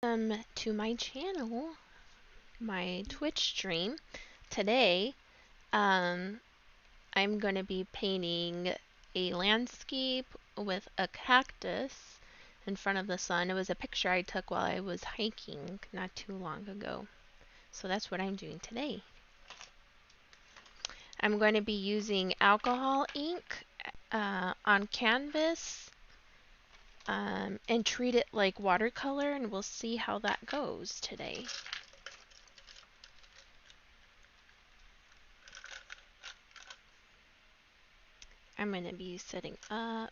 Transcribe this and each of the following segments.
To my channel, my Twitch stream. Today, I'm going to be painting a landscape with a cactus in front of the sun. It was a picture I took while I was hiking not too long ago. So that's what I'm doing today. I'm going to be using alcohol ink on canvas and treat it like watercolor, and we'll see how that goes today. I'm going to be setting up.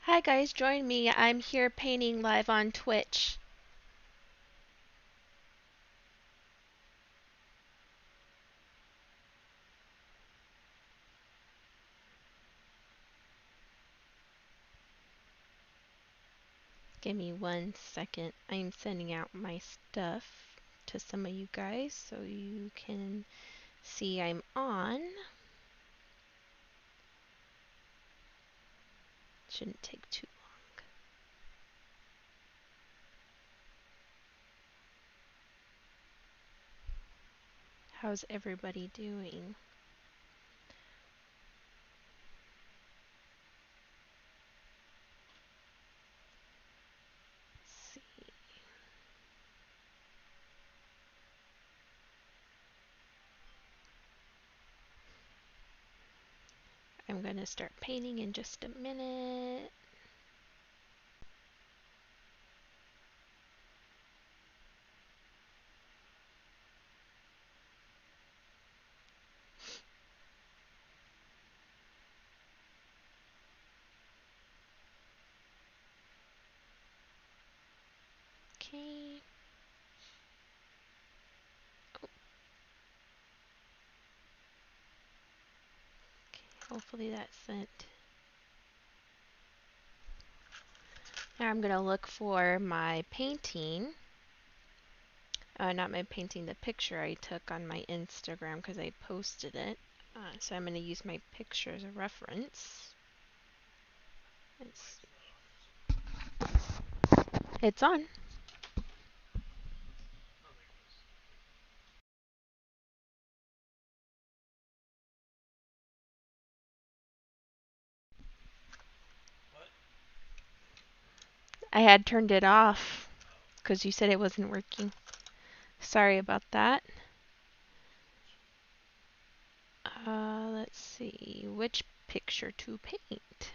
Hi guys, join me. I'm here painting live on Twitch. Give me 1 second. I'm sending out my stuff to some of you guys so you can see I'm on. Shouldn't take too long. How's everybody doing? Let's see. I'm going to start painting in just a minute. Okay. Hopefully that's sent. Now I'm going to look for my painting. Not my painting, the picture I took on my Instagram because I posted it. So I'm going to use my picture as a reference. It's on. I had turned it off because you said it wasn't working. Sorry about that. Let's see, which picture to paint?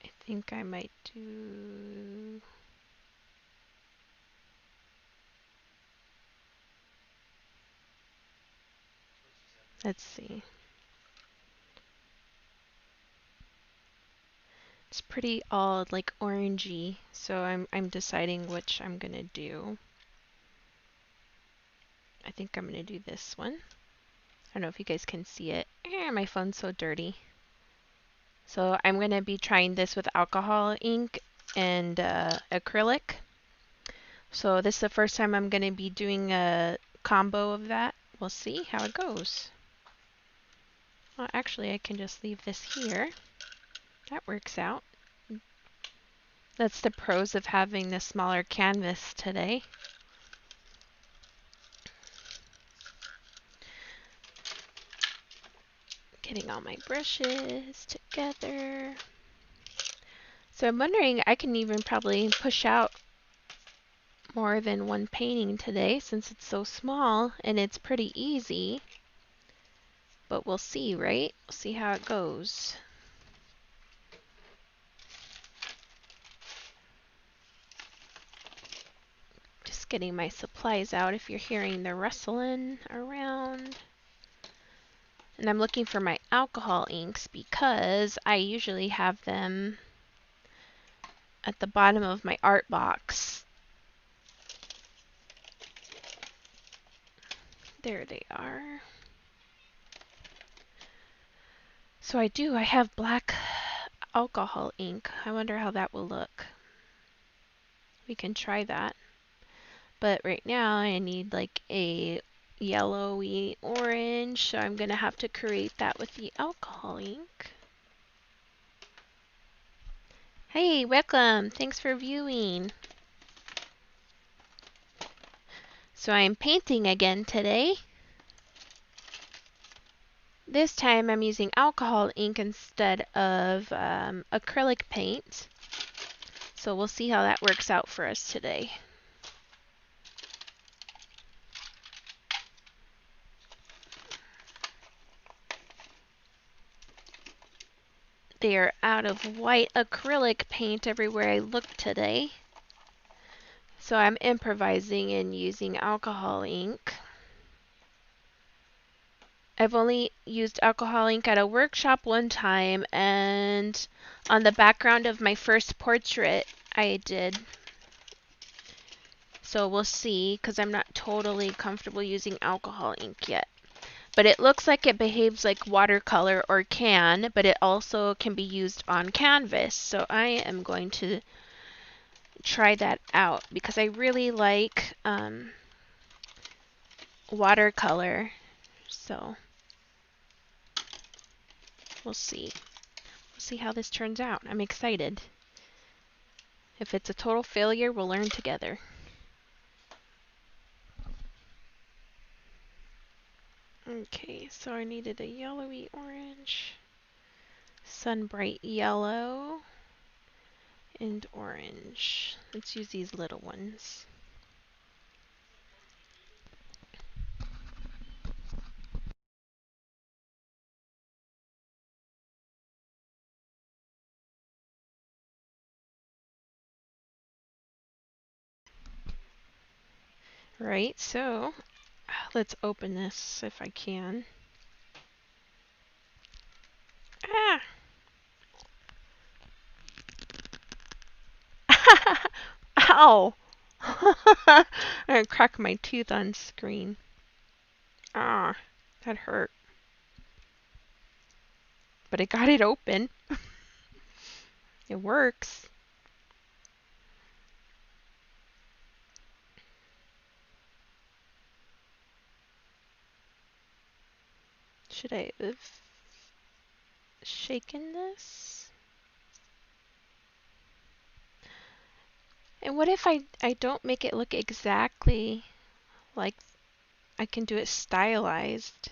I think I might do... Let's see. It's pretty all like orangey, so I'm deciding which I'm gonna do. I think I'm gonna do this one. I don't know if you guys can see it. My phone's so dirty. So I'm going to be trying this with alcohol ink and acrylic. So this is the first time I'm going to be doing a combo of that. We'll see how it goes. Well, actually, I can just leave this here. That works out. That's the pros of having the smaller canvas today. Getting all my brushes together. So I'm wondering, I can even probably push out more than one painting today since it's so small and it's pretty easy. But we'll see, right? We'll see how it goes. Just getting my supplies out if you're hearing the rustling around. And I'm looking for my alcohol inks because I usually have them at the bottom of my art box. There they are. So I have black alcohol ink. I wonder how that will look. We can try that. But right now I need like a yellowy orange, so I'm gonna have to create that with the alcohol ink. Hey, welcome! Thanks for viewing. So I'm painting again today. This time I'm using alcohol ink instead of acrylic paint. So we'll see how that works out for us today. They are out of white acrylic paint everywhere I look today. So I'm improvising and using alcohol ink. I've only used alcohol ink at a workshop one time, and on the background of my first portrait I did. So we'll see, because I'm not totally comfortable using alcohol ink yet. But it looks like it behaves like watercolor or can, but it also can be used on canvas. So I am going to try that out because I really like watercolor. So we'll see. We'll see how this turns out. I'm excited. If it's a total failure, we'll learn together. Okay, so I needed a yellowy orange, sunbright yellow, and orange. Let's use these little ones. Right, so let's open this if I can. Ah! Ow! I'm gonna crack my tooth on screen. Ah, that hurt. But I got it open. It works. Should I have shaken this? And what if I don't make it look exactly like I can do it stylized?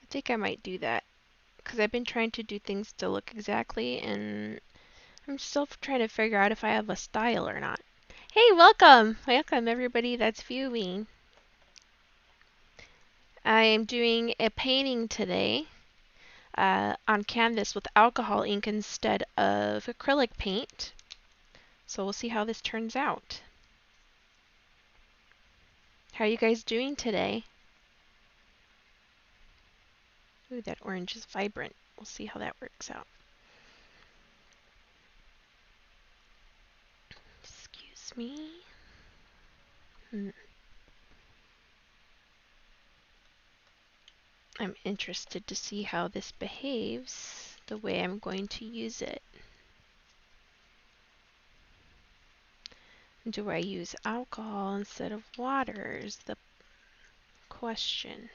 I think I might do that because I've been trying to do things to look exactly, and I'm still trying to figure out if I have a style or not. Hey, welcome! Welcome everybody that's viewing. I am doing a painting today on canvas with alcohol ink instead of acrylic paint. So we'll see how this turns out. How are you guys doing today? Ooh, that orange is vibrant. We'll see how that works out. Excuse me. I'm interested to see how this behaves the way I'm going to use it. Do I use alcohol instead of water is the question.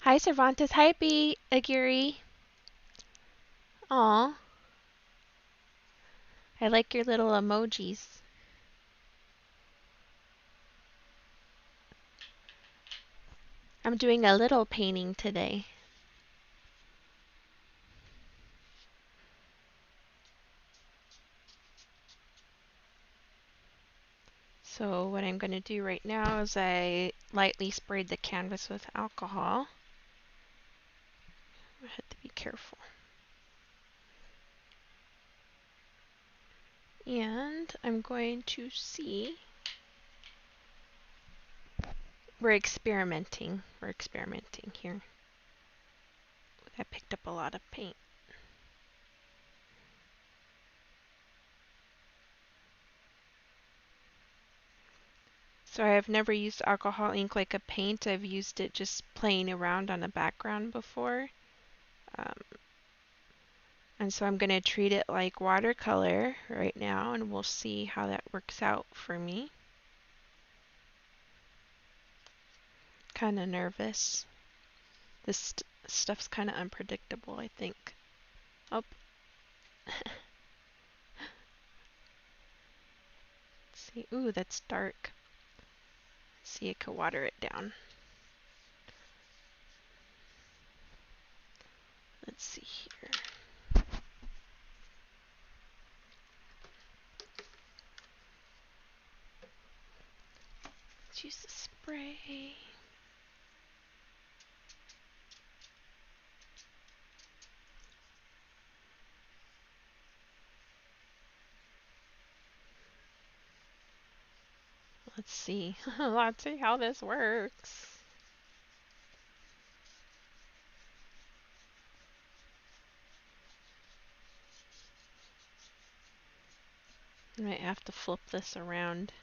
Hi Cervantes, hi B. Aguirre. Aw. I like your little emojis. I'm doing a little painting today. So what I'm going to do right now is I lightly sprayed the canvas with alcohol. I had to be careful. And I'm going to see. We're experimenting. We're experimenting here. I picked up a lot of paint. So I've never used alcohol ink like a paint. I've used it just playing around on a background before. Um, and so I'm going to treat it like watercolor right now, and we'll see how that works out for me. Kind of nervous. This stuff's kind of unpredictable, I think. Oh. Let's see. Ooh, that's dark. See, I could water it down. Let's see here. Let's use the spray. Let's see. Let's see how this works. I might have to flip this around.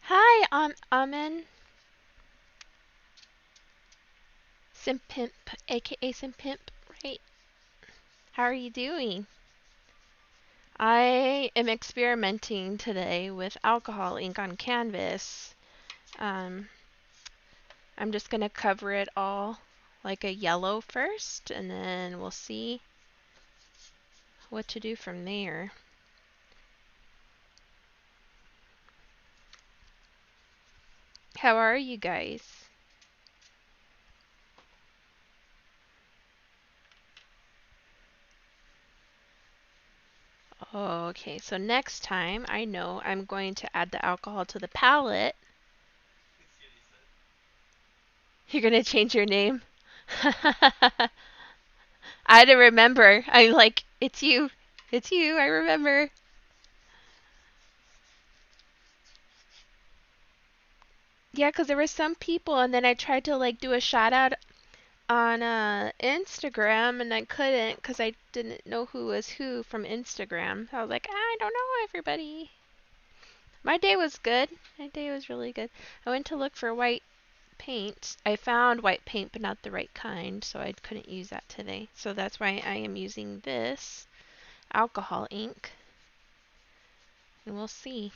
Hi, Amen. Simpimp, aka Simpimp, right? How are you doing? I am experimenting today with alcohol ink on canvas. I'm just going to cover it all like a yellow first, and then we'll see what to do from there. How are you guys? Okay, so next time I know I'm going to add the alcohol to the palette. You're going to change your name? I had to remember. I'm like, it's you. It's you. I remember. Yeah, because there were some people, and then I tried to like do a shout out on Instagram, and I couldn't because I didn't know who was who from Instagram. I was like, I don't know everybody. My day was good. My day was really good. I went to look for white paint. I found white paint, but not the right kind, so I couldn't use that today. So that's why I am using this alcohol ink, and we'll see.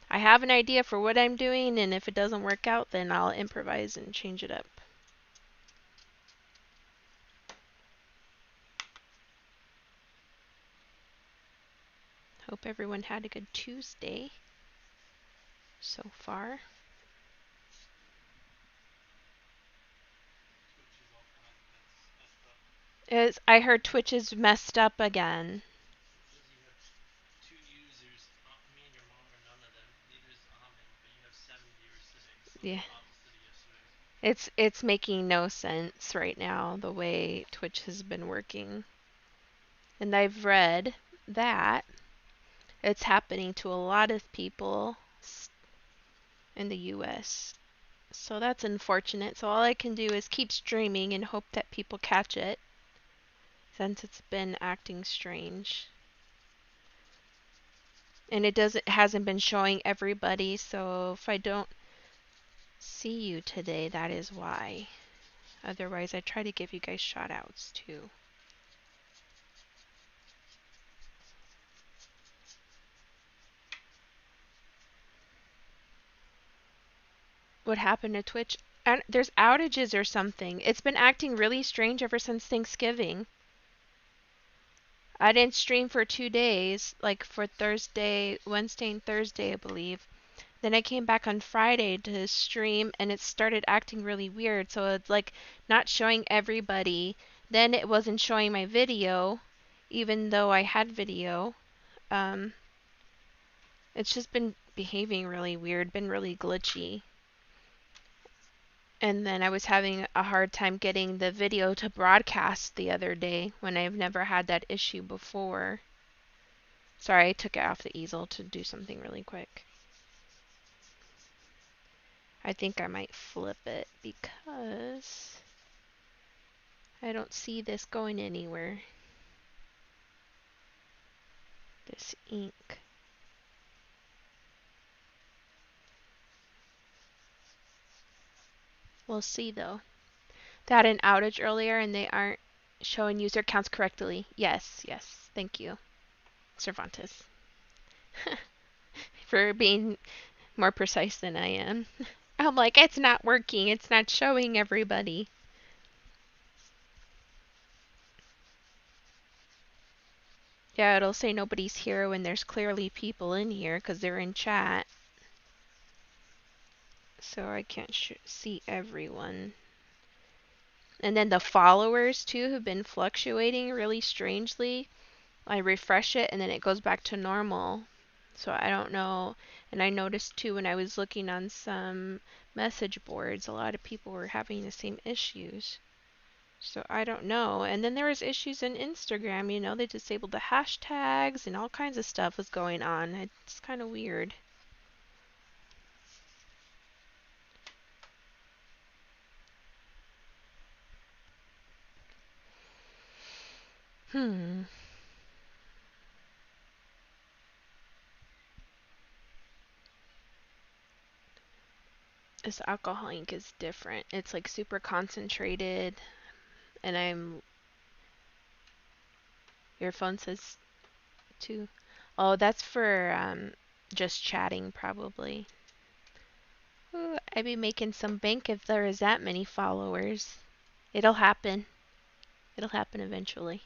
I have an idea for what I'm doing, and if it doesn't work out, then I'll improvise and change it up. Hope everyone had a good Tuesday so far. I heard Twitch is messed up again. Yeah. It's making no sense right now the way Twitch has been working. And I've read that it's happening to a lot of people in the US. So that's unfortunate. So all I can do is keep streaming and hope that people catch it, since it's been acting strange. And it hasn't been showing everybody, so if I don't see you today, that is why. Otherwise, I try to give you guys shout outs too. What happened to Twitch? And there's outages or something. It's been acting really strange ever since Thanksgiving. I didn't stream for 2 days, like for Thursday, Wednesday and Thursday, I believe. Then I came back on Friday to stream, and it started acting really weird. So it's like not showing everybody. Then it wasn't showing my video, even though I had video. It's just been behaving really weird, been really glitchy. And then I was having a hard time getting the video to broadcast the other day when I've never had that issue before. Sorry, I took it off the easel to do something really quick. I think I might flip it because I don't see this going anywhere. This ink. We'll see though. They had an outage earlier and they aren't showing user counts correctly. Yes, yes. Thank you, Cervantes, for being more precise than I am. I'm like, it's not working. It's not showing everybody. Yeah, it'll say nobody's here when there's clearly people in here because they're in chat. So I can't see everyone. And then the followers too have been fluctuating really strangely. I refresh it and then it goes back to normal. So I don't know. And I noticed too when I was looking on some message boards, a lot of people were having the same issues. So I don't know. And then there was issues in Instagram, you know, they disabled the hashtags and all kinds of stuff was going on. It's kind of weird. This alcohol ink is different. It's like super concentrated and your phone says two. Oh, that's for just chatting probably. Ooh, I'd be making some bank if there is that many followers. It'll happen. It'll happen eventually.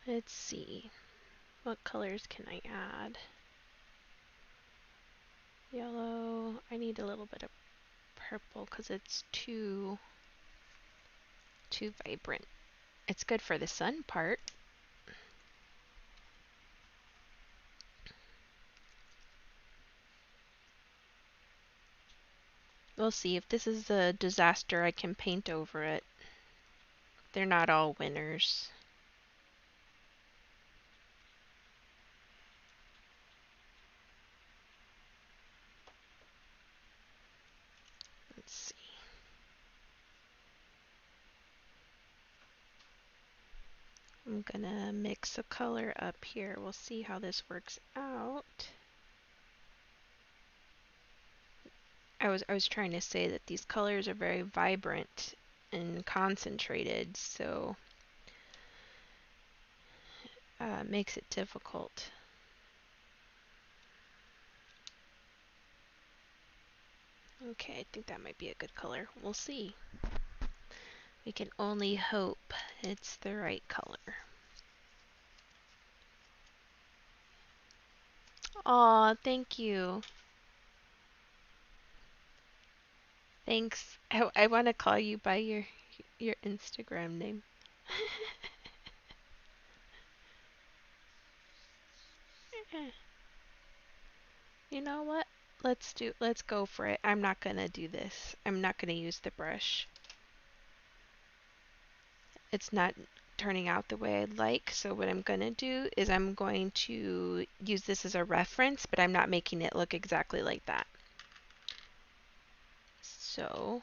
Let's see. What colors can I add? Yellow. I need a little bit of purple because it's too vibrant. It's good for the sun part. We'll see. If this is a disaster, I can paint over it. They're not all winners. Let's see. I'm gonna mix a color up here. We'll see how this works out. I was trying to say that these colors are very vibrant and concentrated, so makes it difficult. Okay, I think that might be a good color. We'll see. We can only hope it's the right color. Aw, thank you. Thanks. I want to call you by your Instagram name. You know what? Let's go for it. I'm not gonna do this. I'm not gonna use the brush. It's not turning out the way I'd like, so what I'm gonna do is I'm going to use this as a reference, but I'm not making it look exactly like that. So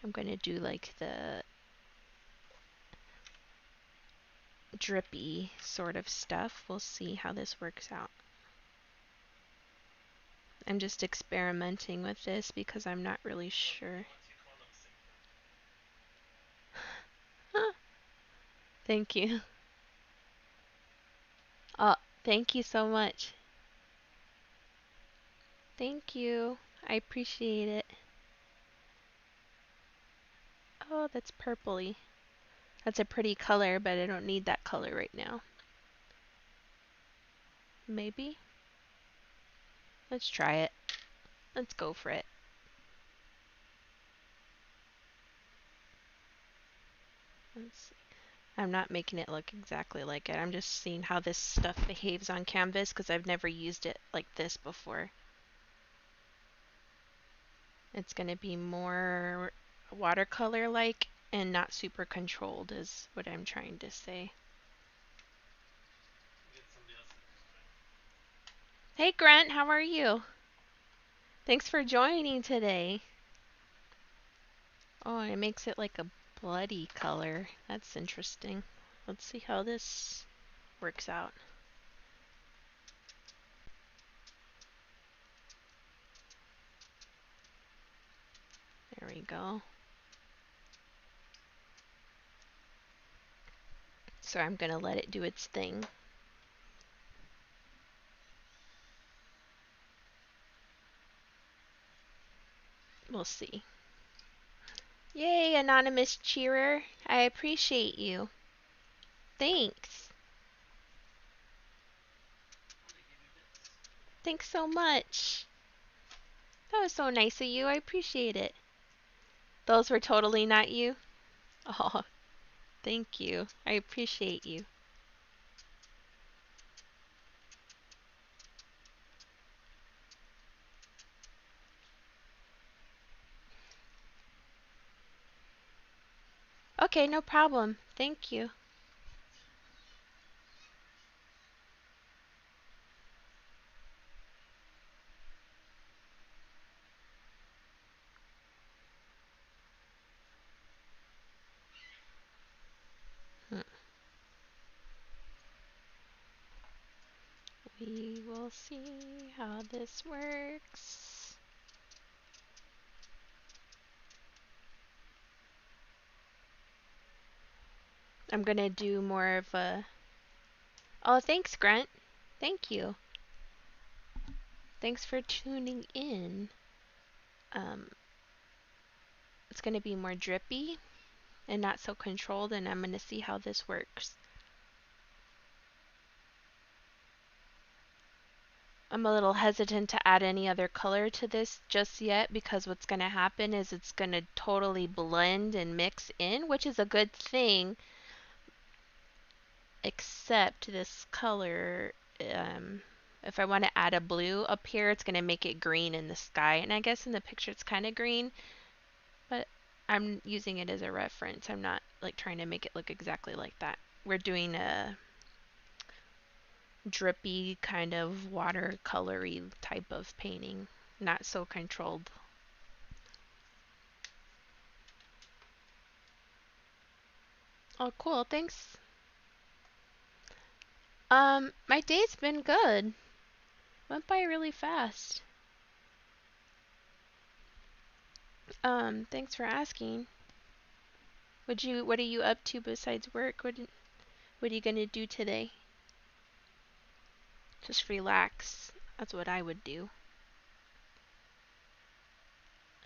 I'm gonna do like the drippy sort of stuff. We'll see how this works out. I'm just experimenting with this because I'm not really sure. Thank you. Oh, thank you so much. Thank you. I appreciate it. Oh, that's purpley. That's a pretty color, but I don't need that color right now. Maybe? Let's try it. Let's go for it. Let's see. I'm not making it look exactly like it. I'm just seeing how this stuff behaves on canvas because I've never used it like this before. It's going to be more watercolor-like and not super controlled is what I'm trying to say. Hey Grant, how are you? Thanks for joining today. Oh, it makes it like a bloody color. That's interesting. Let's see how this works out. There we go. So I'm gonna let it do its thing. We'll see. Yay, anonymous cheerer. I appreciate you. Thanks. Thanks so much. That was so nice of you. I appreciate it. Those were totally not you? Oh, thank you. I appreciate you. Okay, no problem. Thank you. We will see how this works. I'm gonna do more of a... Oh, thanks, Grunt. Thank you. Thanks for tuning in. It's gonna be more drippy and not so controlled, and I'm gonna see how this works. I'm a little hesitant to add any other color to this just yet because what's going to happen is it's going to totally blend and mix in, which is a good thing, except this color, if I want to add a blue up here, it's going to make it green in the sky, and I guess in the picture it's kind of green, but I'm using it as a reference. I'm not like trying to make it look exactly like that. We're doing a drippy kind of watercolory type of painting, not so controlled. Oh, cool. Thanks. My day's been good. Went by really fast. Thanks for asking. What are you up to besides work? What are you gonna do today? Just relax. That's what I would do.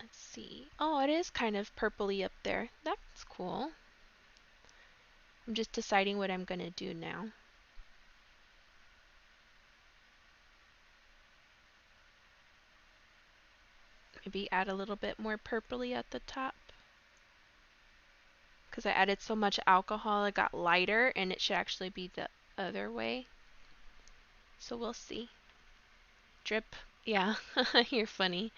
Let's see. Oh, it is kind of purpley up there. That's cool. I'm just deciding what I'm gonna do now. Maybe add a little bit more purpley at the top. Because I added so much alcohol, it got lighter, and it should actually be the other way. So we'll see. Drip. Yeah, you're funny.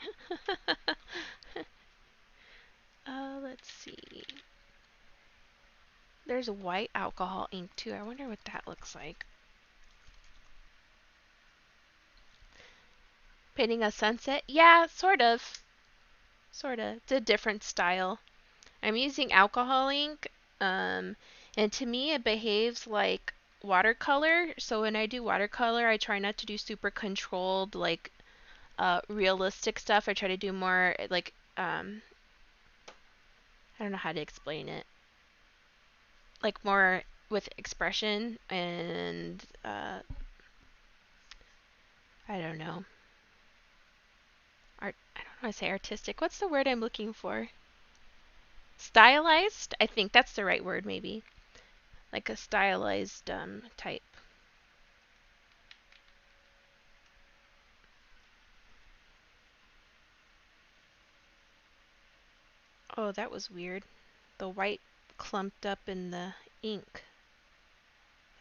Let's see. There's white alcohol ink too. I wonder what that looks like. Painting a sunset? Yeah, sort of. Sort of. It's a different style. I'm using alcohol ink, and to me it behaves like watercolor. So when I do watercolor, I try not to do super controlled, like realistic stuff. I try to do more like I don't know how to explain it. Like more with expression and I don't know. I don't know how to say artistic. What's the word I'm looking for? Stylized? I think that's the right word, maybe. Like a stylized type. Oh, that was weird. The white clumped up in the ink.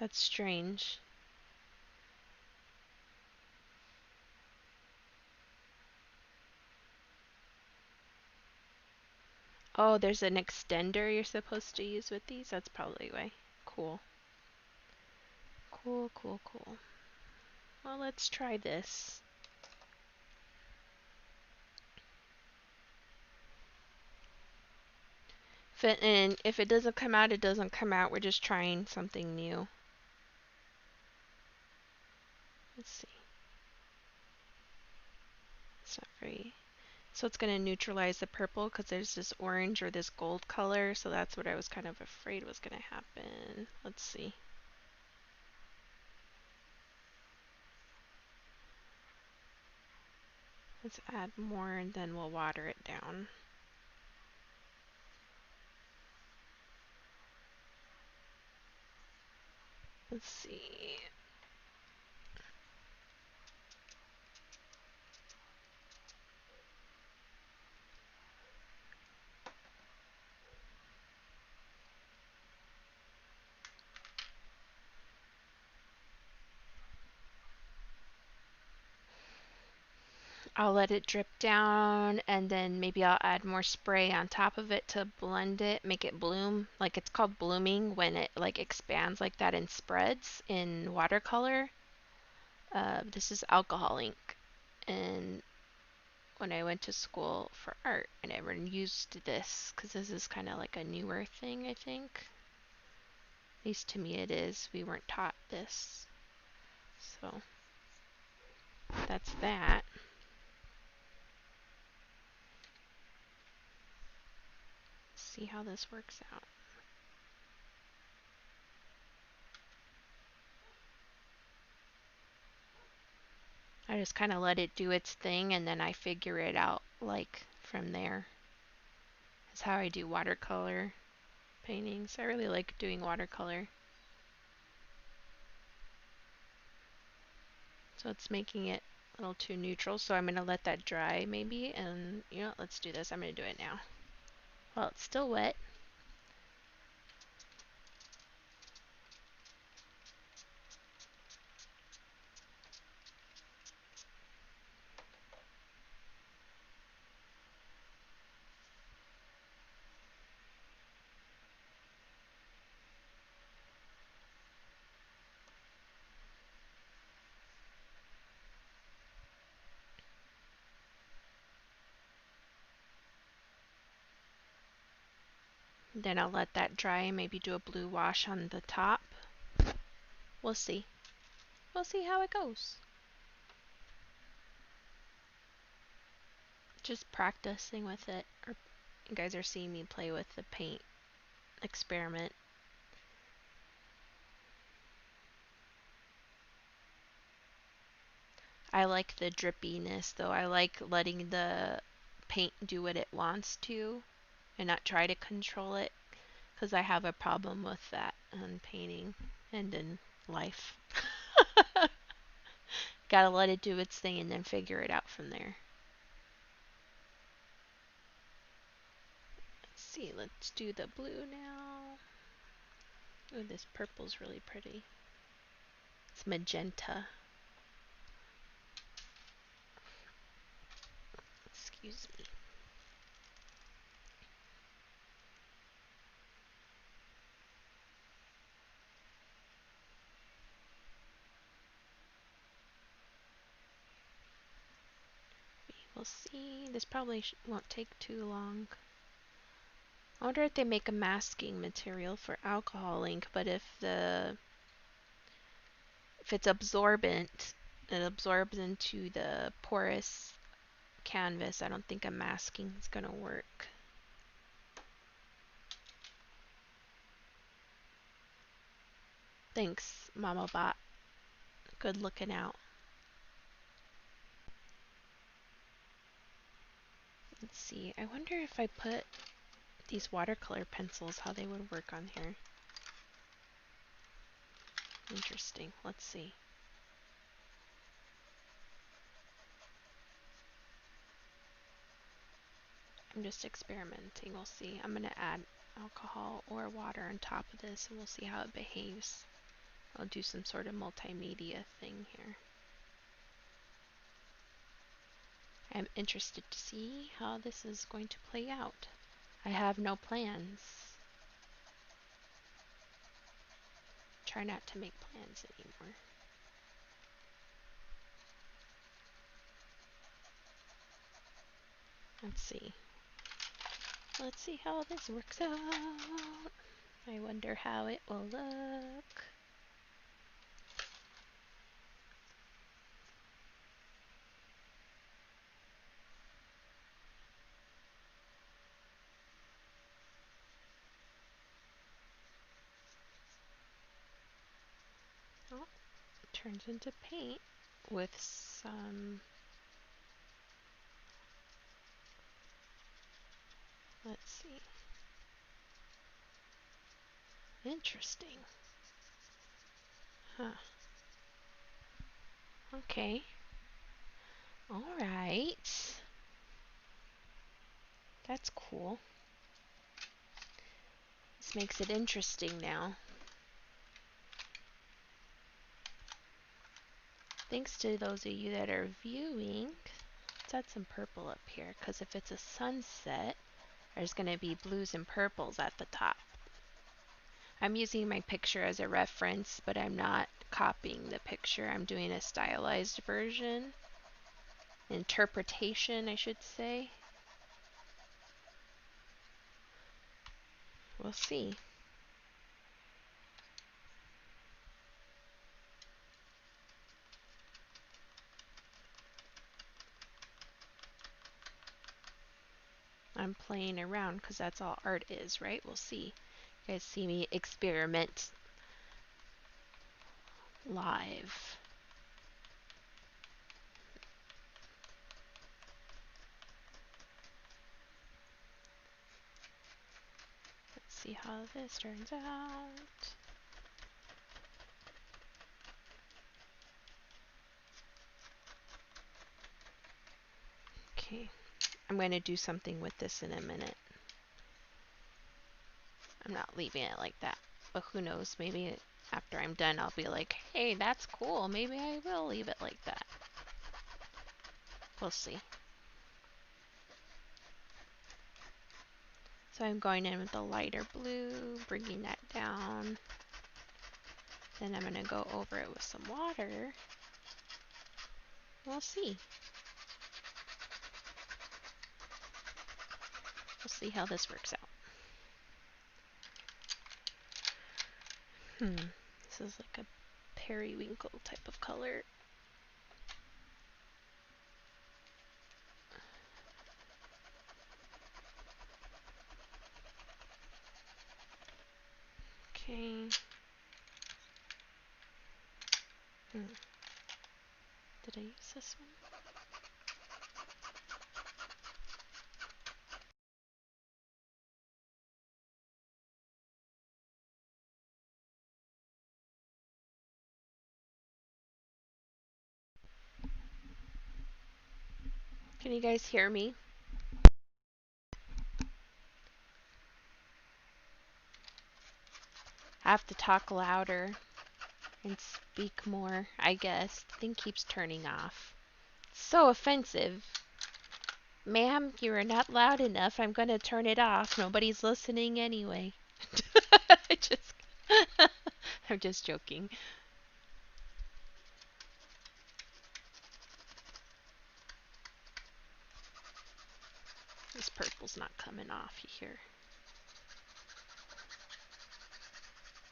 That's strange. Oh, there's an extender you're supposed to use with these? That's probably why. Cool. Cool, cool, cool. Well, let's try this. If it doesn't come out, it doesn't come out. We're just trying something new. Let's see. It's not very... So it's going to neutralize the purple because there's this orange or this gold color. So that's what I was kind of afraid was going to happen. Let's see. Let's add more and then we'll water it down. Let's see. I'll let it drip down and then maybe I'll add more spray on top of it to blend it, make it bloom. Like it's called blooming when it like expands like that and spreads in watercolor. This is alcohol ink. And when I went to school for art, I never used this because this is kind of like a newer thing, I think. At least to me it is. We weren't taught this. So that's that. See how this works out. I just kind of let it do its thing and then I figure it out like from there. That's how I do watercolor paintings. I really like doing watercolor. So it's making it a little too neutral, so I'm going to let that dry maybe, and you know, let's do this. I'm going to do it now. Well, it's still wet. Then I'll let that dry and maybe do a blue wash on the top. We'll see. We'll see how it goes. Just practicing with it. Or you guys are seeing me play with the paint experiment. I like the drippiness though. I like letting the paint do what it wants to and not try to control it because I have a problem with that in painting and in life. Gotta let it do its thing and then figure it out from there. Let's see, let's do the blue now. Oh, this purple's really pretty. It's magenta. Excuse me. We'll see. This probably won't take too long. I wonder if they make a masking material for alcohol ink, but if it's absorbent, it absorbs into the porous canvas. I don't think a masking is gonna work. Thanks, Mama Bot. Good looking out. Let's see. I wonder if I put these watercolor pencils, how they would work on here. Interesting. Let's see. I'm just experimenting. We'll see. I'm going to add alcohol or water on top of this and we'll see how it behaves. I'll do some sort of multimedia thing here. I'm interested to see how this is going to play out. I have no plans. Try not to make plans anymore. Let's see. Let's see how this works out. I wonder how it will look. Oh, it turns into paint with some, let's see. Interesting. Huh. Okay. All right. That's cool. This makes it interesting now. Thanks to those of you that are viewing. Let's add some purple up here, because if it's a sunset, there's going to be blues and purples at the top. I'm using my picture as a reference, but I'm not copying the picture. I'm doing a stylized version. Interpretation, I should say. We'll see. I'm playing around because that's all art is, right? We'll see. You guys see me experiment live. Let's see how this turns out. Okay, I'm going to do something with this in a minute. I'm not leaving it like that, but who knows, maybe after I'm done I'll be like, hey, that's cool, maybe I will leave it like that. We'll see. So I'm going in with the lighter blue, bringing that down. Then I'm going to go over it with some water. We'll see. We'll see how this works out. This is like a periwinkle type of color. Okay. Did I use this one? Can you guys hear me? I have to talk louder and speak more, I guess. The thing keeps turning off. So offensive. Ma'am, you are not loud enough. I'm going to turn it off. Nobody's listening anyway. I'm just joking. This purple's not coming off here.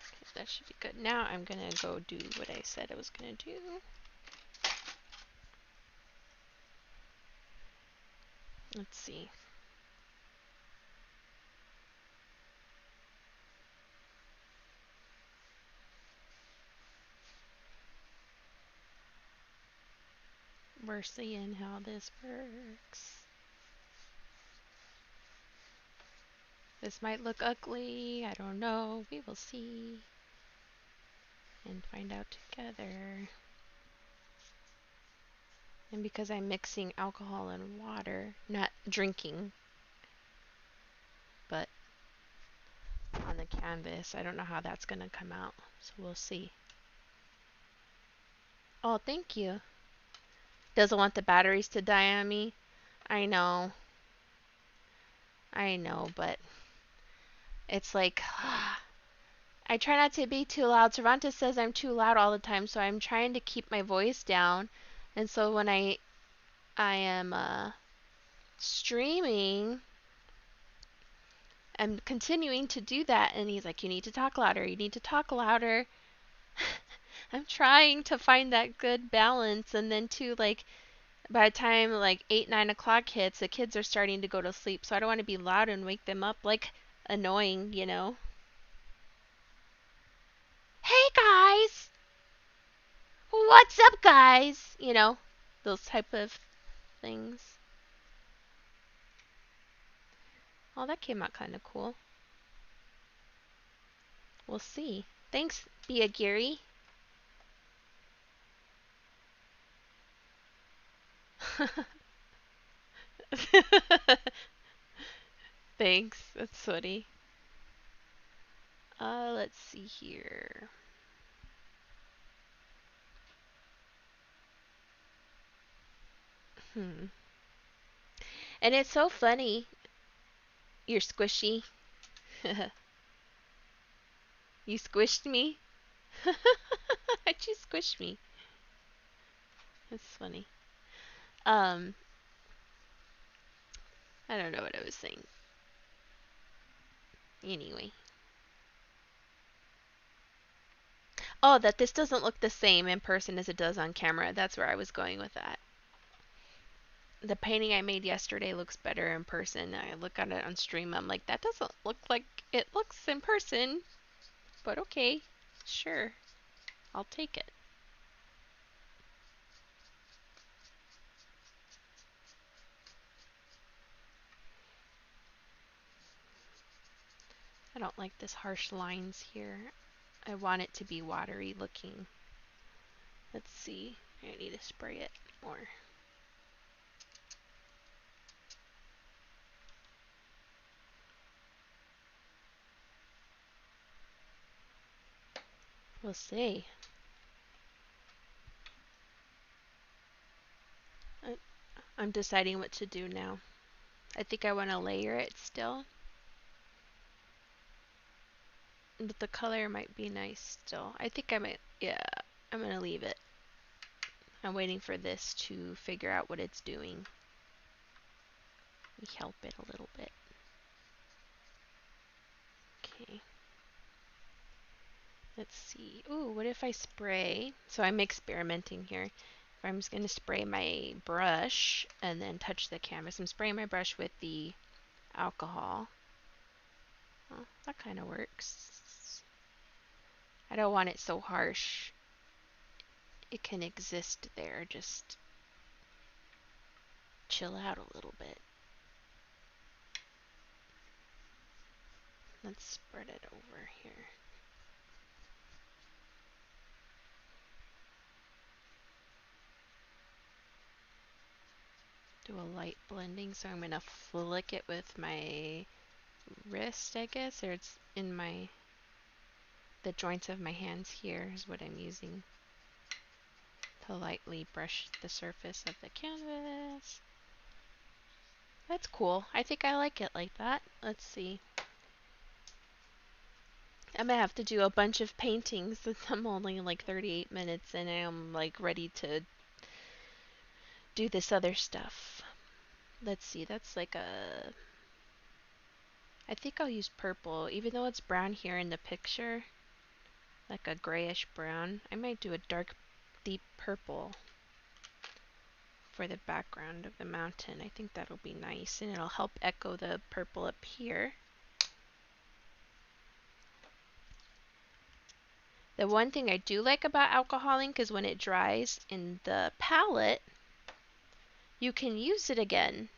Okay, that should be good. Now I'm going to go do what I said I was going to do. Let's see. We're seeing how this works. This might look ugly. I don't know. We will see and find out together. And because I'm mixing alcohol and water, not drinking, but on the canvas, I don't know how that's going to come out. So we'll see. Oh, thank you. Doesn't want the batteries to die on me. I know, but it's like, I try not to be too loud. Cervantes says I'm too loud all the time, so I'm trying to keep my voice down. And so when I am streaming, I'm continuing to do that, and he's like, you need to talk louder. You need to talk louder. I'm trying to find that good balance, and then too, like, by the time like 8, 9 o'clock hits, the kids are starting to go to sleep, so I don't want to be loud and wake them up, like, annoying, you know? Hey guys! What's up, guys? You know, those type of things. Oh, that came out kind of cool. We'll see. Thanks, Bia Geary. Thanks, that's funny. Let's see here. Hmm. And it's so funny. You're squishy. You squished me? How'd you squish me? That's funny. Um, I don't know what I was saying. Anyway. Oh, that this doesn't look the same in person as it does on camera. That's where I was going with that. The painting I made yesterday looks better in person. I look at it on stream. I'm like, that doesn't look like it looks in person. But okay, sure. I'll take it. I don't like this harsh lines here. I want it to be watery looking. Let's see. I need to spray it more. We'll see. I'm deciding what to do now. I think I want to layer it still. But the color might be nice still. I think I might, yeah, I'm going to leave it. I'm waiting for this to figure out what it's doing. Let me help it a little bit. Okay. Let's see. Ooh, what if I spray? So I'm experimenting here. If I'm just going to spray my brush and then touch the canvas. I'm spraying my brush with the alcohol. Oh, that kind of works. I don't want it so harsh. It can exist there. Just chill out a little bit. Let's spread it over here. Do a light blending, so I'm going to flick it with my wrist, I guess, or it's in the joints of my hands here is what I'm using to lightly brush the surface of the canvas. That's cool. I think I like it like that. Let's see. I'm gonna have to do a bunch of paintings since I'm only like 38 minutes and I'm like ready to do this other stuff. Let's see, that's like I think I'll use purple, even though it's brown here in the picture, like a grayish brown. I might do a dark, deep purple for the background of the mountain. I think that'll be nice, and it'll help echo the purple up here. The one thing I do like about alcohol ink is when it dries in the palette, you can use it again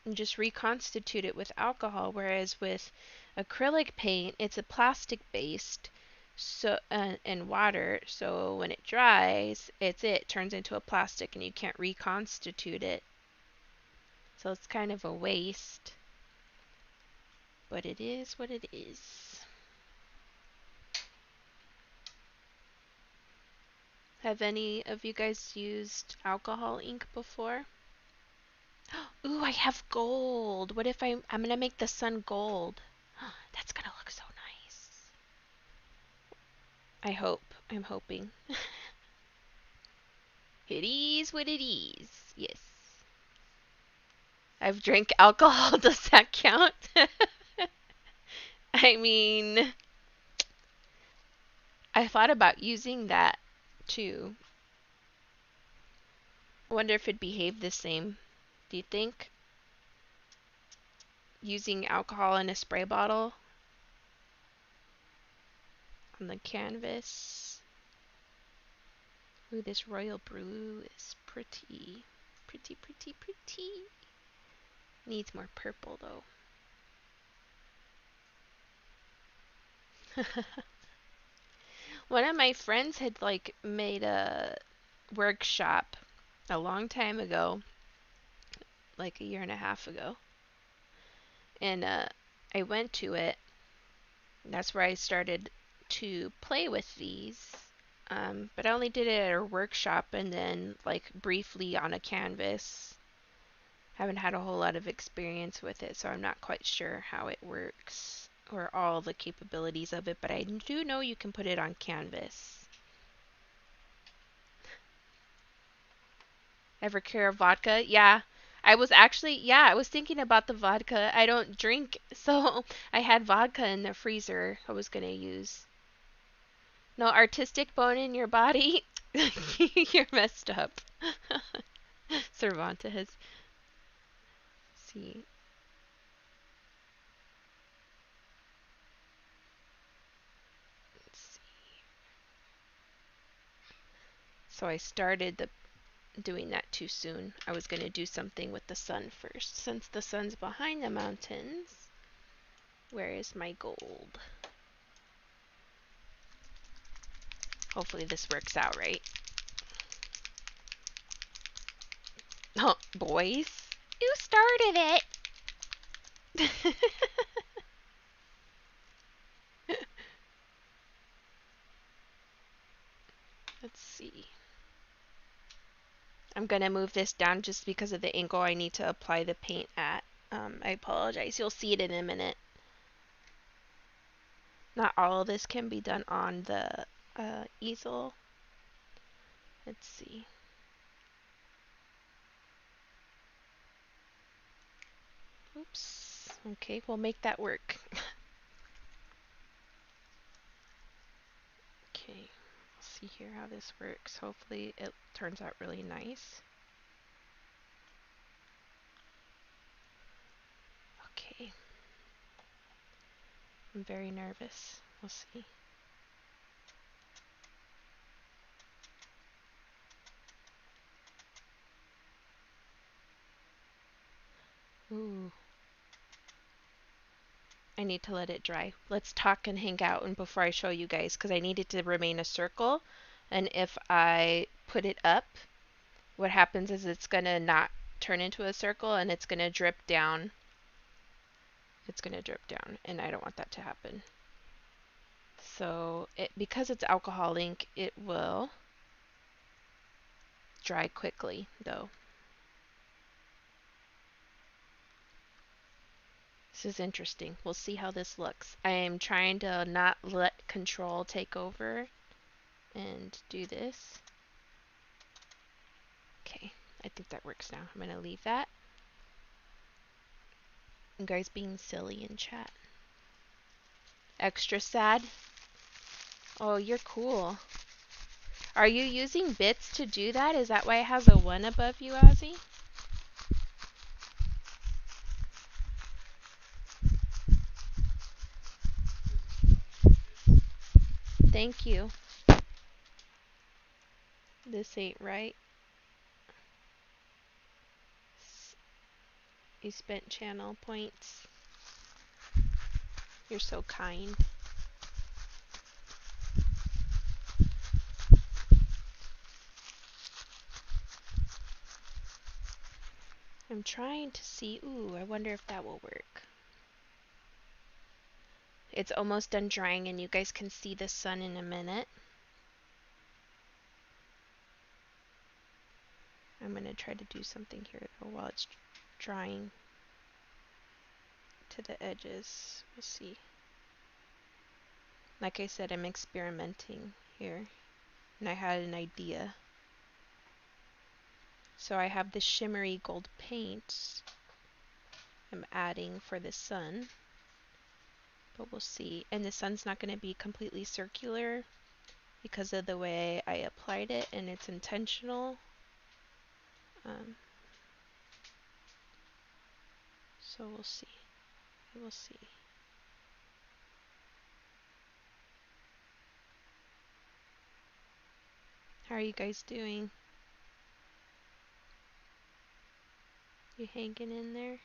and just reconstitute it with alcohol, whereas with acrylic paint, it's a plastic based and water, so when it dries, it turns into a plastic and you can't reconstitute it. So it's kind of a waste, but it is what it is. Have any of you guys used alcohol ink before? Ooh, I have gold. What if I'm gonna make the sun gold? That's gonna look so nice. I hope. I'm hoping. It is what it is. Yes. I've drank alcohol. Does that count? I mean, I thought about using that too. I wonder if it'd behave the same. Do you think? Using alcohol in a spray bottle on the canvas. Ooh, this royal blue is pretty. Pretty, pretty, pretty. Needs more purple though. One of my friends had like made a workshop a long time ago, like a year and a half ago. And I went to it. That's where I started to play with these. But I only did it at a workshop and then like briefly on a canvas. Haven't had a whole lot of experience with it, so I'm not quite sure how it works or all the capabilities of it, but I do know you can put it on canvas. Ever care of vodka? Yeah. I was thinking about the vodka. I don't drink, so I had vodka in the freezer I was going to use. No artistic bone in your body? You're messed up. Cervantes. See. Let's see. So I started doing that too soon. I was going to do something with the sun first. Since the sun's behind the mountains, where is my gold? Hopefully this works out right. Oh, boys. You started it! Let's see. I'm going to move this down just because of the angle I need to apply the paint at. I apologize. You'll see it in a minute. Not all of this can be done on the easel. Let's see. Oops. Okay, we'll make that work. Okay, let's see here how this works. Hopefully it turns out really nice. Okay. I'm very nervous. We'll see. Ooh. I need to let it dry. Let's talk and hang out and before I show you guys because I need it to remain a circle. And if I put it up, what happens is it's going to not turn into a circle and it's going to drip down. It's going to drip down and I don't want that to happen. So because it's alcohol ink, it will dry quickly though. This is interesting. We'll see how this looks. I am trying to not let control take over and do this. Okay, I think that works now. I'm going to leave that. You guys being silly in chat. Extra sad? Oh, you're cool. Are you using bits to do that? Is that why it has a 1 above you, Ozzy? Thank you. This ain't right. You spent channel points. You're so kind. I'm trying to see. Ooh, I wonder if that will work. It's almost done drying and you guys can see the sun in a minute. I'm going to try to do something here though while it's drying to the edges. We'll see. Like I said, I'm experimenting here. And I had an idea. So I have this shimmery gold paint. I'm adding for the sun, but we'll see. And the sun's not going to be completely circular because of the way I applied it, and it's intentional. So we'll see. We'll see. How are you guys doing? You hanging in there?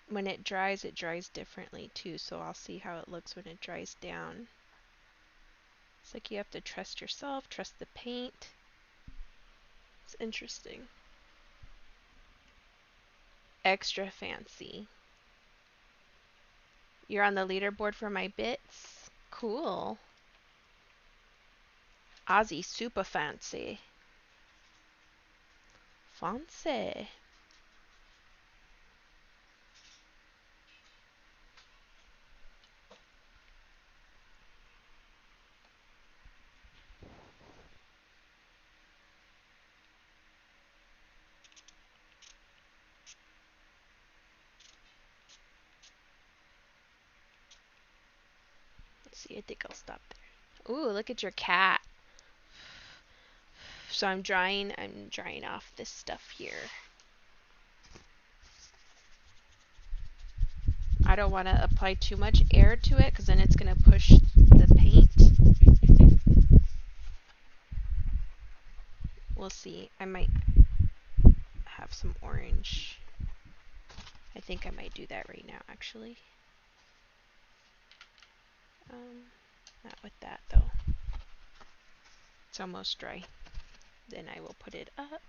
When it dries differently too, so I'll see how it looks when it dries down. It's like you have to trust yourself, trust the paint. It's interesting. Extra fancy. You're on the leaderboard for my bits? Cool. Ozzy super fancy. Fancy. Let's see, I think I'll stop there. Ooh, look at your cat. So I'm drying off this stuff here. I don't want to apply too much air to it because then it's going to push the paint. We'll see. I might have some orange. I think I might do that right now, actually. Not with that, though. It's almost dry. Then I will put it up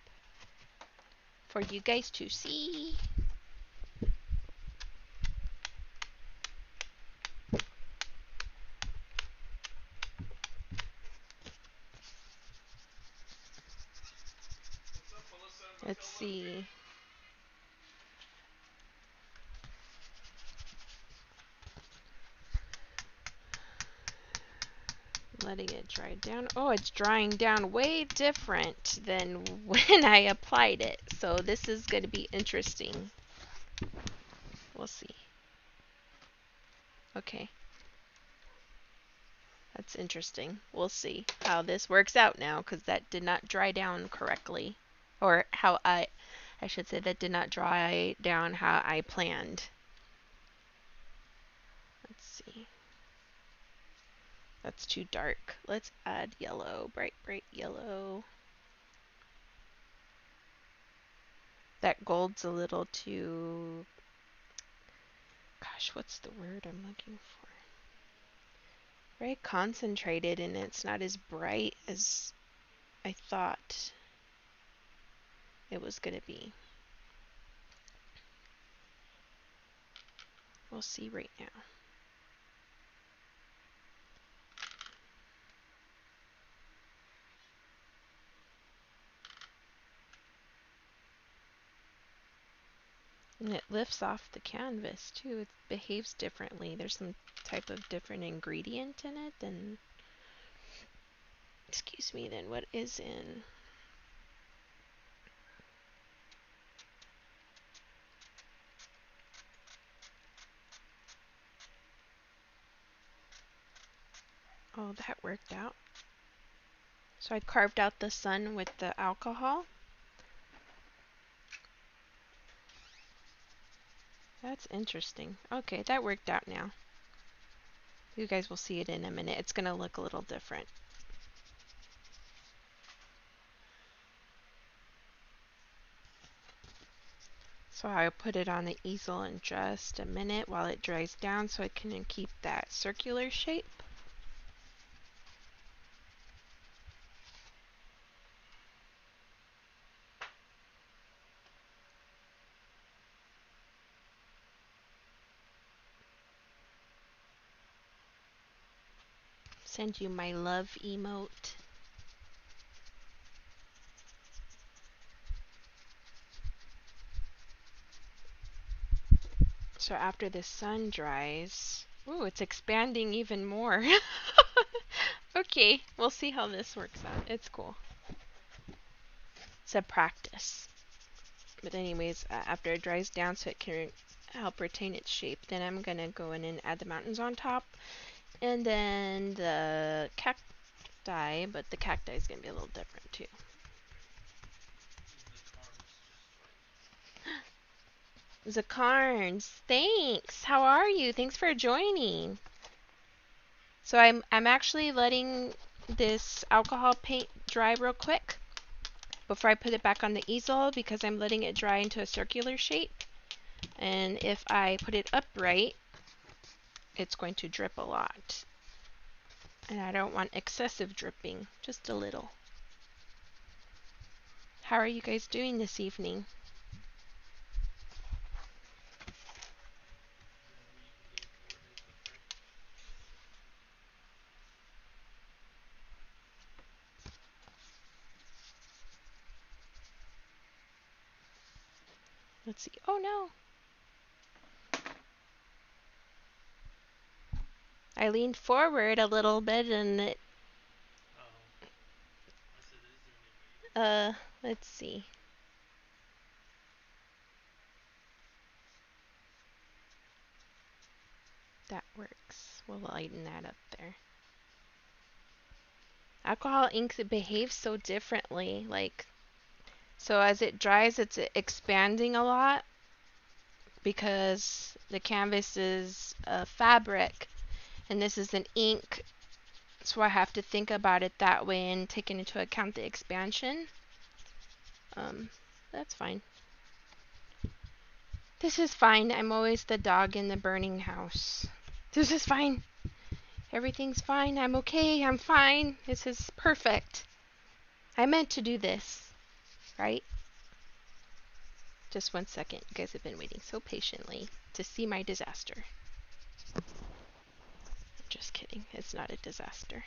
for you guys to see. Let's see. Letting it dry down. Oh, it's drying down way different than when I applied it. So this is going to be interesting. We'll see. Okay. That's interesting. We'll see how this works out now because that did not dry down correctly. Or how I should say that did not dry down how I planned. Let's see. That's too dark. Let's add yellow, bright yellow. That gold's a little too, gosh, what's the word I'm looking for? Very concentrated, and it's not as bright as I thought it was going to be. We'll see right now. And it lifts off the canvas too. It behaves differently. There's some type of different ingredient in it than, excuse me, than what is in. Oh, that worked out. So I carved out the sun with the alcohol. That's interesting. Okay, that worked out now. You guys will see it in a minute. It's going to look a little different. So I'll put it on the easel in just a minute while it dries down so it can keep that circular shape. Send you my love emote. So after the sun dries, ooh, it's expanding even more. Okay, we'll see how this works out. It's cool. It's a practice. But anyways, after it dries down so it can help retain its shape, then I'm going to go in and add the mountains on top. And then the cacti, but the cacti is going to be a little different too. Zakarns, thanks. How are you? Thanks for joining. So I'm actually letting this alcohol paint dry real quick before I put it back on the easel because I'm letting it dry into a circular shape. And if I put it upright, it's going to drip a lot. And I don't want excessive dripping, just a little. How are you guys doing this evening? Let's see. Oh no. I leaned forward a little bit and it let's see. That works. We'll lighten that up there. Alcohol ink behaves so differently. So as it dries, it's expanding a lot because the canvas is a fabric and this is an ink. So I have to think about it that way and taking into account the expansion. That's fine. This is fine. I'm always the dog in the burning house. This is fine. Everything's fine. I'm okay. I'm fine. This is perfect. I meant to do this, right? Just 1 second. You guys have been waiting so patiently to see my disaster. Just kidding. It's not a disaster.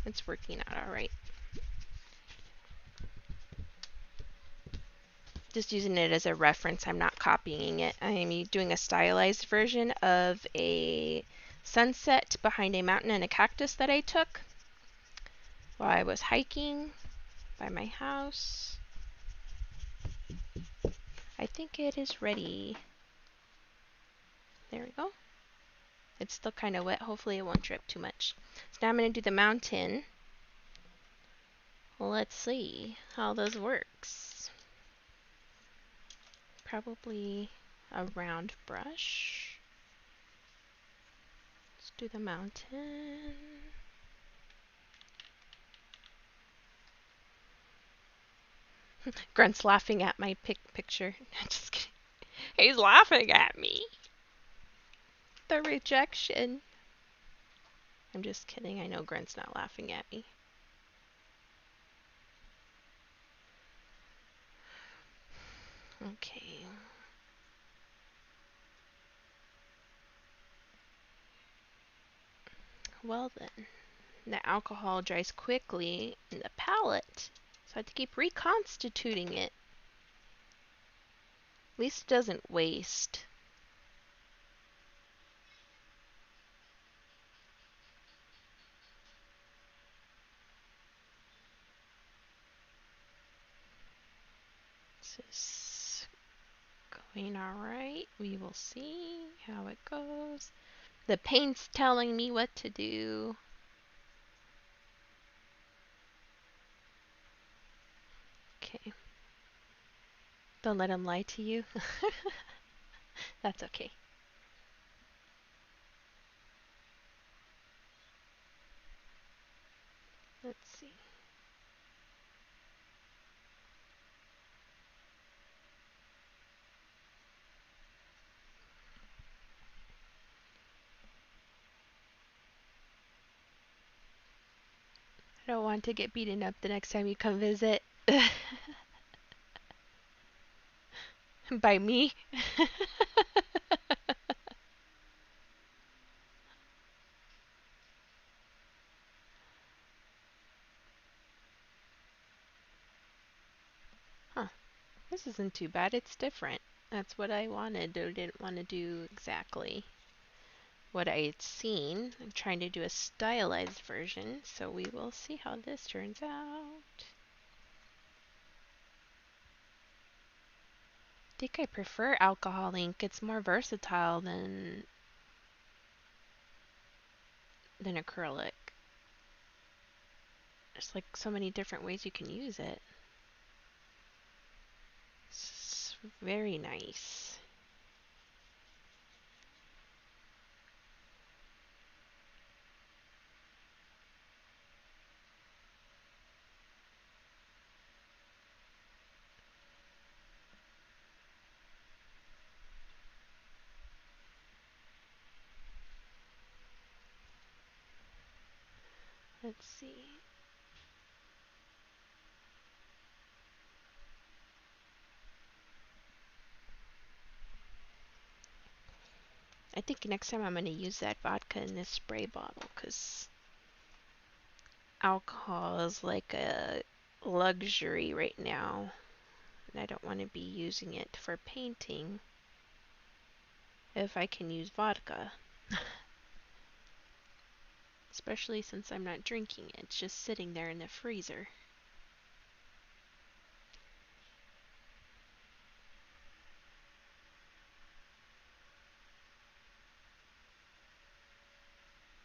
It's working out all right. Just using it as a reference. I'm not copying it. I'm doing a stylized version of a sunset behind a mountain and a cactus that I took while I was hiking by my house. I think it is ready. There we go. It's still kind of wet. Hopefully it won't drip too much. So now I'm going to do the mountain. Let's see how this works. Probably a round brush. Let's do the mountain. Grunt's laughing at my picture. Just kidding. He's laughing at me. The rejection. I'm just kidding. I know Grunt's not laughing at me. Okay. Well then. The alcohol dries quickly in the palette, so I have to keep reconstituting it. At least it doesn't waste. This is going alright. We will see how it goes. The paint's telling me what to do. Okay. Don't let him lie to you. That's okay. Let's see. I don't want to get beaten up the next time you come visit. By me? Huh. This isn't too bad. It's different. That's what I wanted. I didn't want to do exactly what I had seen. I'm trying to do a stylized version, so we will see how this turns out. think I prefer alcohol ink. It's more versatile than acrylic. There's like so many different ways you can use it. It's very nice. Let's see. I think next time I'm going to use that vodka in this spray bottle because alcohol is like a luxury right now. And I don't want to be using it for painting if I can use vodka. Especially since I'm not drinking it. It's just sitting there in the freezer.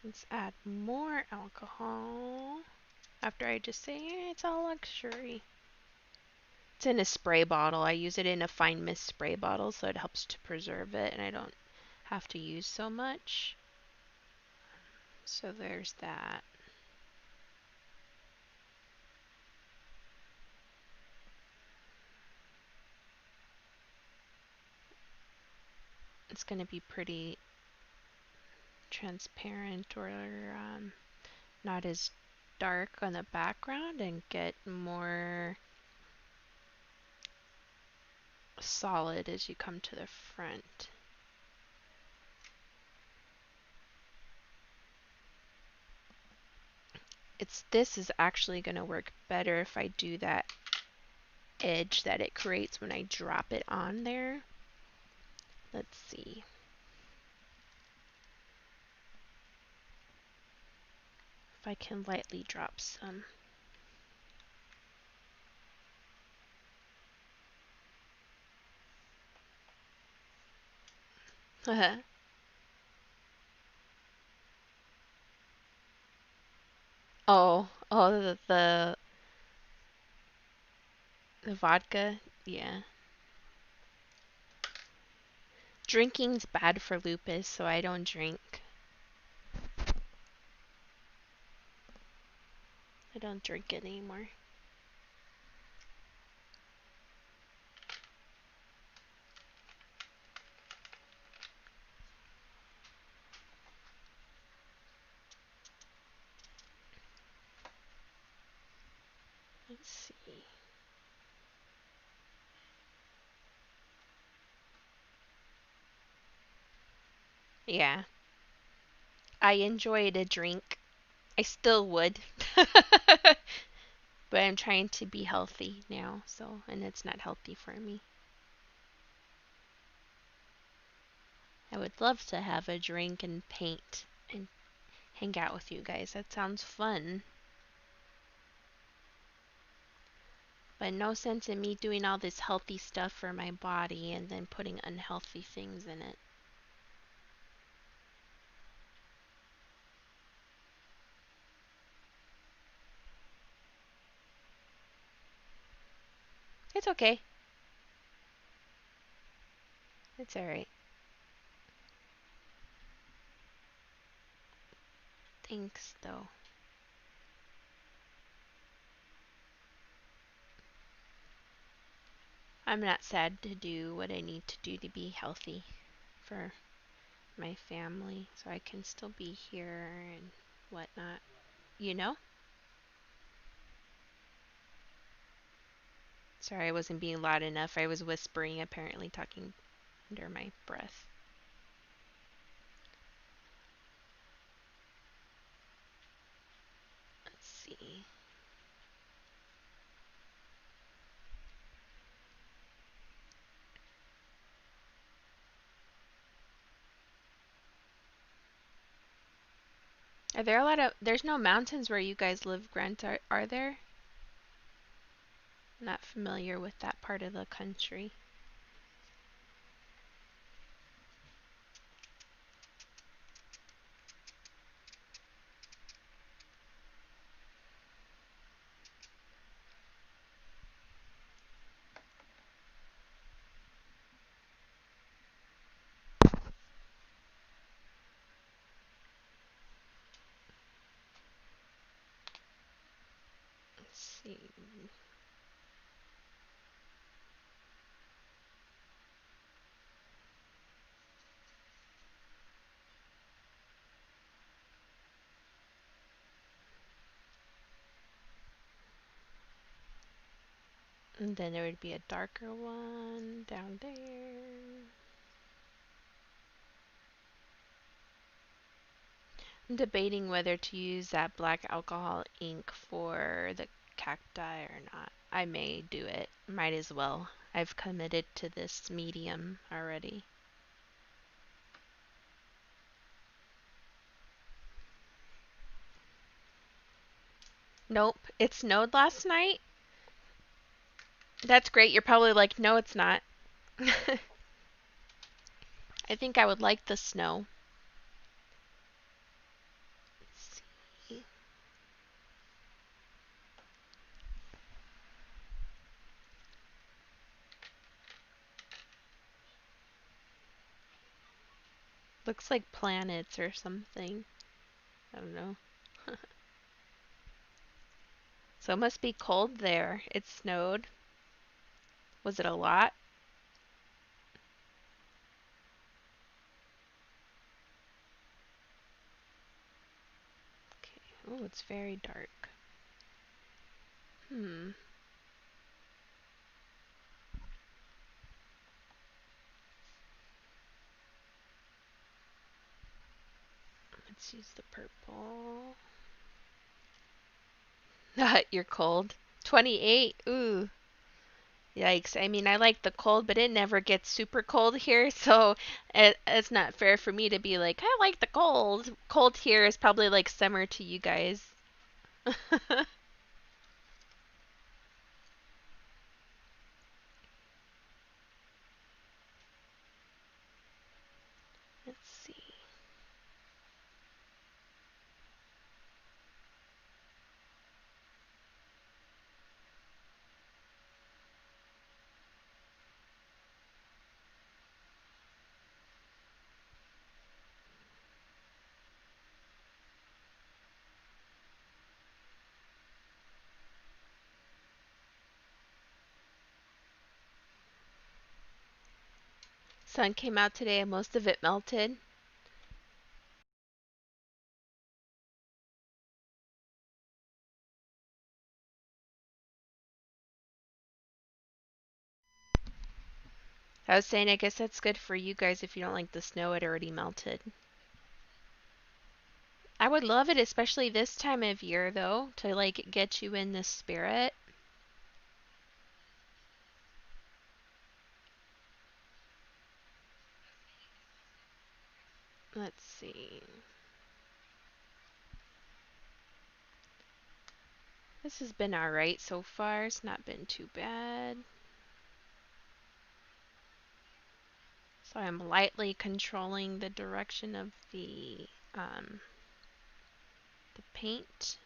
Let's add more alcohol after I just say it's a luxury. It's in a spray bottle. I use it in a fine mist spray bottle so it helps to preserve it and I don't have to use so much. So there's that. It's going to be pretty transparent or not as dark on the background and get more solid as you come to the front. This is actually going to work better if I do that edge that it creates when I drop it on there. Let's see. If I can lightly drop some. Oh, the vodka, yeah. Drinking's bad for lupus, so I don't drink. I don't drink it anymore. Let's see. Yeah. I enjoyed a drink. I still would. But I'm trying to be healthy now, so, and it's not healthy for me. I would love to have a drink and paint and hang out with you guys. That sounds fun. But no sense in me doing all this healthy stuff for my body and then putting unhealthy things in it. It's okay. It's alright. Thanks, though. I'm not sad to do what I need to do to be healthy for my family, so I can still be here and whatnot. You know? Sorry, I wasn't being loud enough. I was whispering, apparently talking under my breath. Let's see. Are there a lot of... There's no mountains where you guys live, Grant, are there? I'm not familiar with that part of the country. see. And then there would be a darker one down there. I'm debating whether to use that black alcohol ink for the cacti or not. I may do it. Might as well. I've committed to this medium already. Nope, it snowed last night. That's great. You're probably like, no, it's not. I think I would like the snow. Let's see. Looks like planets or something. I don't know. So it must be cold there. It snowed. Was it a lot? Okay. Oh, it's very dark. Hmm. Let's use the purple. You're cold. 28. Ooh. Yikes. I mean, I like the cold, but it never gets super cold here, so it's not fair for me to be like, I like the cold. Cold here is probably like summer to you guys. Let's see. Sun came out today and most of it melted. I was saying, I guess that's good for you guys if you don't like the snow, it already melted. I would love it, especially this time of year, though, to like get you in the spirit. Let's see. This has been alright so far. It's not been too bad. So I'm lightly controlling the direction of the paint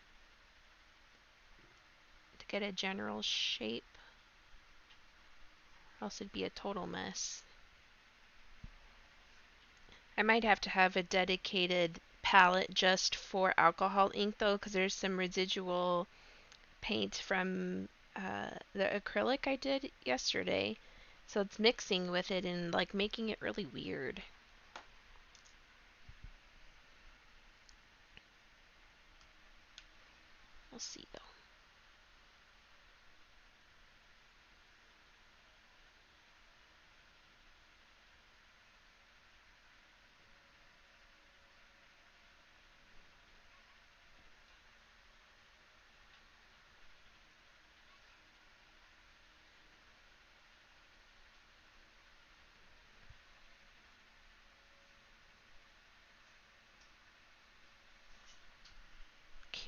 to get a general shape, or else it'd be a total mess. I might have to have a dedicated palette just for alcohol ink though, because there's some residual paint from the acrylic I did yesterday. So it's mixing with it and like making it really weird. We'll see though.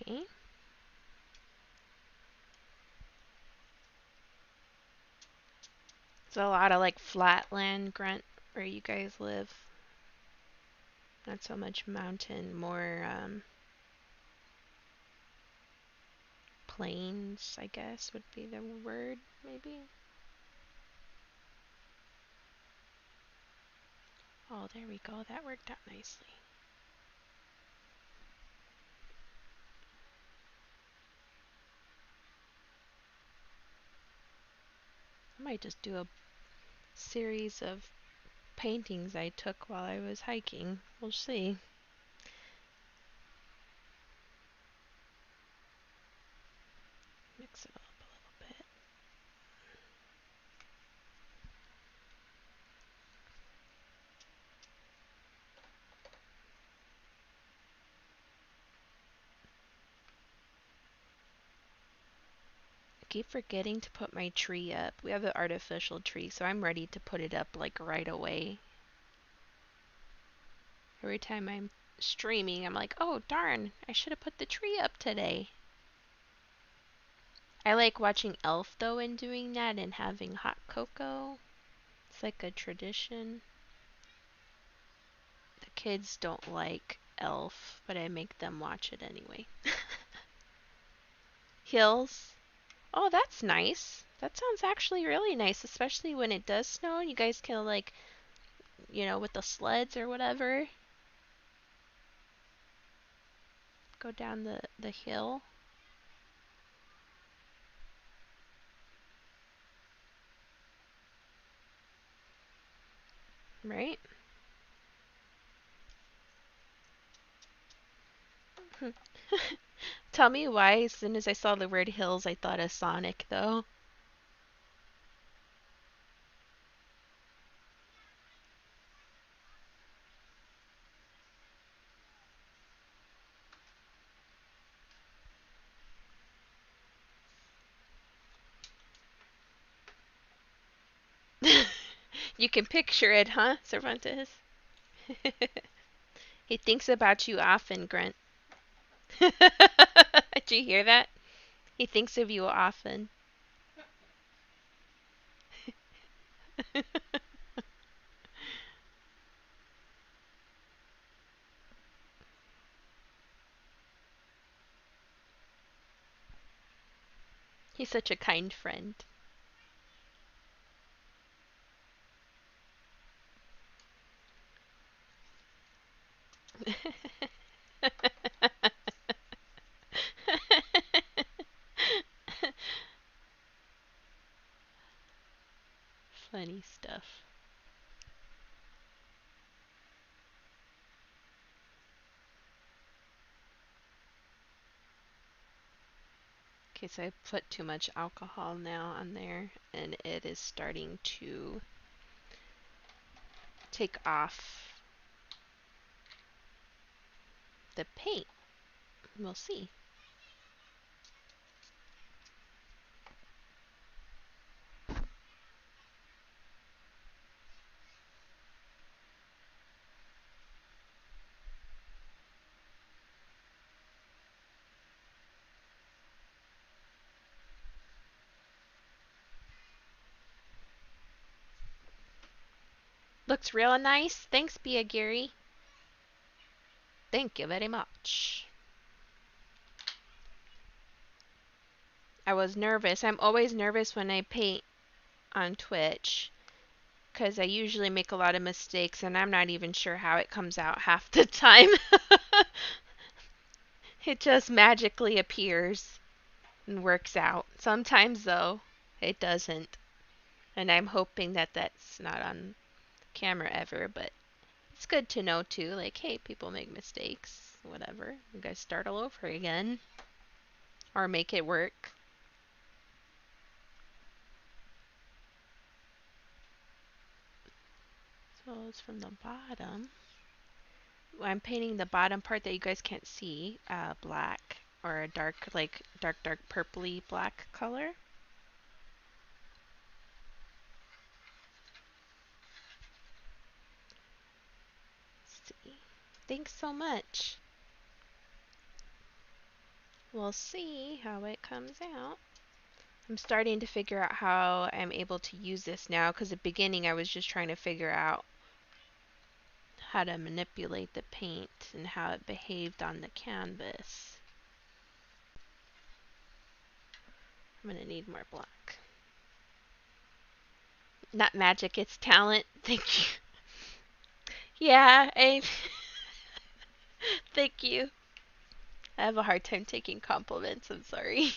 Okay. There's a lot of like flatland grunt where you guys live. Not so much mountain, more plains, I guess would be the word, maybe. Oh, there we go. That worked out nicely. I might just do a series of paintings I took while I was hiking. We'll see. Mix it up a little bit. I keep forgetting to put my tree up. We have an artificial tree, so I'm ready to put it up like right away. Every time I'm streaming, I'm like, oh darn, I should have put the tree up today. I like watching Elf though and doing that and having hot cocoa. It's like a tradition. The kids don't like Elf, but I make them watch it anyway. Hills. Oh, that's nice. That sounds actually really nice, especially when it does snow and you guys can like, with the sleds or whatever, go down the hill. Right? Tell me why, as soon as I saw the word hills, I thought of Sonic, though. You can picture it, huh, Cervantes? He thinks about you often, Grunt. Did you hear that? He thinks of you often. He's such a kind friend. Funny stuff. Okay, so I put too much alcohol now on there, and it is starting to take off the paint. We'll see. Looks real nice. Thanks, Bia Gary. Thank you very much. I was nervous. I'm always nervous when I paint on Twitch because I usually make a lot of mistakes and I'm not even sure how it comes out half the time. It just magically appears and works out. Sometimes, though, it doesn't. And I'm hoping that that's not on camera ever, but it's good to know too. Like, hey, people make mistakes. Whatever. You guys start all over again. Or make it work. So it's from the bottom. I'm painting the bottom part that you guys can't see, black or a dark, like dark purpley black color. Let's see. Thanks so much. We'll see how it comes out. I'm starting to figure out how I'm able to use this now, because at the beginning I was just trying to figure out how to manipulate the paint and how it behaved on the canvas. I'm going to need more black. Not magic, it's talent. Thank you. Yeah, thank you. I have a hard time taking compliments, I'm sorry.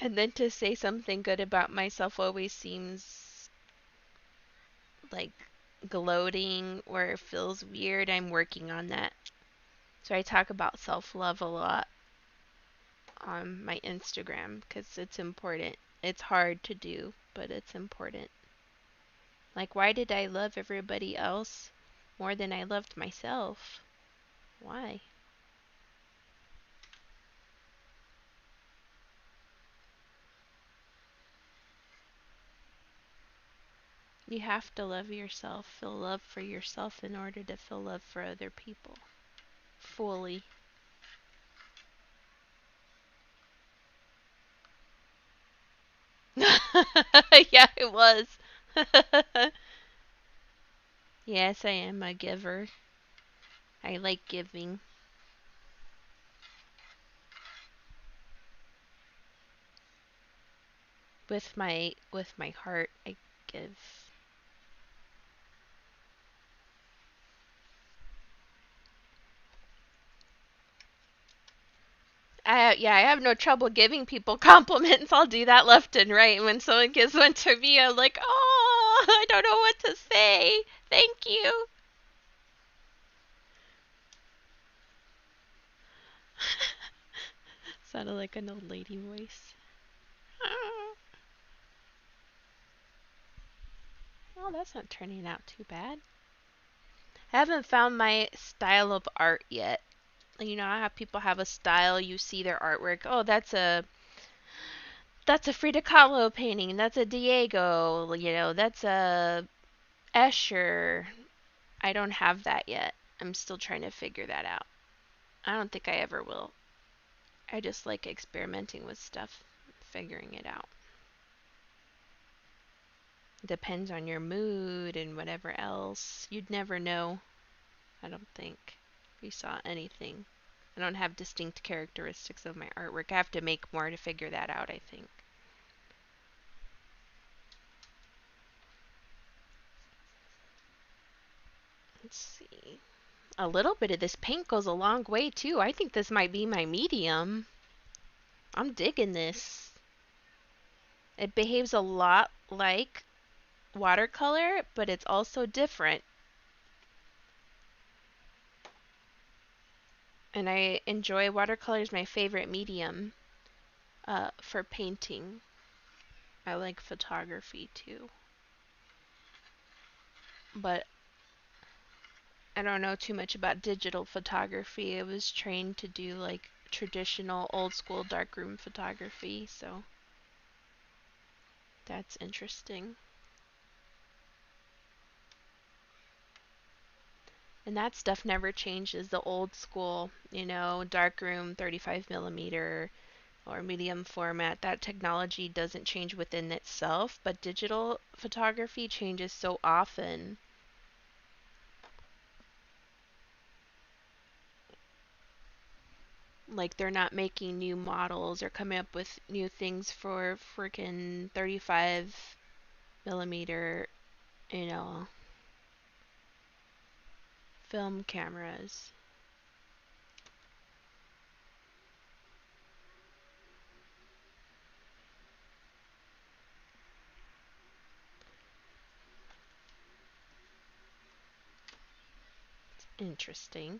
And then to say something good about myself always seems like gloating or it feels weird. I'm working on that. So I talk about self-love a lot on my Instagram because it's important. It's hard to do, but it's important. Like, why did I love everybody else more than I loved myself? Why? You have to love yourself, feel love for yourself in order to feel love for other people fully. Yeah, it was. Yes, I am a giver. I like giving. With my heart, I give. Yeah, I have no trouble giving people compliments. I'll do that left and right. And when someone gives one to me, I'm like, oh, I don't know what to say. Thank you. Sounded like an old lady voice. Well, that's not turning out too bad. I haven't found my style of art yet. You know how people have a style, you see their artwork. Oh, that's a Frida Kahlo painting. That's a Diego. That's a Escher. I don't have that yet. I'm still trying to figure that out. I don't think I ever will. I just like experimenting with stuff, figuring it out. Depends on your mood and whatever else. You'd never know, I don't think, if you saw anything. I don't have distinct characteristics of my artwork. I have to make more to figure that out, I think. Let's see. A little bit of this paint goes a long way too. I think this might be my medium. I'm digging this. It behaves a lot like watercolor, but it's also different. And I enjoy watercolor is my favorite medium for painting. I like photography too. But I don't know too much about digital photography. I was trained to do like traditional old school darkroom photography, so that's interesting. And that stuff never changes. The old school, darkroom 35 millimeter or medium format, that technology doesn't change within itself, but digital photography changes so often. Like they're not making new models or coming up with new things for freaking 35 millimeter, you know, film cameras. Interesting.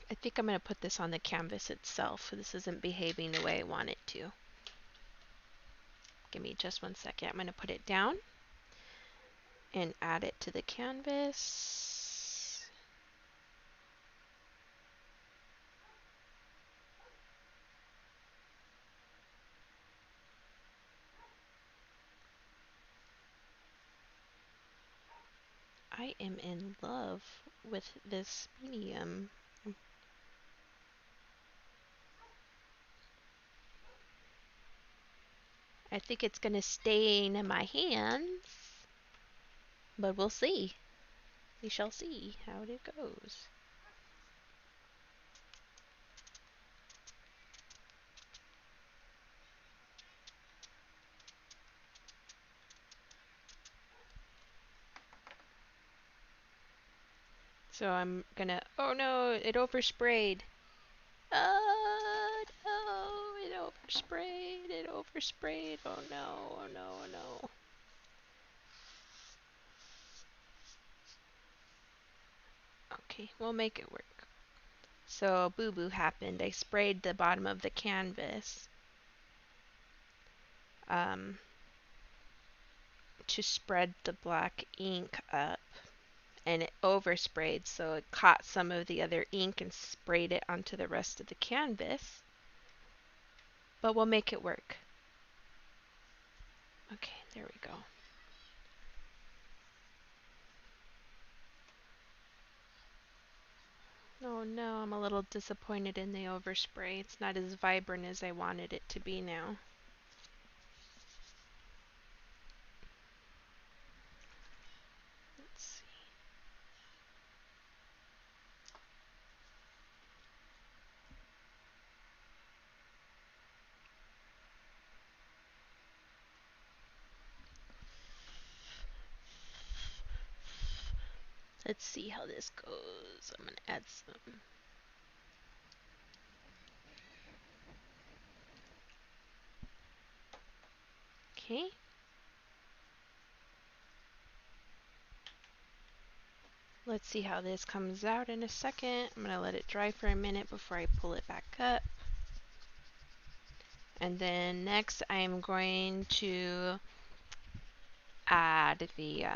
I think I'm going to put this on the canvas itself. This isn't behaving the way I want it to. Give me just 1 second. I'm going to put it down and add it to the canvas. I am in love with this medium. I think it's going to stain in my hands, but we'll see. We shall see how it goes. So I'm gonna, oh no, it oversprayed. Oh no, it oversprayed, it oversprayed. Oh no, oh no, oh no. Okay, we'll make it work. So boo-boo happened. I sprayed the bottom of the canvas to spread the black ink up, and it oversprayed, so it caught some of the other ink and sprayed it onto the rest of the canvas. But we'll make it work. Okay, there we go. Oh no, I'm a little disappointed in the overspray. It's not as vibrant as I wanted it to be now. Let's see. Let's see how this goes. I'm gonna add some. Okay. Let's see how this comes out in a second. I'm gonna let it dry for a minute before I pull it back up. And then next I'm going to add the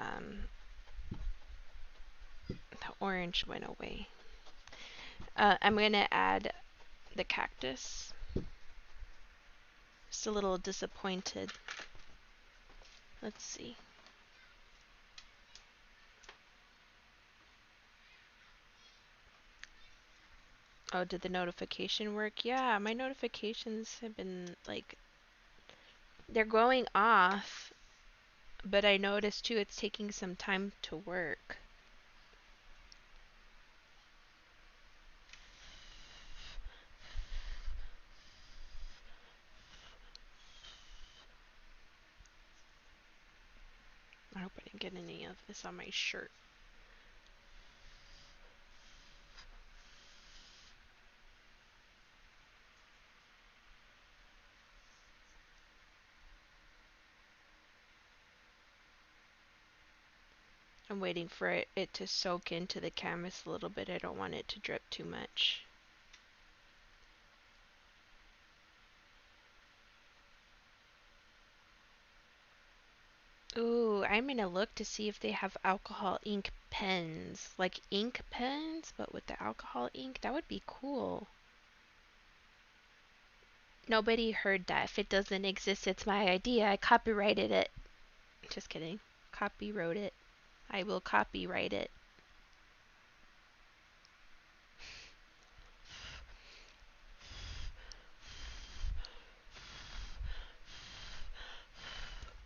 orange went away. I'm gonna add the cactus. Just a little disappointed. Let's see. Oh, did the notification work? Yeah, my notifications have been like, they're going off, but I noticed too it's taking some time to work. I hope I didn't get any of this on my shirt. I'm waiting for it to soak into the canvas a little bit. I don't want it to drip too much. Ooh, I'm gonna look to see if they have alcohol ink pens. Like ink pens, but with the alcohol ink. That would be cool. Nobody heard that. If it doesn't exist, it's my idea. I copyrighted it. Just kidding. Copyright it. I will copyright it.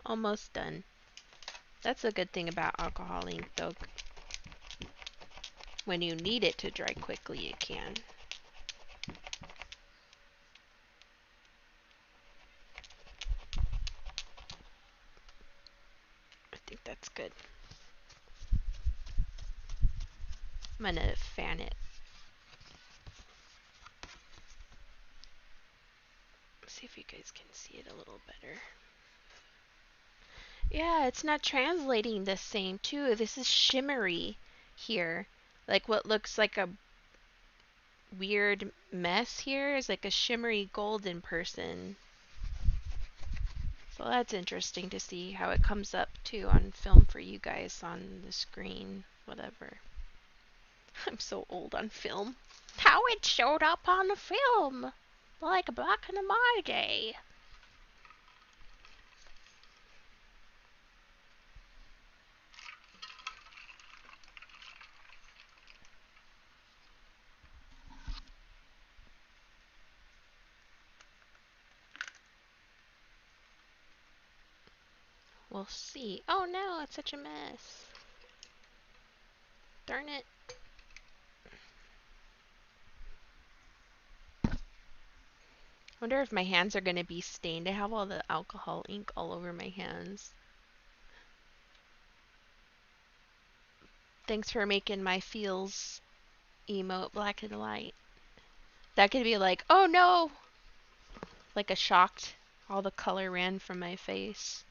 Almost done. That's a good thing about alcohol ink, though. When you need it to dry quickly, it can. I think that's good. I'm gonna fan it. See if you guys can see it a little better. Yeah, it's not translating the same too. This is shimmery here. Like what looks like a weird mess here is like a shimmery golden person. So that's interesting to see how it comes up too on film for you guys on the screen. Whatever. I'm so old on film. How it showed up on the film, like back in my day. We'll see. Oh no, it's such a mess. Darn it. Wonder if my hands are gonna be stained. I have all the alcohol ink all over my hands. Thanks for making my feels emote black and white. That could be like, oh no! Like a shocked. All the color ran from my face.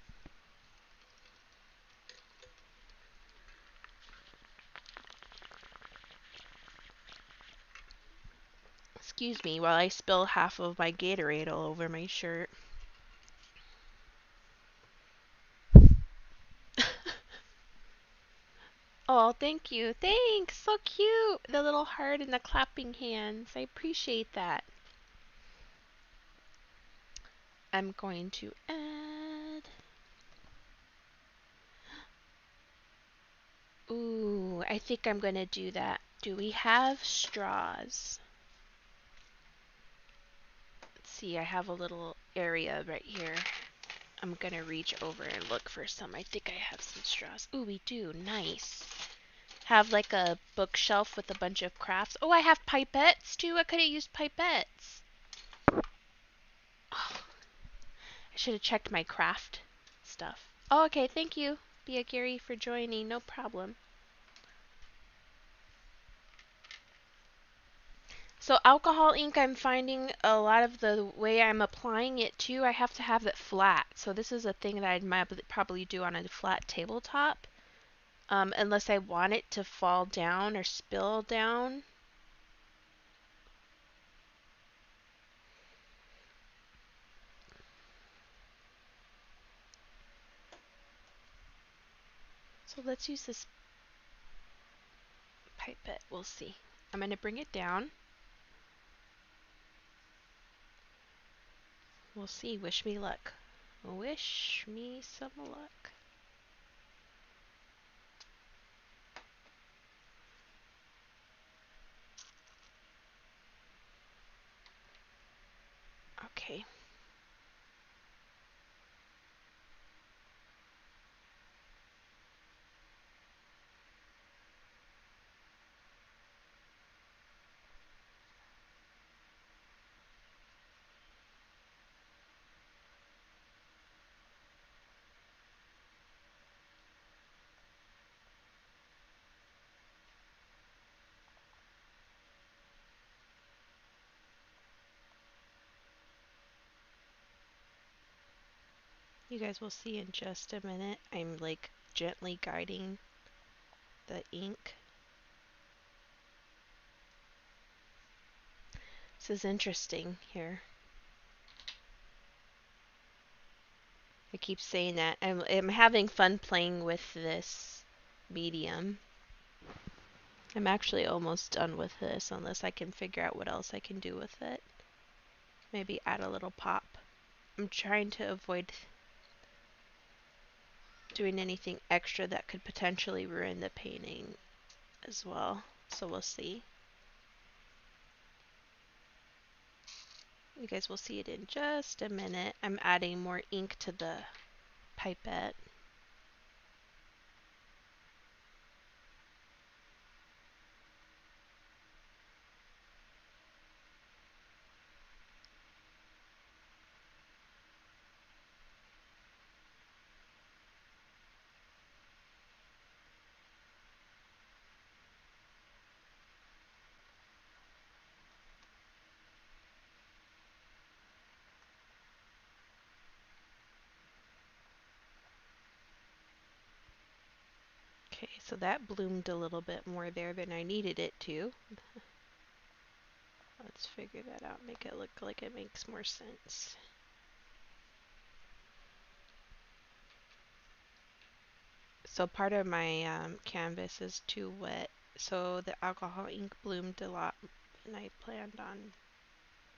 Excuse me while I spill half of my Gatorade all over my shirt. Oh, thank you. Thanks. So cute. The little heart and the clapping hands. I appreciate that. I'm going to add... Ooh, I think I'm going to do that. Do we have straws? Let's see, I have a little area right here. I'm going to reach over and look for some. I think I have some straws. Ooh, we do. Nice. Have like a bookshelf with a bunch of crafts. Oh, I have pipettes too. I could have used pipettes. Oh, I should have checked my craft stuff. Oh, okay. Thank you, Bia Gary, for joining. No problem. So alcohol ink, I'm finding a lot of the way I'm applying it too, I have to have it flat. So this is a thing that I'd probably do on a flat tabletop. Unless I want it to fall down or spill down. So let's use this pipette. We'll see. I'm going to bring it down. We'll see. Wish me luck. Wish me some luck. Okay. You guys will see in just a minute. I'm like gently guiding the ink. This is interesting here. I keep saying that. I'm having fun playing with this medium. I'm actually almost done with this unless I can figure out what else I can do with it. Maybe add a little pop. I'm trying to avoid doing anything extra that could potentially ruin the painting as well. So we'll see. You guys will see it in just a minute. I'm adding more ink to the pipette. Okay, so that bloomed a little bit more there than I needed it to. Let's figure that out, make it look like it makes more sense. So part of my canvas is too wet, so the alcohol ink bloomed a lot, and I planned on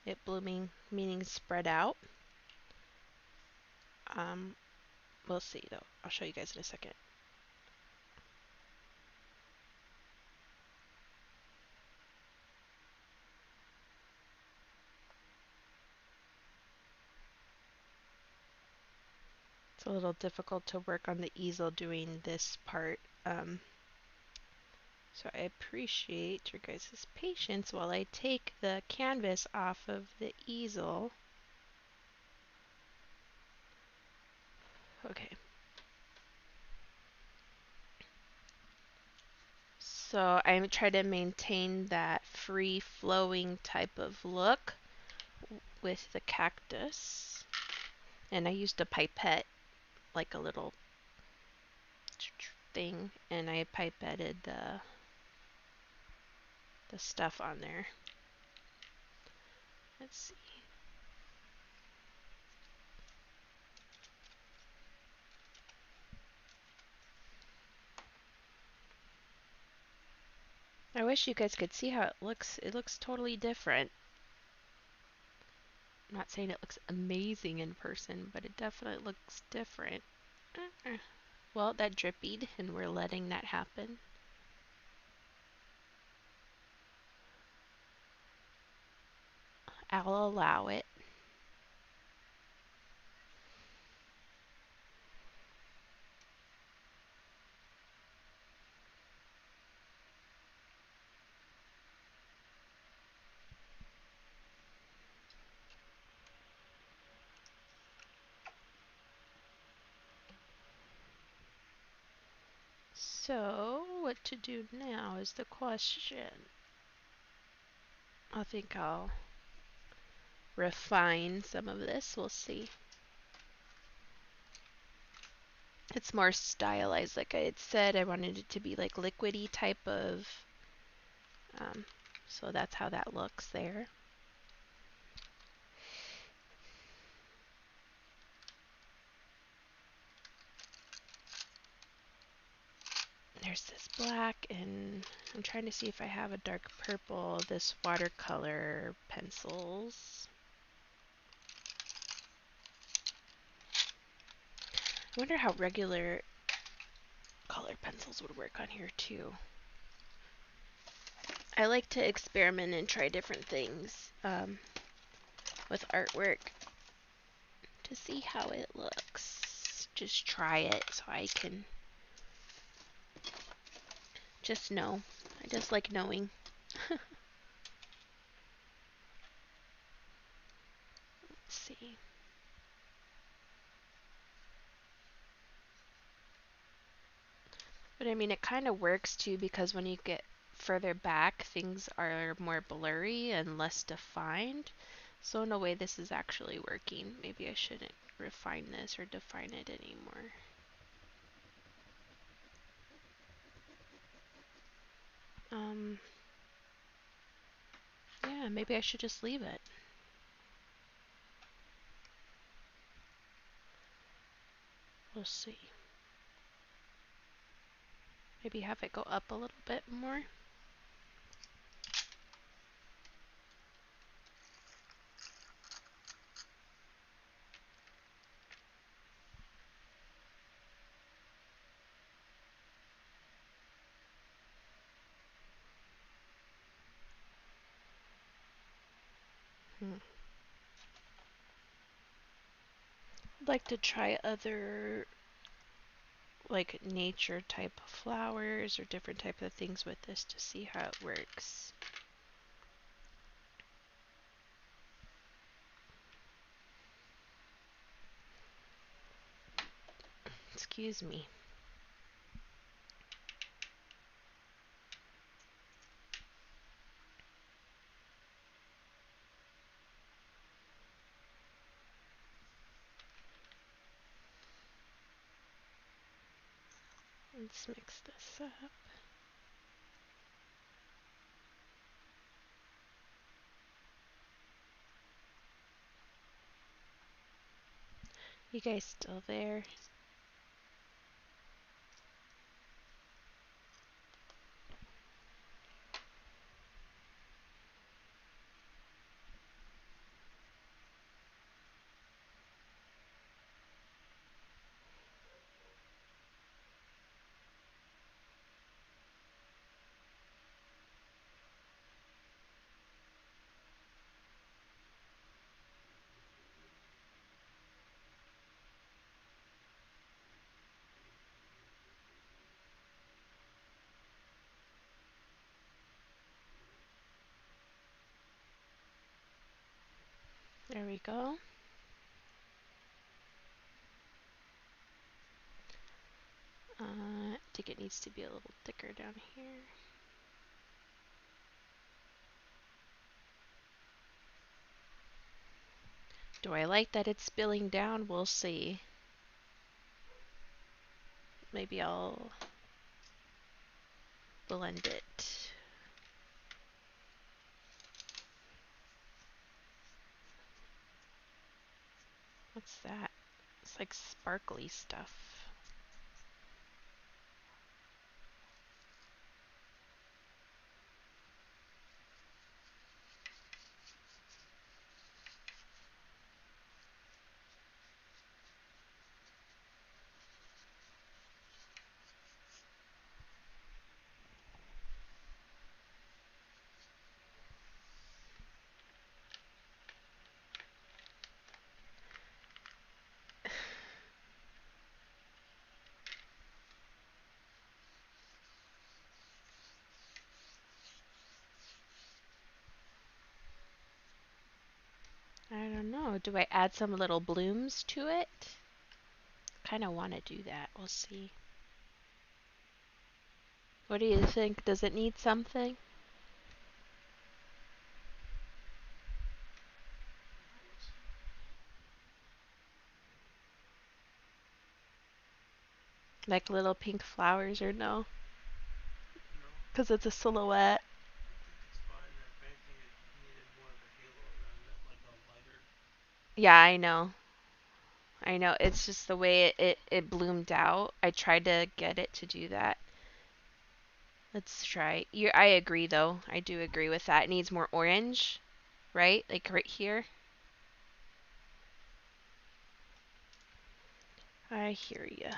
it blooming, meaning spread out. We'll see though. I'll show you guys in a second. It's a little difficult to work on the easel doing this part. So I appreciate your guys' patience while I take the canvas off of the easel. Okay. So I try to maintain that free-flowing type of look with the cactus. And I used a pipette, like a little thing, and I pipetted the stuff on there. Let's see. I wish you guys could see how it looks. It looks totally different. I'm not saying it looks amazing in person, but it definitely looks different. Well, that drippied, and we're letting that happen. I'll allow it. So, what to do now is the question. I think I'll refine some of this. We'll see. It's more stylized, like I had said. I wanted it to be like liquidy type of, so that's how that looks there. There's this black, and I'm trying to see if I have a dark purple, this watercolor pencils. I wonder how regular color pencils would work on here too. I like to experiment and try different things with artwork to see how it looks. Just try it so I can just know. I just like knowing. Let's see. But I mean, it kind of works too, because when you get further back, things are more blurry and less defined. So in a way, this is actually working. Maybe I shouldn't refine this or define it anymore. Yeah, maybe I should just leave it. We'll see. Maybe have it go up a little bit more. I'd like to try other like nature type flowers or different type of things with this to see how it works. Excuse me. Let's mix this up. You guys still there? There we go. I think it needs to be a little thicker down here. Do I like that it's spilling down? We'll see. Maybe I'll blend it. What's that? It's like sparkly stuff. I don't know. Do I add some little blooms to it? Kind of want to do that. We'll see. What do you think? Does it need something? Like little pink flowers or no? Because it's a silhouette. Yeah, I know. I know. It's just the way it bloomed out. I tried to get it to do that. Let's try. I agree though. I do agree with that. It needs more orange, right? Like right here. I hear ya.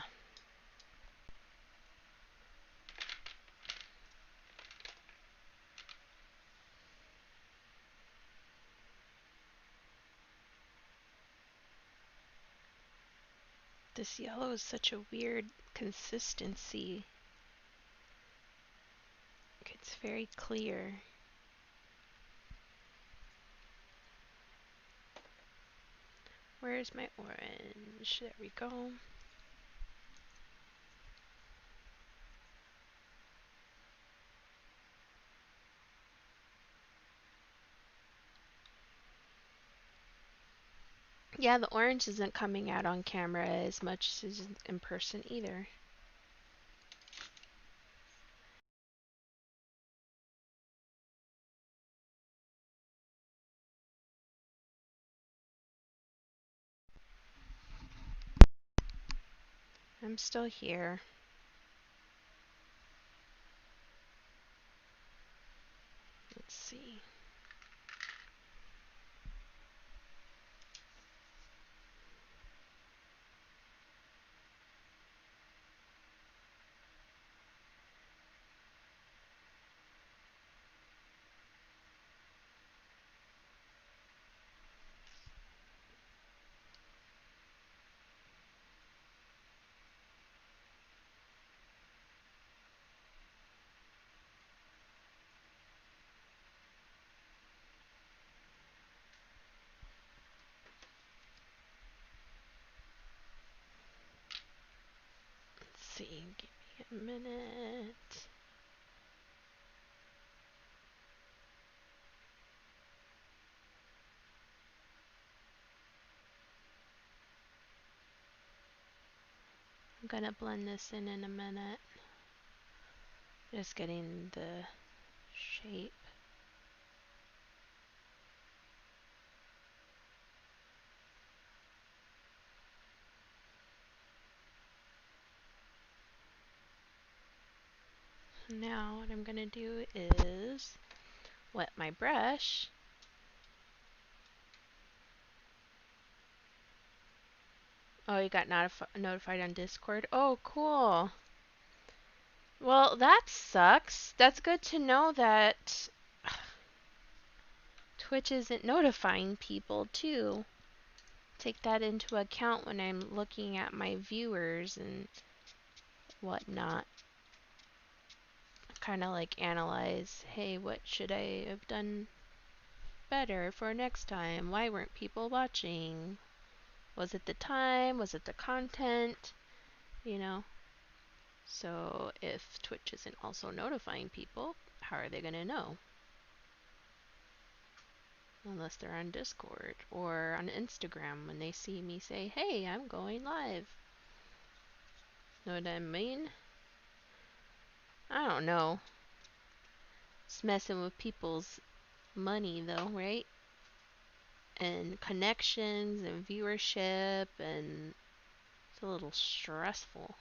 This yellow is such a weird consistency. It's very clear. Where's my orange? There we go. Yeah, the orange isn't coming out on camera as much as in person either. I'm still here. Let's see. Let's see. Give me a minute. I'm gonna blend this in a minute. Just getting the shape. Now what I'm gonna do is wet my brush. Oh, you got notified on Discord? Oh, cool. Well, that sucks. That's good to know that Twitch isn't notifying people too. Take that into account when I'm looking at my viewers and whatnot. Kind of like analyze, hey, what should I have done better for next time? Why weren't people watching? Was it the time? Was it the content? You know? So if Twitch isn't also notifying people, how are they going to know? Unless they're on Discord or on Instagram when they see me say, hey, I'm going live. Know what I mean? I don't know. It's messing with people's money though, right? And connections and viewership, and it's a little stressful.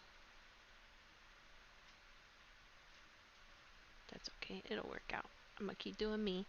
That's okay. It'll work out. I'm gonna keep doing me.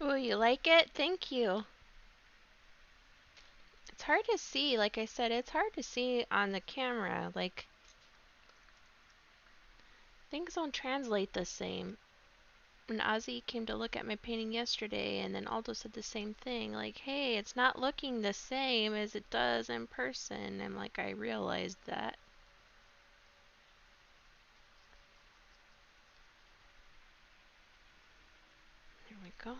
Oh, you like it? Thank you. It's hard to see. Like I said, it's hard to see on the camera. Like, things don't translate the same. When Ozzy came to look at my painting yesterday, and then Aldo said the same thing. Like, hey, it's not looking the same as it does in person. And like, I realized that. Here we go.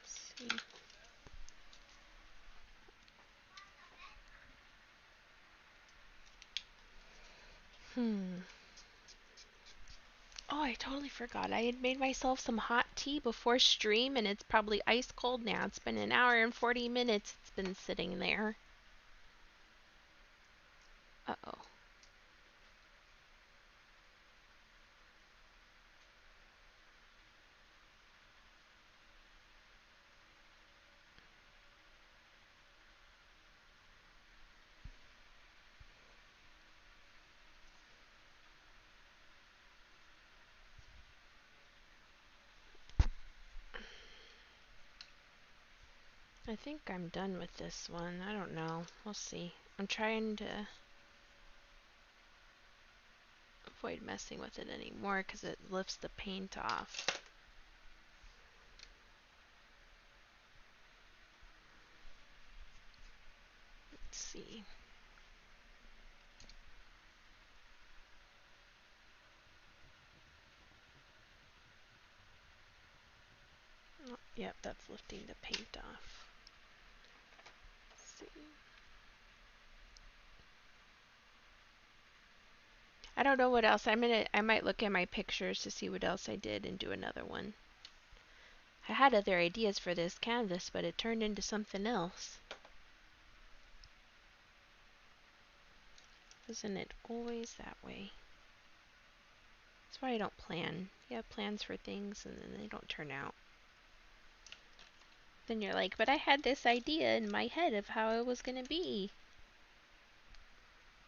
Let's see. Oh, I totally forgot. I had made myself some hot tea before stream, and it's probably ice cold now. It's been an hour and 40 minutes it's been sitting there. Uh-oh. I think I'm done with this one. I don't know. We'll see. I'm trying to avoid messing with it anymore because it lifts the paint off. Let's see. Oh, yep, that's lifting the paint off. Let's see. I don't know what else. I might look at my pictures to see what else I did and do another one. I had other ideas for this canvas, but it turned into something else. Isn't it always that way? That's why I don't plan. You have plans for things and then they don't turn out. Then you're like, but I had this idea in my head of how it was going to be.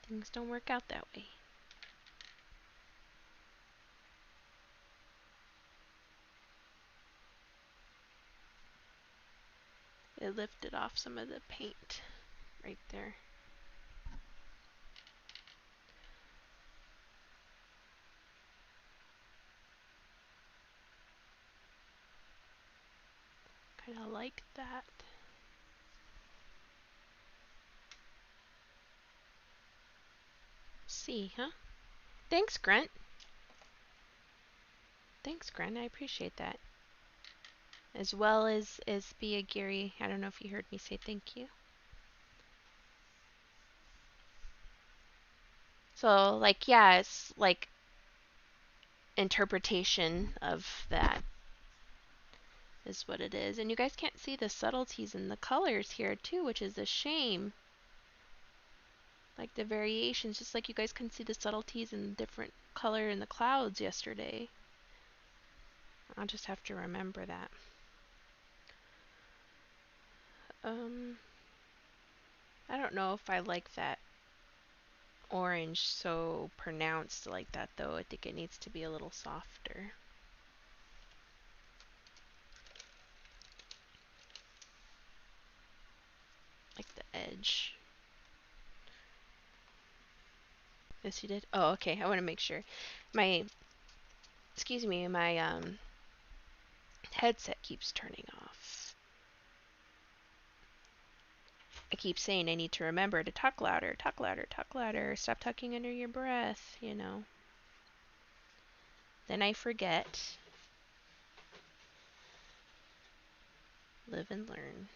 Things don't work out that way. It lifted off some of the paint right there. Kind of like that. See, huh? Thanks, Grunt. Thanks, Grunt. I appreciate that. As well as Bia Geary. I don't know if you heard me say thank you. So, like, yeah, it's like interpretation of that is what it is. And you guys can't see the subtleties in the colors here too, which is a shame. Like the variations, just like you guys can see the subtleties in different color in the clouds yesterday. I'll just have to remember that. I don't know if I like that orange so pronounced like that though. I think it needs to be a little softer. Like the edge. Yes, you did? Oh, okay. I want to make sure. My, excuse me, my headset keeps turning off. I keep saying I need to remember to talk louder, talk louder, talk louder. Stop talking under your breath, you know. Then I forget. Live and learn.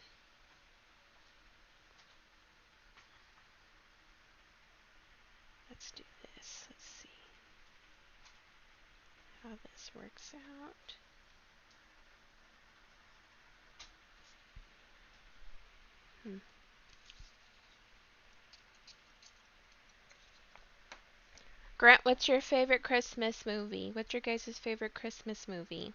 Let's do this. Let's see how this works out. Grant, what's your favorite Christmas movie? What's your guys' favorite Christmas movie?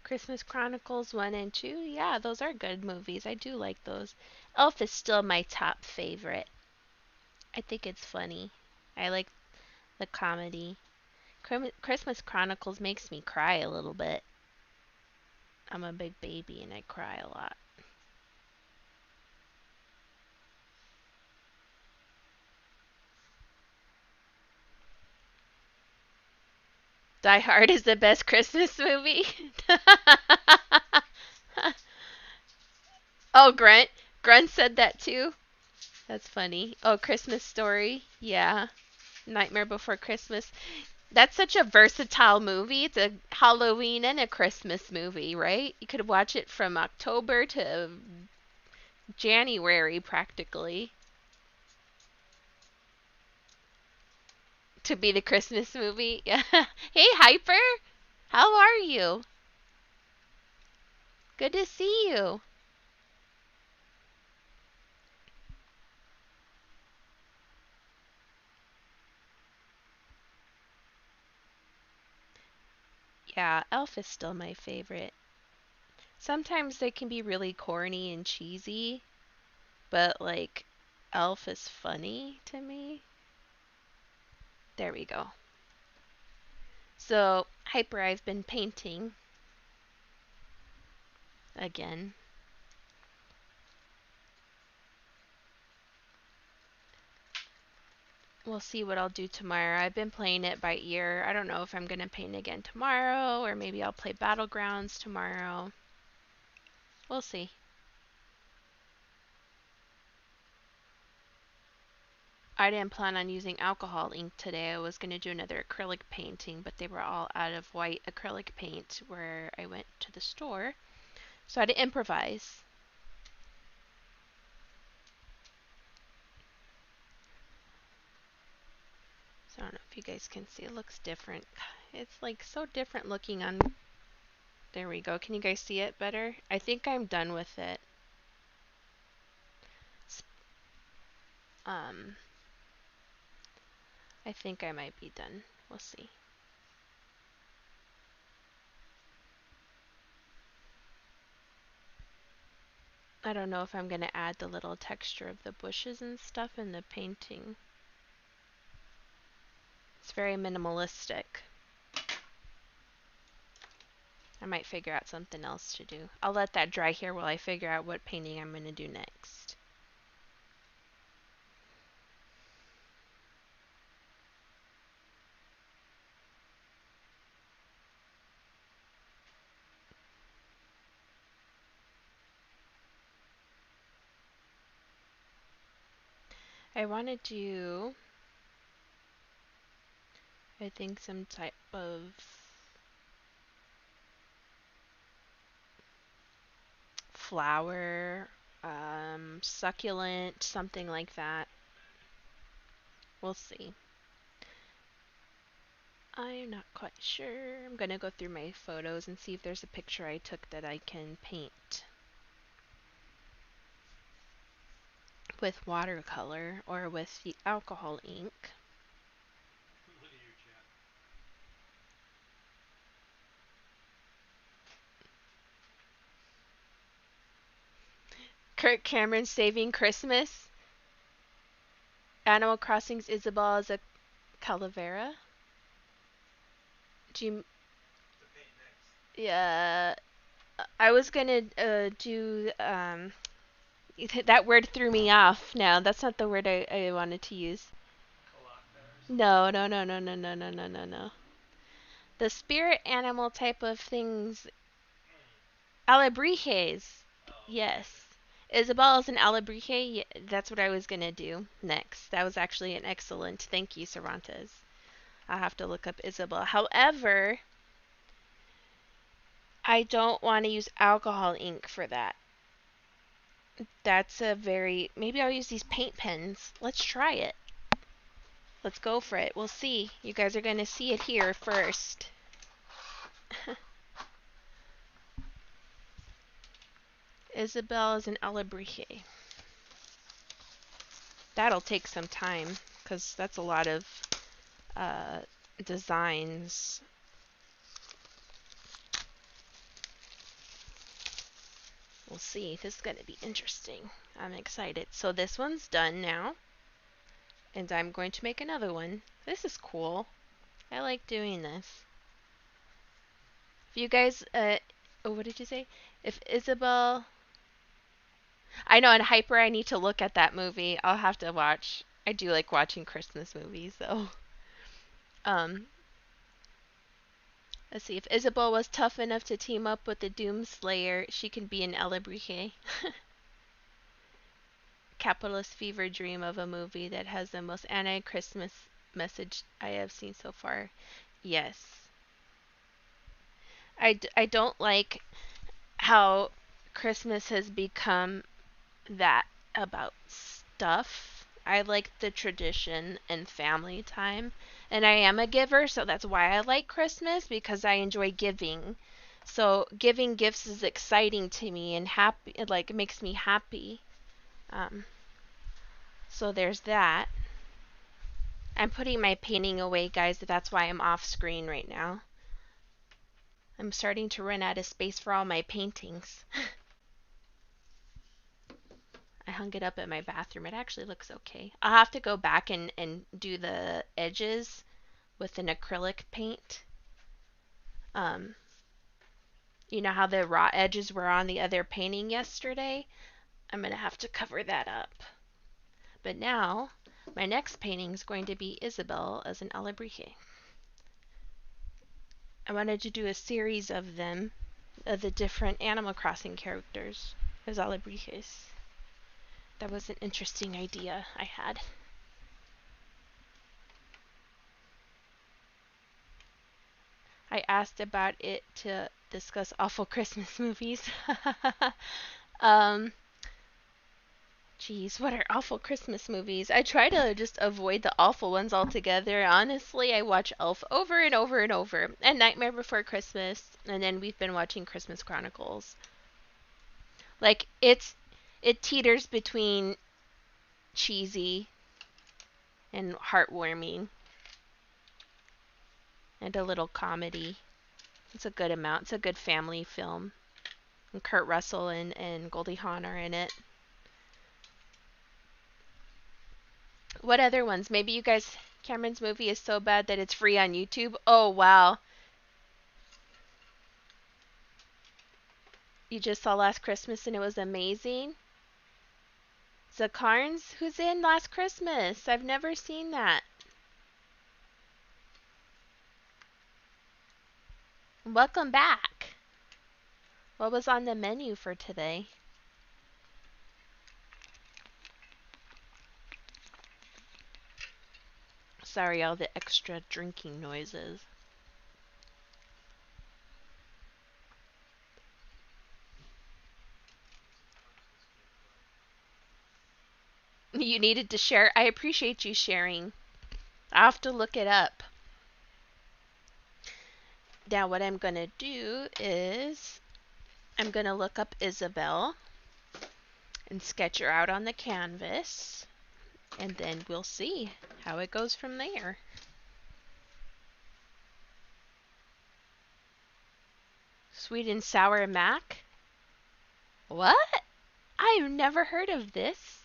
Christmas Chronicles 1 and 2? Yeah, those are good movies. I do like those. Elf is still my top favorite. I think it's funny. I like the comedy. Christmas Chronicles makes me cry a little bit. I'm a big baby and I cry a lot. Die Hard is the best Christmas movie. Oh, Grunt said that too. That's funny. Oh, Christmas Story. Yeah. Nightmare Before Christmas. That's such a versatile movie. It's a Halloween and a Christmas movie, right? You could watch it from October to January practically to be the Christmas movie. Yeah. Hey, Hyper. How are you? Good to see you. Yeah, Elf is still my favorite. Sometimes they can be really corny and cheesy, but like Elf is funny to me. There we go. So, Hyper, I've been painting again. We'll see what I'll do tomorrow. I've been playing it by ear. I don't know if I'm going to paint again tomorrow, or maybe I'll play Battlegrounds tomorrow. We'll see. I didn't plan on using alcohol ink today. I was going to do another acrylic painting, but they were all out of white acrylic paint where I went to the store. So I had to improvise. So I don't know if you guys can see. It looks different. It's like so different looking on... There we go. Can you guys see it better? I think I'm done with it. Um, I think I might be done. We'll see. I don't know if I'm going to add the little texture of the bushes and stuff in the painting. It's very minimalistic. I might figure out something else to do. I'll let that dry here while I figure out what painting I'm going to do next. I want to do, I think, some type of flower, succulent, something like that. We'll see. I'm not quite sure. I'm gonna go through my photos and see if there's a picture I took that I can paint with watercolor or with the alcohol ink. Look at you, Chad. Kirk Cameron Saving Christmas. Animal Crossing's Isabelle as a Calavera. Do you... To paint next. Yeah, I was gonna do that word threw me off now. That's not the word I wanted to use. Coloctars. No, no, no, no, no, no, no, no, no, no. The spirit animal type of things. Alebrijes. Oh, Yes. Isabelle is an alebrije. That's what I was gonna do next. That was actually an excellent. Thank you, Cervantes. I'll have to look up Isabelle. However, I don't want to use alcohol ink for that. That's a very... Maybe I'll use these paint pens. Let's try it. Let's go for it. We'll see. You guys are going to see it here first. Isabelle is an alebrije. That'll take some time because that's a lot of designs. We'll see. This is going to be interesting. I'm excited. So this one's done now. And I'm going to make another one. This is cool. I like doing this. If you guys, oh, what did you say? If Isabelle... I know in Hyper I need to look at that movie. I'll have to watch. I do like watching Christmas movies, though. Um, let's see. If Isabelle was tough enough to team up with the Doomslayer, she can be an Alebrije. Capitalist fever dream of a movie that has the most anti-Christmas message I have seen so far. Yes. I don't like how Christmas has become that about stuff. I like the tradition and family time. And I am a giver, so that's why I like Christmas, because I enjoy giving. So giving gifts is exciting to me and happy, it like makes me happy. Um, so there's that. I'm putting my painting away, guys. That's why I'm off screen right now. I'm starting to run out of space for all my paintings. I hung it up in my bathroom. It actually looks okay. I'll have to go back and do the edges with an acrylic paint. You know how the raw edges were on the other painting yesterday? I'm going to have to cover that up. But now, my next painting is going to be Isabelle as an alebrije. I wanted to do a series of them, of the different Animal Crossing characters as alebrijes. That was an interesting idea I had. I asked about it to discuss awful Christmas movies. um, Geez, what are awful Christmas movies? I try to just avoid the awful ones altogether. Honestly, I watch Elf over and over and over, and Nightmare Before Christmas, and then we've been watching Christmas Chronicles. Like it teeters between cheesy and heartwarming and a little comedy. It's a good amount. It's a good family film. And Kurt Russell and Goldie Hawn are in it. What other ones? Maybe you guys... Cameron's movie is so bad that it's free on YouTube. Oh, wow. You just saw Last Christmas and it was amazing? Zakarns? Who's in Last Christmas? I've never seen that. Welcome back. What was on the menu for today? Sorry, all the extra drinking noises. You needed to share. I appreciate you sharing. I'll have to look it up. Now what I'm going to do is I'm going to look up Isabel and sketch her out on the canvas, and then we'll see how it goes from there. Sweet and sour mac? What? I've never heard of this.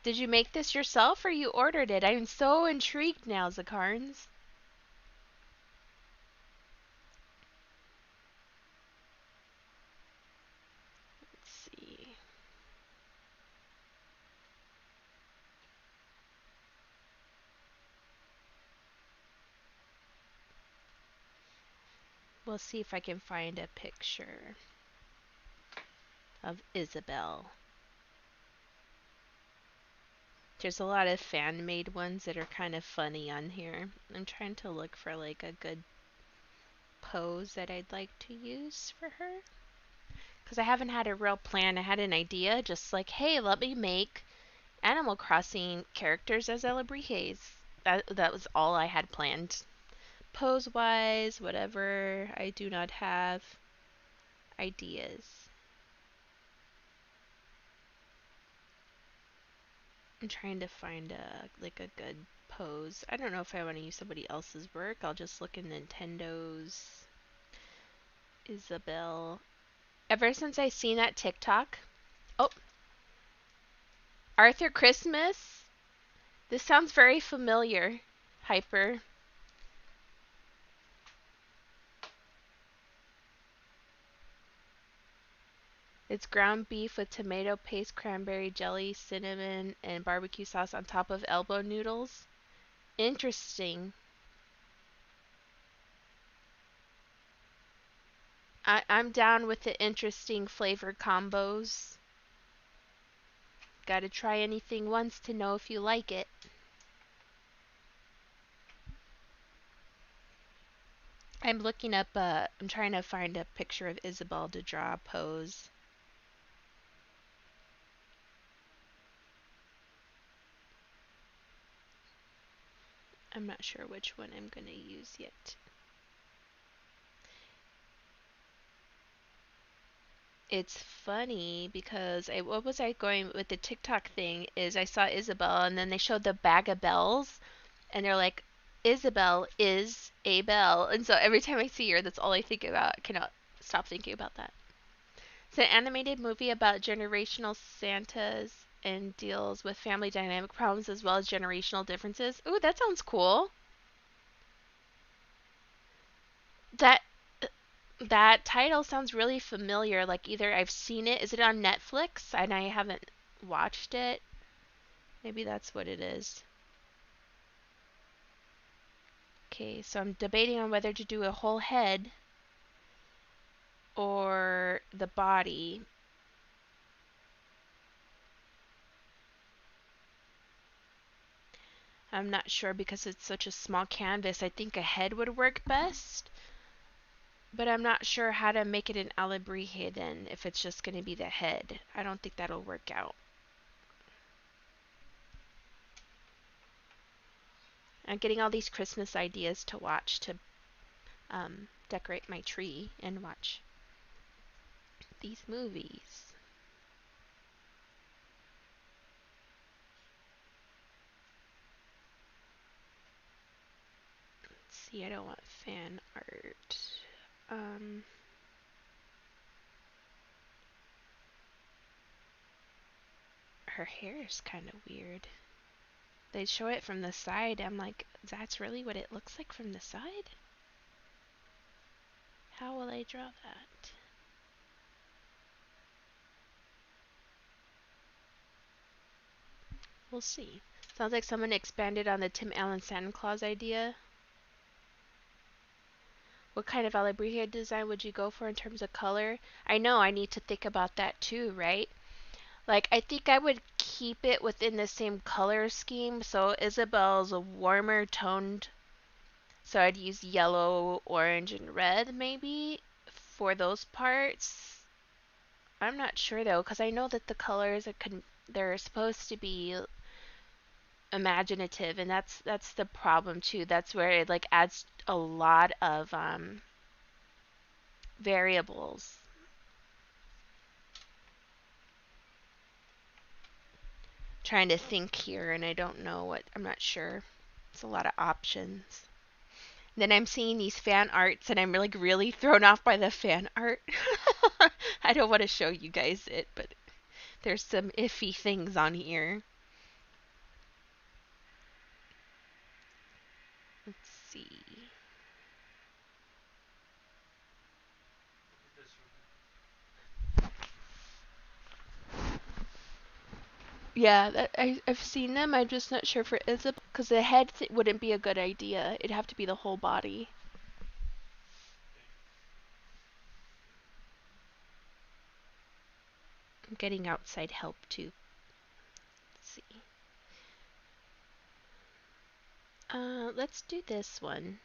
Did you make this yourself or you ordered it? I'm so intrigued now, Zakarns. Let's see. We'll see if I can find a picture of Isabel. There's a lot of fan-made ones that are kind of funny on here. I'm trying to look for like a good pose that I'd like to use for her. Because I haven't had a real plan. I had an idea, just like, hey, let me make Animal Crossing characters as Alebrijes. That was all I had planned. Pose-wise, whatever, I do not have ideas. I'm trying to find a good pose. I don't know if I want to use somebody else's work. I'll just look in Nintendo's Isabel. Ever since I seen that TikTok. Oh, Arthur Christmas. This sounds very familiar. Hyper. It's ground beef with tomato paste, cranberry jelly, cinnamon, and barbecue sauce on top of elbow noodles. Interesting. I'm down with the interesting flavor combos. Gotta try anything once to know if you like it. I'm looking up, I'm trying to find a picture of Isabel to draw a pose. I'm not sure which one I'm gonna use yet. It's funny because what was I going with the TikTok thing is I saw Isabel and then they showed the bag of bells and they're like, Isabel is a bell. And so every time I see her, that's all I think about. I cannot stop thinking about that. It's an animated movie about generational Santas and deals with family dynamic problems as well as generational differences. Ooh, that sounds cool. That that title sounds really familiar. Like either I've seen it. Is it on Netflix? And I haven't watched it. Maybe that's what it is. Okay, so I'm debating on whether to do a whole head or the body. I'm not sure because it's such a small canvas. I think a head would work best. But I'm not sure how to make it an alebrije then, if it's just going to be the head. I don't think that'll work out. I'm getting all these Christmas ideas to watch to decorate my tree and watch these movies. Let's see, I don't want fan art. Her hair is kind of weird. They show it from the side. I'm like, that's really what it looks like from the side? How will I draw that? We'll see. Sounds like someone expanded on the Tim Allen Santa Claus idea. What kind of alebrije design would you go for in terms of color? I know I need to think about that too, right? Like, I think I would keep it within the same color scheme. So Isabel's a warmer toned, so I'd use yellow, orange, and red maybe for those parts. I'm not sure though, because I know that the colors they're supposed to be imaginative, and that's the problem too. That's where it like adds a lot of variables. Trying to think here, and I don't know what. I'm not sure. It's a lot of options. Then I'm seeing these fan arts, and I'm like really thrown off by the fan art. I don't want to show you guys it, but there's some iffy things on here. Let's see. Look at this one. Yeah, I've seen them. I'm just not sure for Isabel because the head wouldn't be a good idea. It'd have to be the whole body. I'm getting outside help too. Let's see. Let's do this one.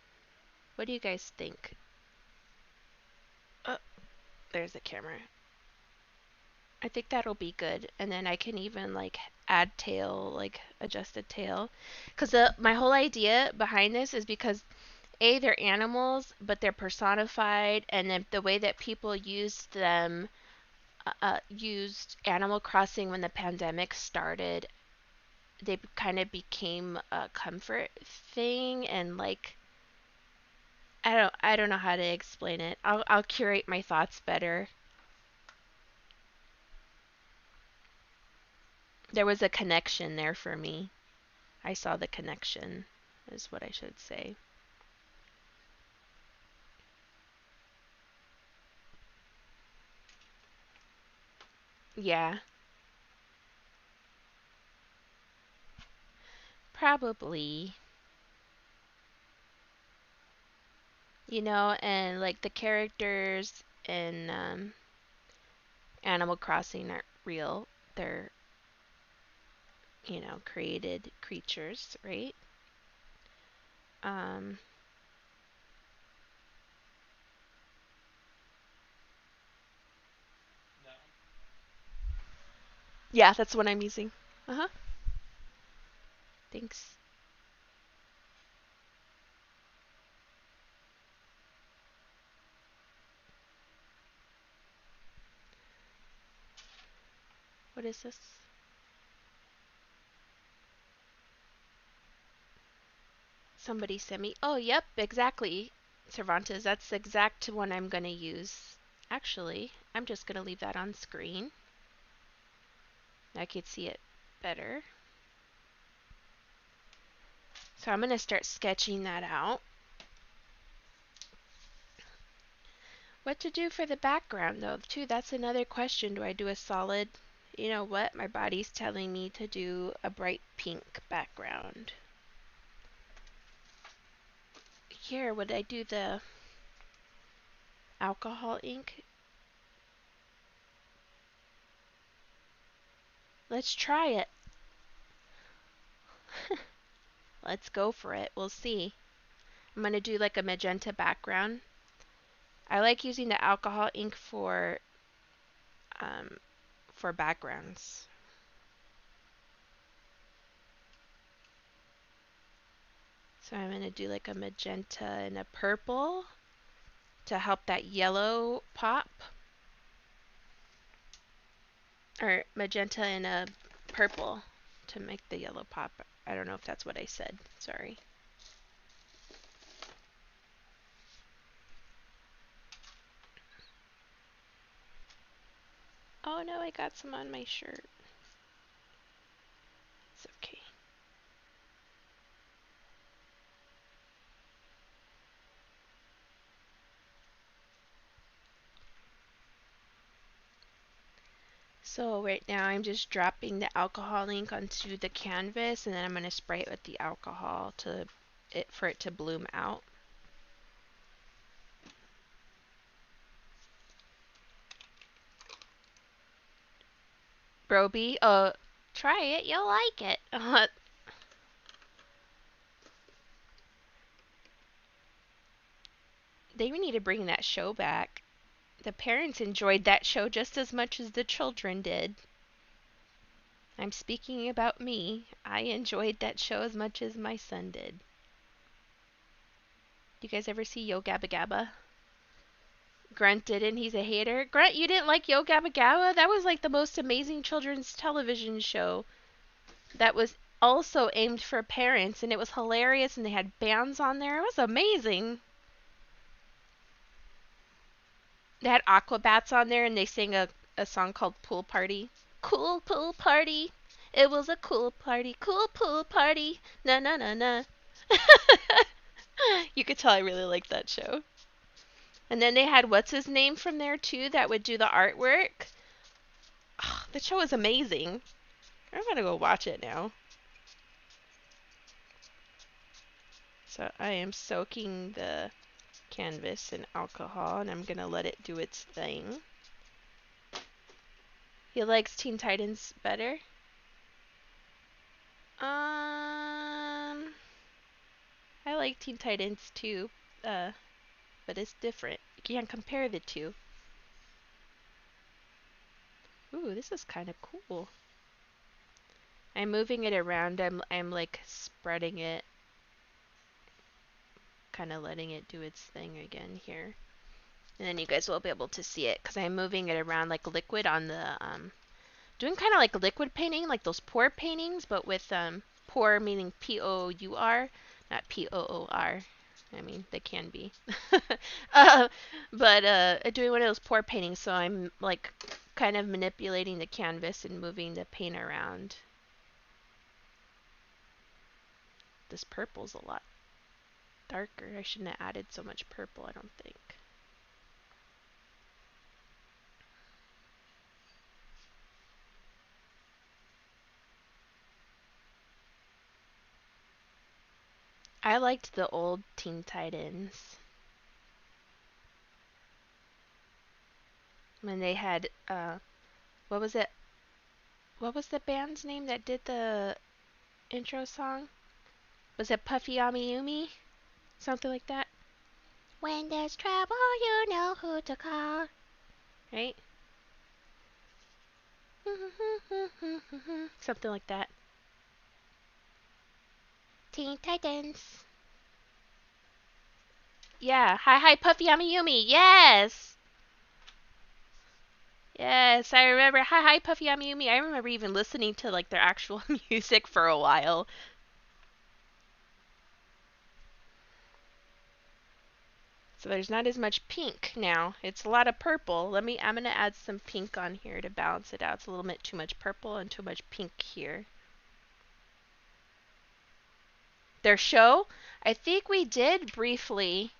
What do you guys think? Oh, there's the camera. I think that'll be good. And then I can even like add tail, like adjust a tail. Because my whole idea behind this is because A, they're animals, but they're personified, and then the way that people used Animal Crossing when the pandemic started, they kind of became a comfort thing, and like I don't know how to explain it. I'll curate my thoughts better. There was a connection there for me. I saw the connection, is what I should say. Yeah, probably. And like the characters in Animal Crossing aren't real. They're, created creatures, right? Um, That one? yeah, that's what I'm using. Uh-huh. Thanks. What is this? Somebody sent me. Oh, yep, exactly. Cervantes, that's the exact one I'm going to use. Actually, I'm just going to leave that on screen. I could see it better. So I'm going to start sketching that out. What to do for the background though, too, that's another question. Do I do a solid, you know what, my body's telling me to do a bright pink background. Here, would I do the alcohol ink? Let's try it. Let's go for it. We'll see. I'm going to do like a magenta background. I like using the alcohol ink for backgrounds. So I'm going to do like a magenta and a purple to help that yellow pop. Or magenta and a purple to make the yellow pop. I don't know if that's what I said. Sorry. Oh no, I got some on my shirt. It's okay. So right now I'm just dropping the alcohol ink onto the canvas, and then I'm going to spray it with the alcohol for it to bloom out. Broby, Try it, you'll like it. They need to bring that show back. The parents enjoyed that show just as much as the children did. I'm speaking about me. I enjoyed that show as much as my son did. You guys ever see Yo Gabba Gabba? Grunt didn't. He's a hater. Grunt, you didn't like Yo Gabba Gabba? That was like the most amazing children's television show that was also aimed for parents, and it was hilarious, and they had bands on there. It was amazing. They had Aquabats on there, and they sang a song called Pool Party. Cool pool party. It was a cool party. Cool pool party. Na na na na. You could tell I really liked that show. And then they had what's his name from there too that would do the artwork. Oh, the show was amazing. I'm gonna go watch it now. So I am soaking the canvas in alcohol and I'm gonna let it do its thing. He likes Teen Titans better. I like Teen Titans too, but it's different. You can't compare the two. Ooh, this is kind of cool. I'm moving it around. I'm like spreading it, kind of letting it do its thing again here. And then you guys will be able to see it because I'm moving it around like liquid on the doing kind of like liquid painting, like those pour paintings, but with pour meaning P-O-U-R, not P-O-O-R. I mean, they can be. But doing one of those pour paintings, so I'm like kind of manipulating the canvas and moving the paint around. This purple's a lot darker. I shouldn't have added so much purple, I don't think. I liked the old Teen Titans. When they had, what was it? What was the band's name that did the intro song? Was it Puffy Amiyumi? Something like that? When there's trouble, you know who to call. Right? Something like that. Teen Titans. Yeah. Hi, hi, Puffy Amiyumi. Yes! Yes, I remember. Hi, hi, Puffy Amiyumi. I remember even listening to like their actual music for a while. So there's not as much pink now. It's a lot of purple. I'm gonna add some pink on here to balance it out. It's a little bit too much purple and too much pink here. Their show? I think we did briefly.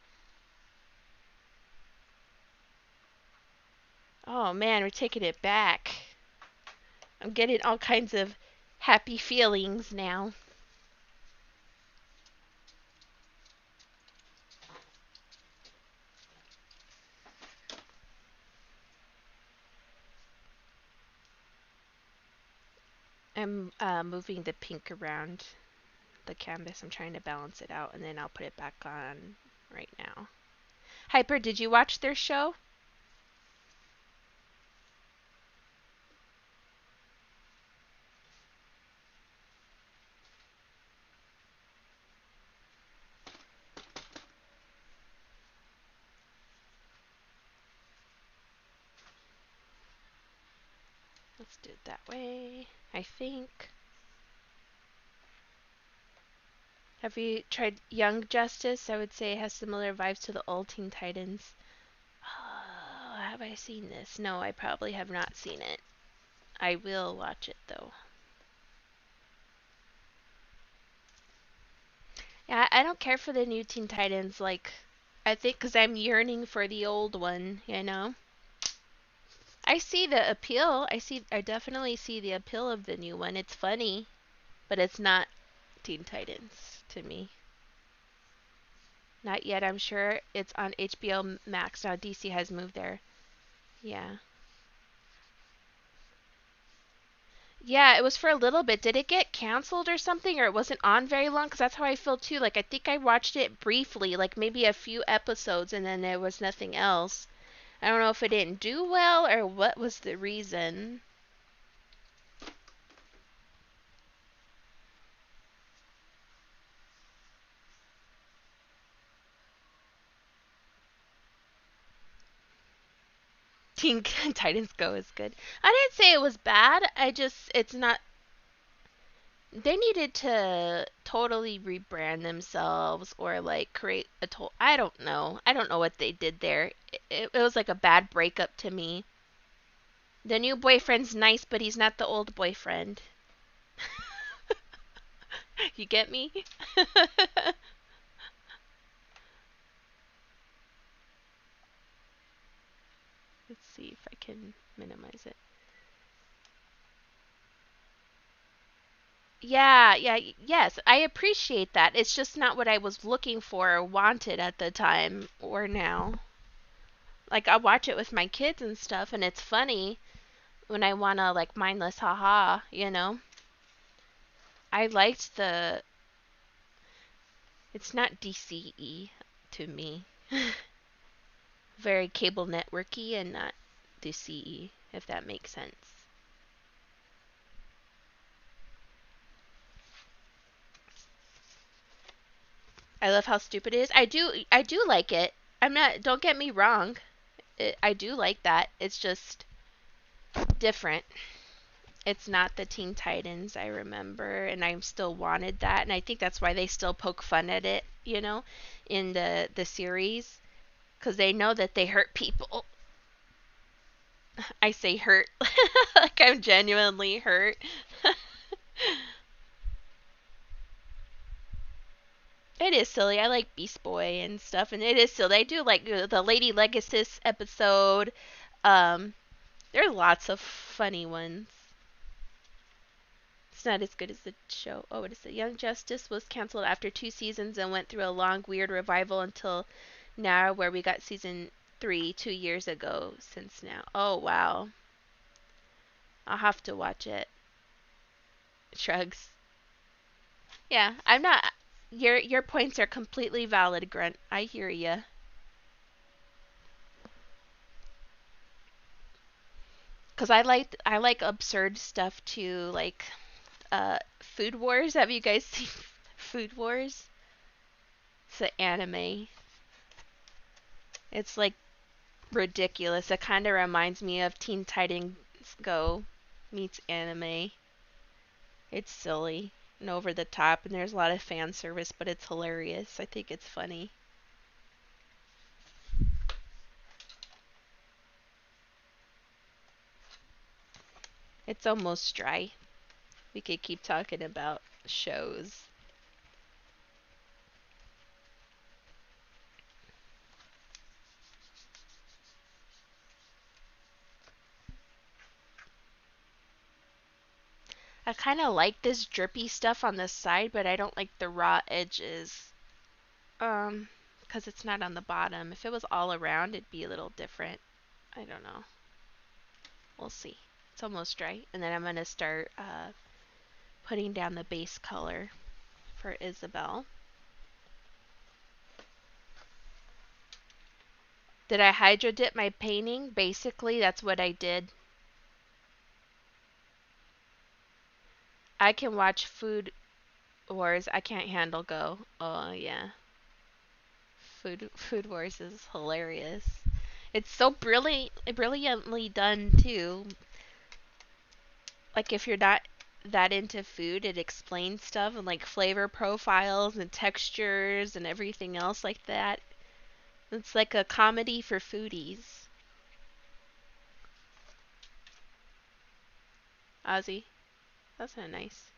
Oh man, we're taking it back. I'm getting all kinds of happy feelings now. I'm moving the pink around the canvas. I'm trying to balance it out and then I'll put it back on right now. Hyper, did you watch their show? Let's do it that way, I think. Have you tried Young Justice? I would say it has similar vibes to the old Teen Titans. Oh, have I seen this? No, I probably have not seen it. I will watch it though. Yeah, I don't care for the new Teen Titans. Like, I think because I'm yearning for the old one, you know? I see the appeal. I definitely see the appeal of the new one. It's funny, but it's not Teen Titans to me. Not yet. I'm sure it's on HBO Max now. DC has moved there. Yeah. Yeah, it was for a little bit. Did it get canceled or something, or it wasn't on very long? Because that's how I feel too. Like, I think I watched it briefly, like maybe a few episodes, and then there was nothing else. I don't know if it didn't do well or what was the reason. Teen Titans Go is good. I didn't say it was bad. It's not. They needed to totally rebrand themselves or like create a I don't know. I don't know what they did there. It was like a bad breakup to me. The new boyfriend's nice, but he's not the old boyfriend. You get me? Let's see if I can minimize it. Yeah, yes, I appreciate that. It's just not what I was looking for or wanted at the time or now. Like, I watch it with my kids and stuff, and it's funny when I wanna, like, mindless haha, you know? I liked the. It's not DCE to me. Very cable networky and not DCE, if that makes sense. I love how stupid it is. I do like it. I'm not, don't get me wrong. I do like that. It's just different. It's not the Teen Titans I remember, and I still wanted that, and I think that's why they still poke fun at it, in the series, because they know that they hurt people. I say hurt, like I'm genuinely hurt. It is silly. I like Beast Boy and stuff, and it is silly. I do like the Lady Legacy episode. Um, there are lots of funny ones. It's not as good as the show. Oh, what is it? Young Justice was canceled after 2 seasons and went through a long, weird revival until now, where we got season 3 2 years ago. Since now, oh wow, I'll have to watch it. Shrugs. Yeah, I'm not. Your points are completely valid, Grunt. I hear ya. Cause I like absurd stuff too, like Food Wars. Have you guys seen Food Wars? It's an anime. It's like ridiculous. It kind of reminds me of Teen Titans Go meets anime. It's silly and over the top, and there's a lot of fan service, but it's hilarious. I think it's funny. It's almost dry. We could keep talking about shows. I kind of like this drippy stuff on the side, but I don't like the raw edges. Because it's not on the bottom. If it was all around, it'd be a little different. I don't know. We'll see. It's almost dry. And then I'm going to start putting down the base color for Isabel. Did I hydro dip my painting? Basically, that's what I did. I can watch Food Wars. I can't handle Go. Oh, yeah. Food Wars is hilarious. It's so brilliantly done, too. Like, if you're not that into food, it explains stuff and like flavor profiles and textures and everything else like that. It's like a comedy for foodies. Ozzy, that's not nice.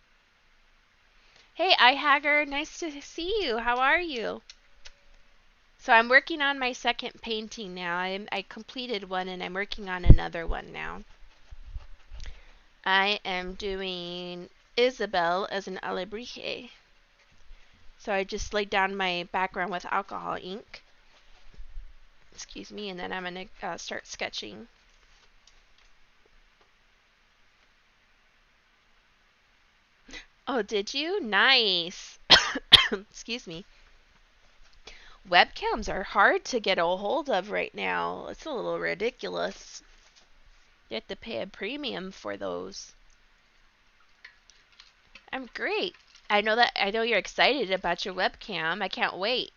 Hey, iHagger, nice to see you. How are you? So I'm working on my second painting now. I completed one and I'm working on another one now. I am doing Isabel as an alebrije. So I just laid down my background with alcohol ink. Excuse me, and then I'm going to start sketching. Oh, did you? Nice. Excuse me. Webcams are hard to get a hold of right now. It's a little ridiculous. You have to pay a premium for those. I'm great. I know you're excited about your webcam. I can't wait.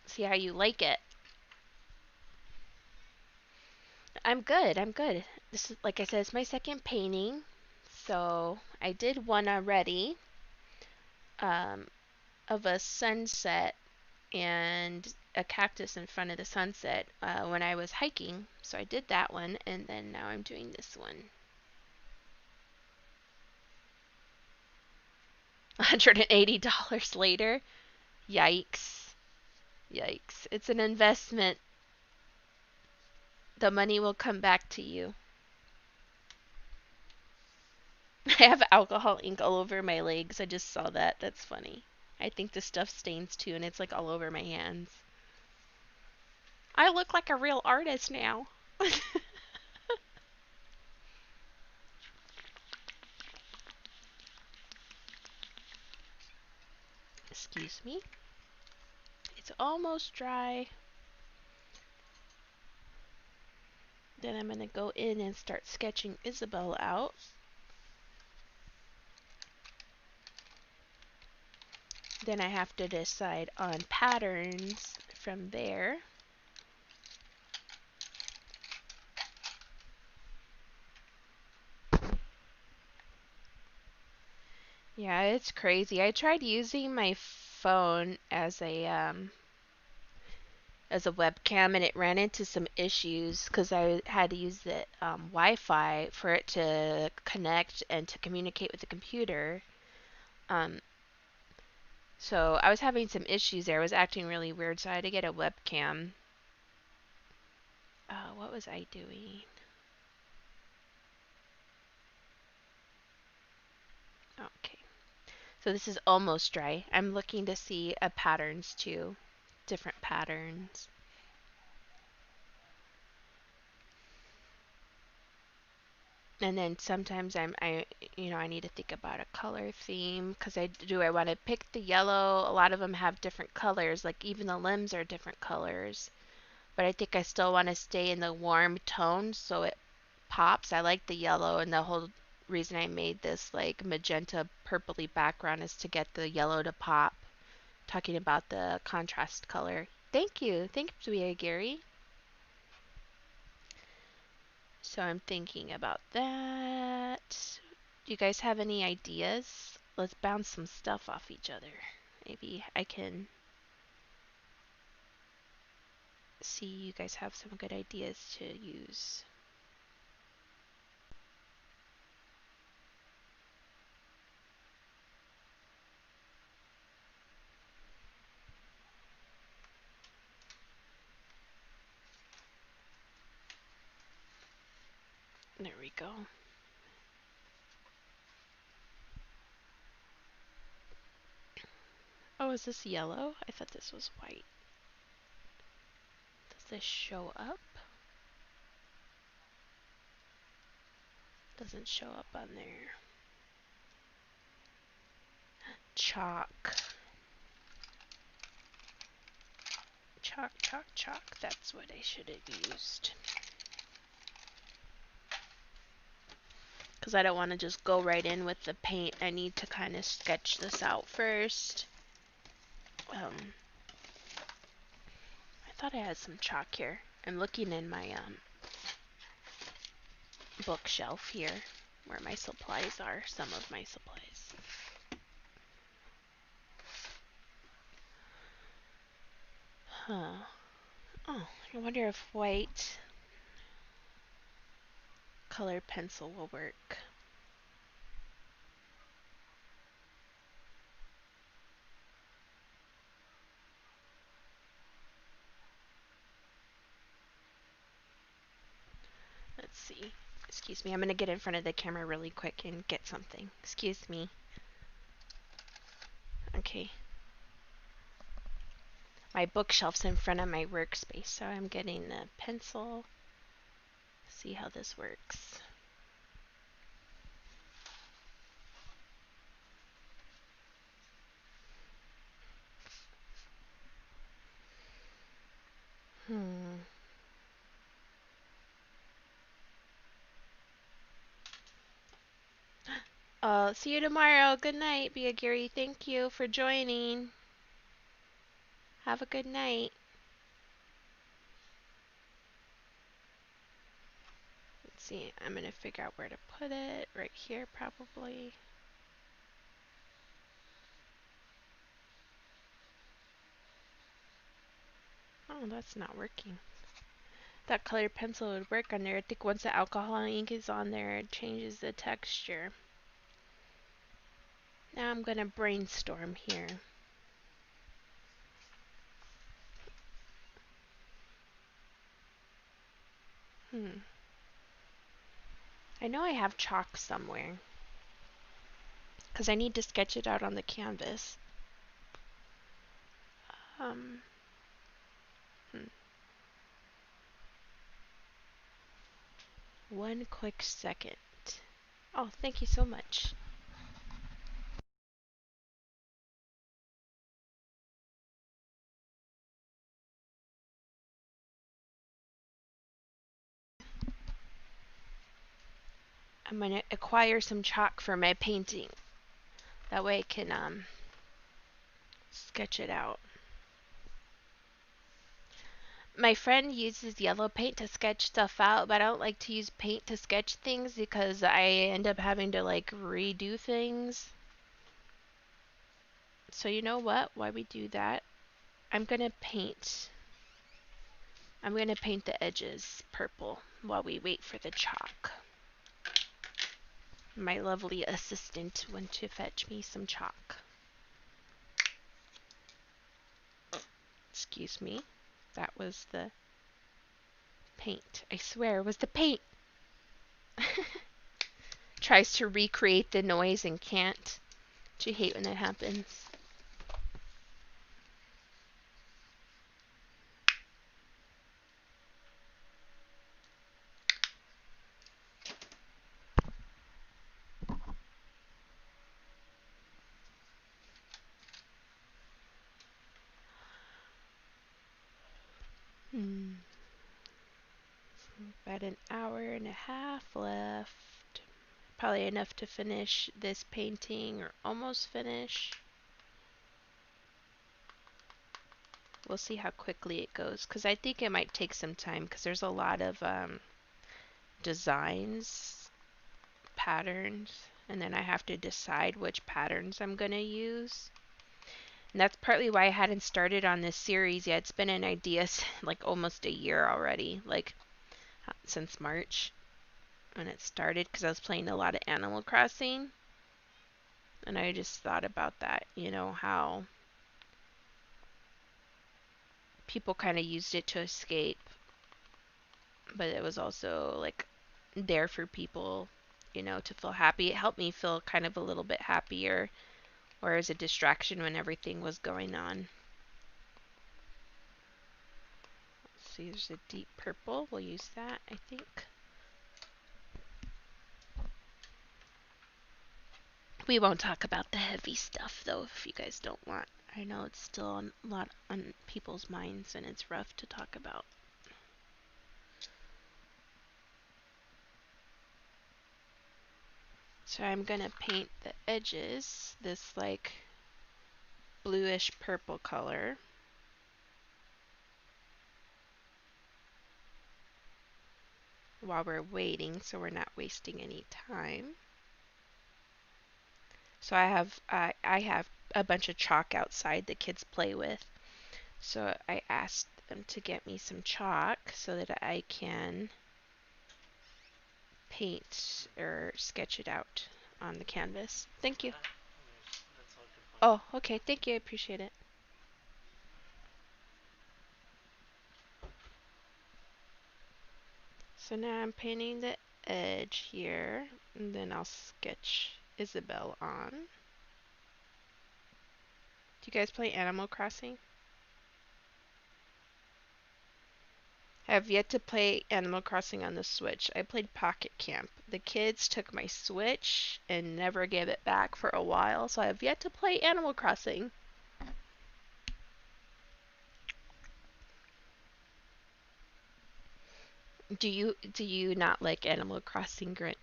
See how you like it. I'm good. I'm good. This is, like I said, it's my second painting. So I did one already um, of a sunset and a cactus in front of the sunset when I was hiking. So I did that one, and then now I'm doing this one. $180 later. Yikes. Yikes. It's an investment. The money will come back to you. I have alcohol ink all over my legs. I just saw that. That's funny. I think the stuff stains too, and it's like all over my hands. I look like a real artist now. Excuse me. It's almost dry. Then I'm going to go in and start sketching Isabelle out. Then I have to decide on patterns from there. Yeah, it's crazy. I tried using my phone as a webcam, and it ran into some issues because I had to use the Wi-Fi for it to connect and to communicate with the computer. So I was having some issues there. I was acting really weird, so I had to get a webcam. What was I doing? Okay. So this is almost dry. I'm looking to see patterns too. Different patterns. And then sometimes I need to think about a color theme because I want to pick the yellow. A lot of them have different colors, like even the limbs are different colors. But I think I still want to stay in the warm tone so it pops. I like the yellow, and the whole reason I made this like magenta purpley background is to get the yellow to pop. Talking about the contrast color. Thank you. Thank you, Gary. So I'm thinking about that. Do you guys have any ideas? Let's bounce some stuff off each other. Maybe I can see you guys have some good ideas to use. There we go. Oh, is this yellow? I thought this was white. Does this show up? Doesn't show up on there. Chalk. Chalk, chalk, chalk. That's what I should have used. Because I don't want to just go right in with the paint. I need to kind of sketch this out first. I thought I had some chalk here. I'm looking in my bookshelf here where my supplies are. Some of my supplies. Huh. Oh, I wonder if white colored pencil will work. Let's see. Excuse me, I'm going to get in front of the camera really quick and get something. Excuse me. Okay. My bookshelf's in front of my workspace, so I'm getting the pencil. See how this works. Hmm. See you tomorrow. Good night, Bia Gary. Thank you for joining. Have a good night. Let's see. I'm going to figure out where to put it. Right here, probably. Oh, that's not working. That colored pencil would work on there. I think once the alcohol ink is on there, it changes the texture. Now I'm going to brainstorm here. I know I have chalk somewhere, because I need to sketch it out on the canvas. Um, hmm. One quick second. Oh, thank you so much. I'm going to acquire some chalk for my painting. That way I can sketch it out. My friend uses yellow paint to sketch stuff out, but I don't like to use paint to sketch things because I end up having to like redo things. So you know what? Why we do that? I'm going to paint the edges purple while we wait for the chalk. My lovely assistant went to fetch me some chalk. Excuse me. That was the paint. I swear it was the paint. Tries to recreate the noise and can't. Do you hate when that happens? About an hour and a half left. Probably enough to finish this painting, or almost finish. We'll see how quickly it goes, because I think it might take some time, because there's a lot of designs, patterns, and then I have to decide which patterns I'm going to use. And that's partly why I hadn't started on this series yet. It's been an idea like almost a year already, like since March when it started, because I was playing a lot of Animal Crossing. And I just thought about that, you know, how people kind of used it to escape, but it was also like there for people, you know, to feel happy. It helped me feel kind of a little bit happier, or as a distraction when everything was going on. Let's see, there's a deep purple. We'll use that, I think. We won't talk about the heavy stuff, though, if you guys don't want. I know it's still a lot on people's minds, and it's rough to talk about. So I'm going to paint the edges this, like, bluish purple color. While we're waiting, so we're not wasting any time. So I have a bunch of chalk outside the kids play with. So I asked them to get me some chalk so that I can paint or sketch it out on the canvas. Thank you. Oh, okay. Thank you. I appreciate it. So now I'm painting the edge here, and then I'll sketch Isabelle on. Do you guys play Animal Crossing? I have yet to play Animal Crossing on the Switch. I played Pocket Camp. The kids took my Switch and never gave it back for a while, so I have yet to play Animal Crossing. Do you not like Animal Crossing, Grant?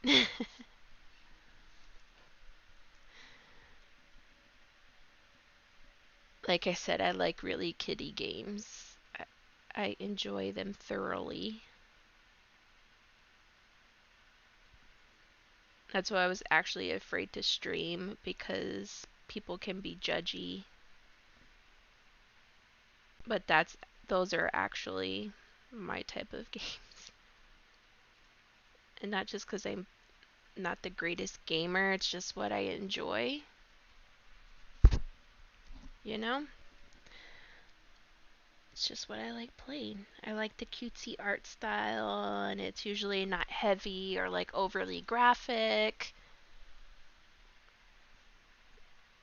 Like I said, I like really kiddie games. I enjoy them thoroughly. That's why I was actually afraid to stream because people can be judgy. But those are actually my type of games. And not just because I'm not the greatest gamer, it's just what I enjoy. You know? It's just what I like playing. I like the cutesy art style, and it's usually not heavy or like overly graphic.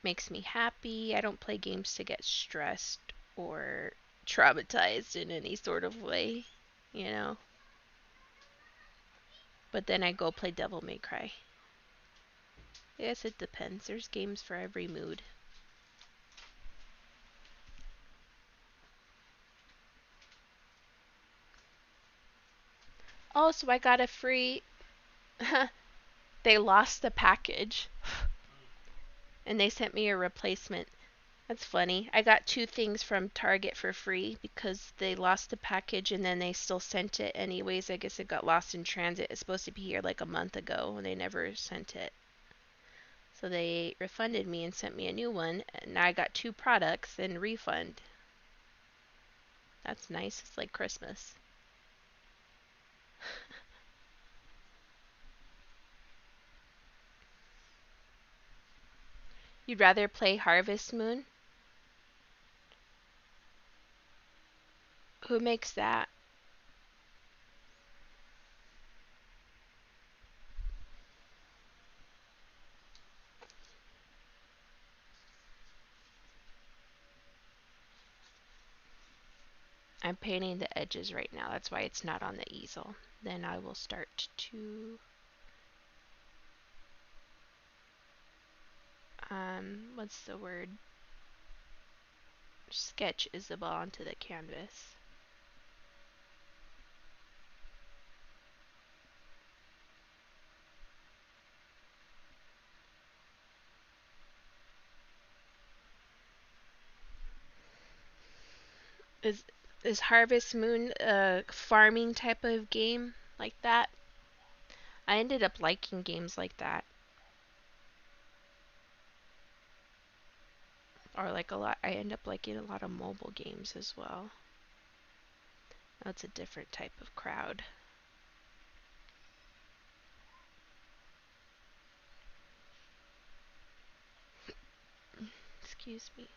Makes me happy. I don't play games to get stressed or traumatized in any sort of way, you know? But then I go play Devil May Cry. Yes, it depends. There's games for every mood. Oh, so I got a free. They lost the package and they sent me a replacement. That's funny. I got 2 things from Target for free because they lost the package and then they still sent it anyways. I guess it got lost in transit. It's supposed to be here like a month ago and they never sent it. So they refunded me and sent me a new one. And now I got 2 products in refund. That's nice. It's like Christmas. You'd rather play Harvest Moon? Who makes that? I'm painting the edges right now. That's why it's not on the easel. Then I will start to what's the word? Sketch Isabel onto the canvas. Is is Harvest Moon a farming type of game like that? I ended up liking games like that. Or like a lot I end up liking a lot of mobile games as well. That's a different type of crowd. Excuse me.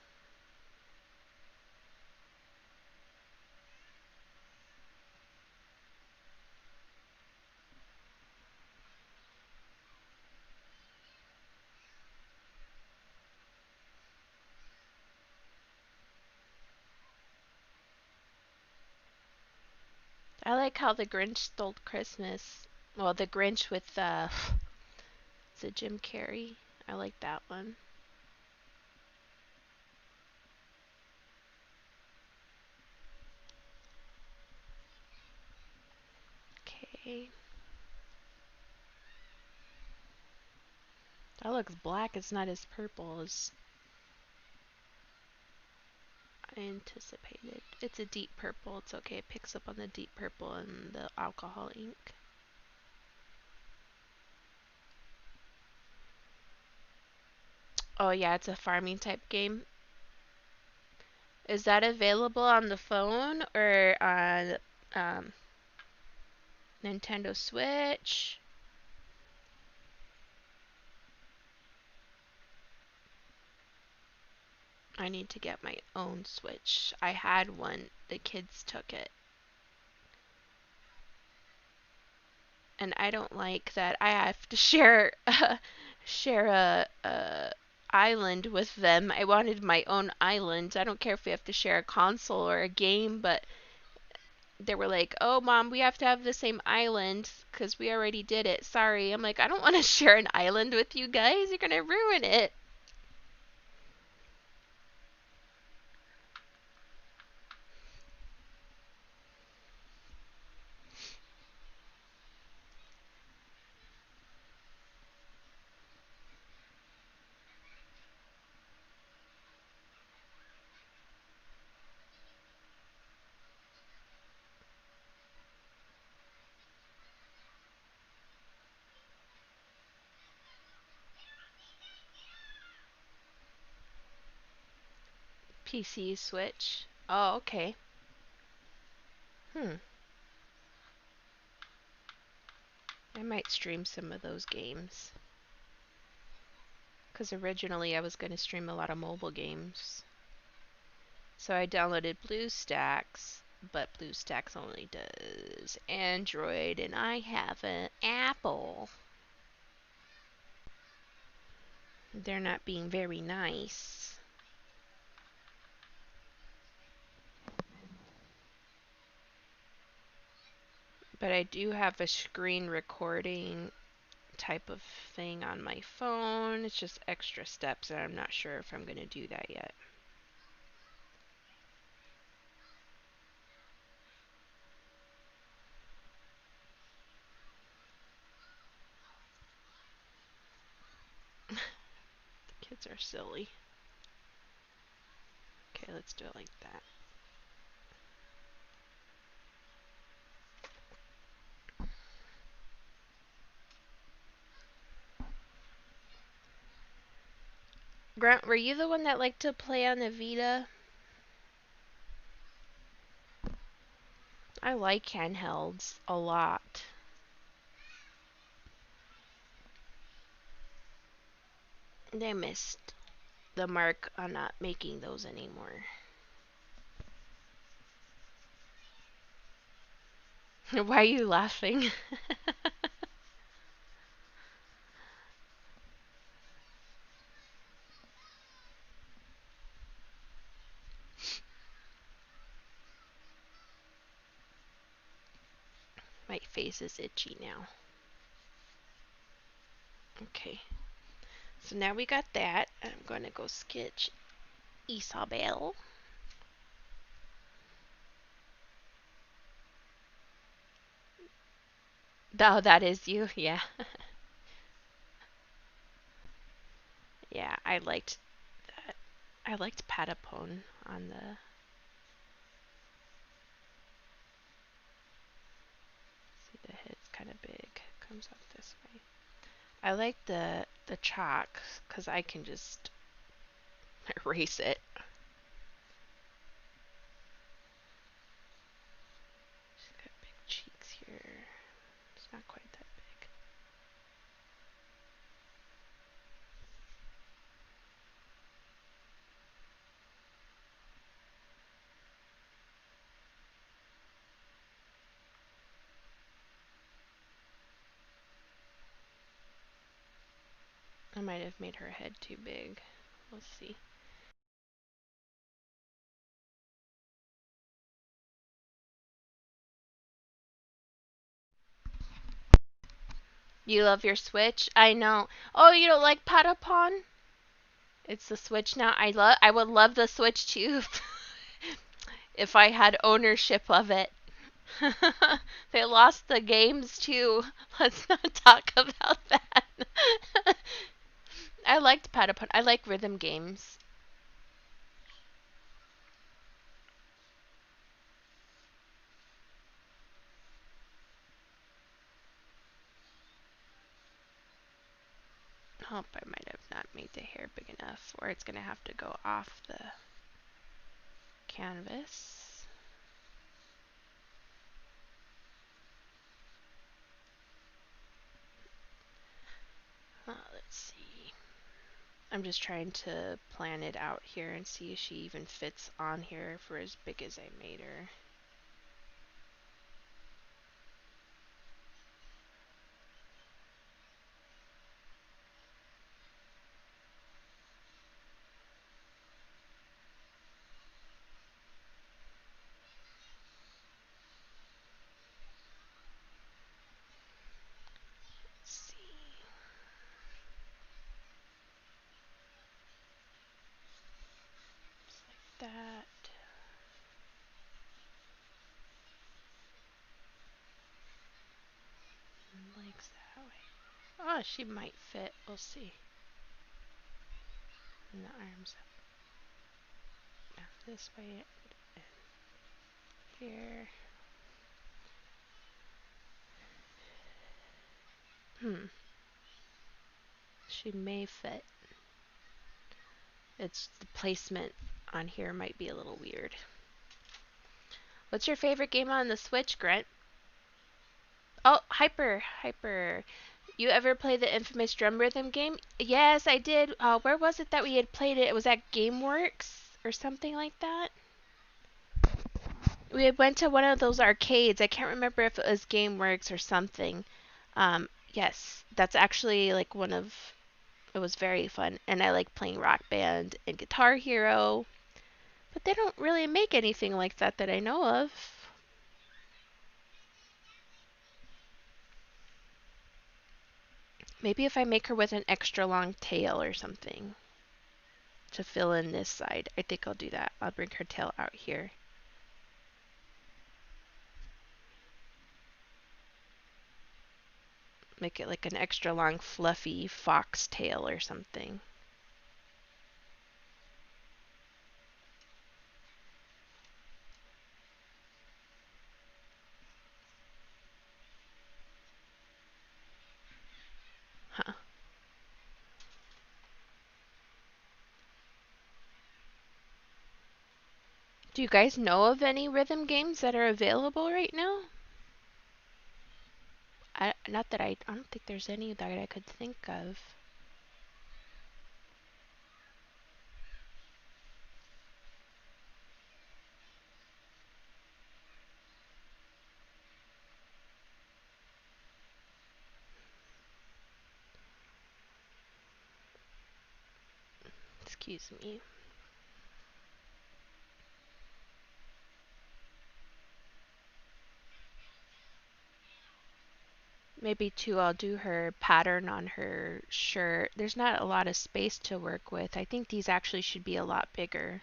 I like how the Grinch stole Christmas. Well, the Grinch with is it Jim Carrey? I like that one. Okay. That looks black. It's not as purple as I anticipated. It's a deep purple. It's okay. It picks up on the deep purple and the alcohol ink. Oh yeah, it's a farming type game. Is that available on the phone or on Nintendo Switch? I need to get my own Switch. I had one. The kids took it. And I don't like that I have to share a island with them. I wanted my own island. I don't care if we have to share a console or a game, but they were like, "Oh, mom, we have to have the same island because we already did it. Sorry." I'm like, "I don't want to share an island with you guys. You're gonna ruin it." PC Switch. Oh, okay. I might stream some of those games. Because originally I was going to stream a lot of mobile games. So I downloaded BlueStacks, but BlueStacks only does Android, and I have an Apple. They're not being very nice. But I do have a screen recording type of thing on my phone. It's just extra steps, and I'm not sure if I'm going to do that yet. Kids are silly. Okay, let's do it like that. Grant, were you the one that liked to play on the Vita? I like handhelds a lot. They missed the mark on not making those anymore. Why are you laughing? My face is itchy now. Okay. So now we got that. I'm going to go sketch Isabel. Oh, that is you? Yeah. Yeah, I liked that. I liked Patapon on the... See, the head's kind of big. Comes up this way. I like the chalk because I can just erase it. She's got big cheeks here. It's not quite that big. I might have made her head too big. We'll see. You love your Switch? I know. Oh, you don't like Patapon? It's the Switch now. I would love the Switch too if I had ownership of it. They lost the games too. Let's not talk about that. I liked Patapon. I like rhythm games. Hope I might have not made the hair big enough, or it's gonna have to go off the canvas. Let's see. I'm just trying to plan it out here and see if she even fits on here for as big as I made her. Let's see. Just like that. And legs that way. Oh, she might fit. We'll see. And the arms up. Now this way and here. She may fit. It's the placement on here might be a little weird. What's your favorite game on the Switch, Grant? Oh, Hyper. You ever play the infamous drum rhythm game? Yes, I did. Where was it that we had played it? It was at GameWorks or something like that. We had went to one of those arcades. I can't remember if it was GameWorks or something. Yes, that's actually like one of. It was very fun, and I like playing Rock Band and Guitar Hero. But they don't really make anything like that that I know of. Maybe if I make her with an extra long tail or something to fill in this side. I think I'll do that. I'll bring her tail out here. Make it like an extra long fluffy fox tail or something. Huh. Do you guys know of any rhythm games that are available right now? I don't think there's any that I could think of. Excuse me. Maybe too, I'll do her pattern on her shirt. There's not a lot of space to work with. I think these actually should be a lot bigger.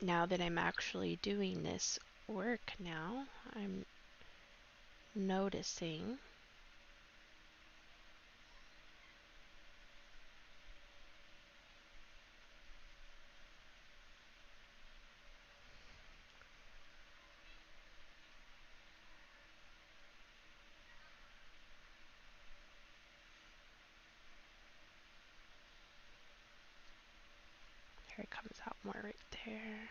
Now that I'm actually doing this work now, I'm noticing. Here it comes out more right there.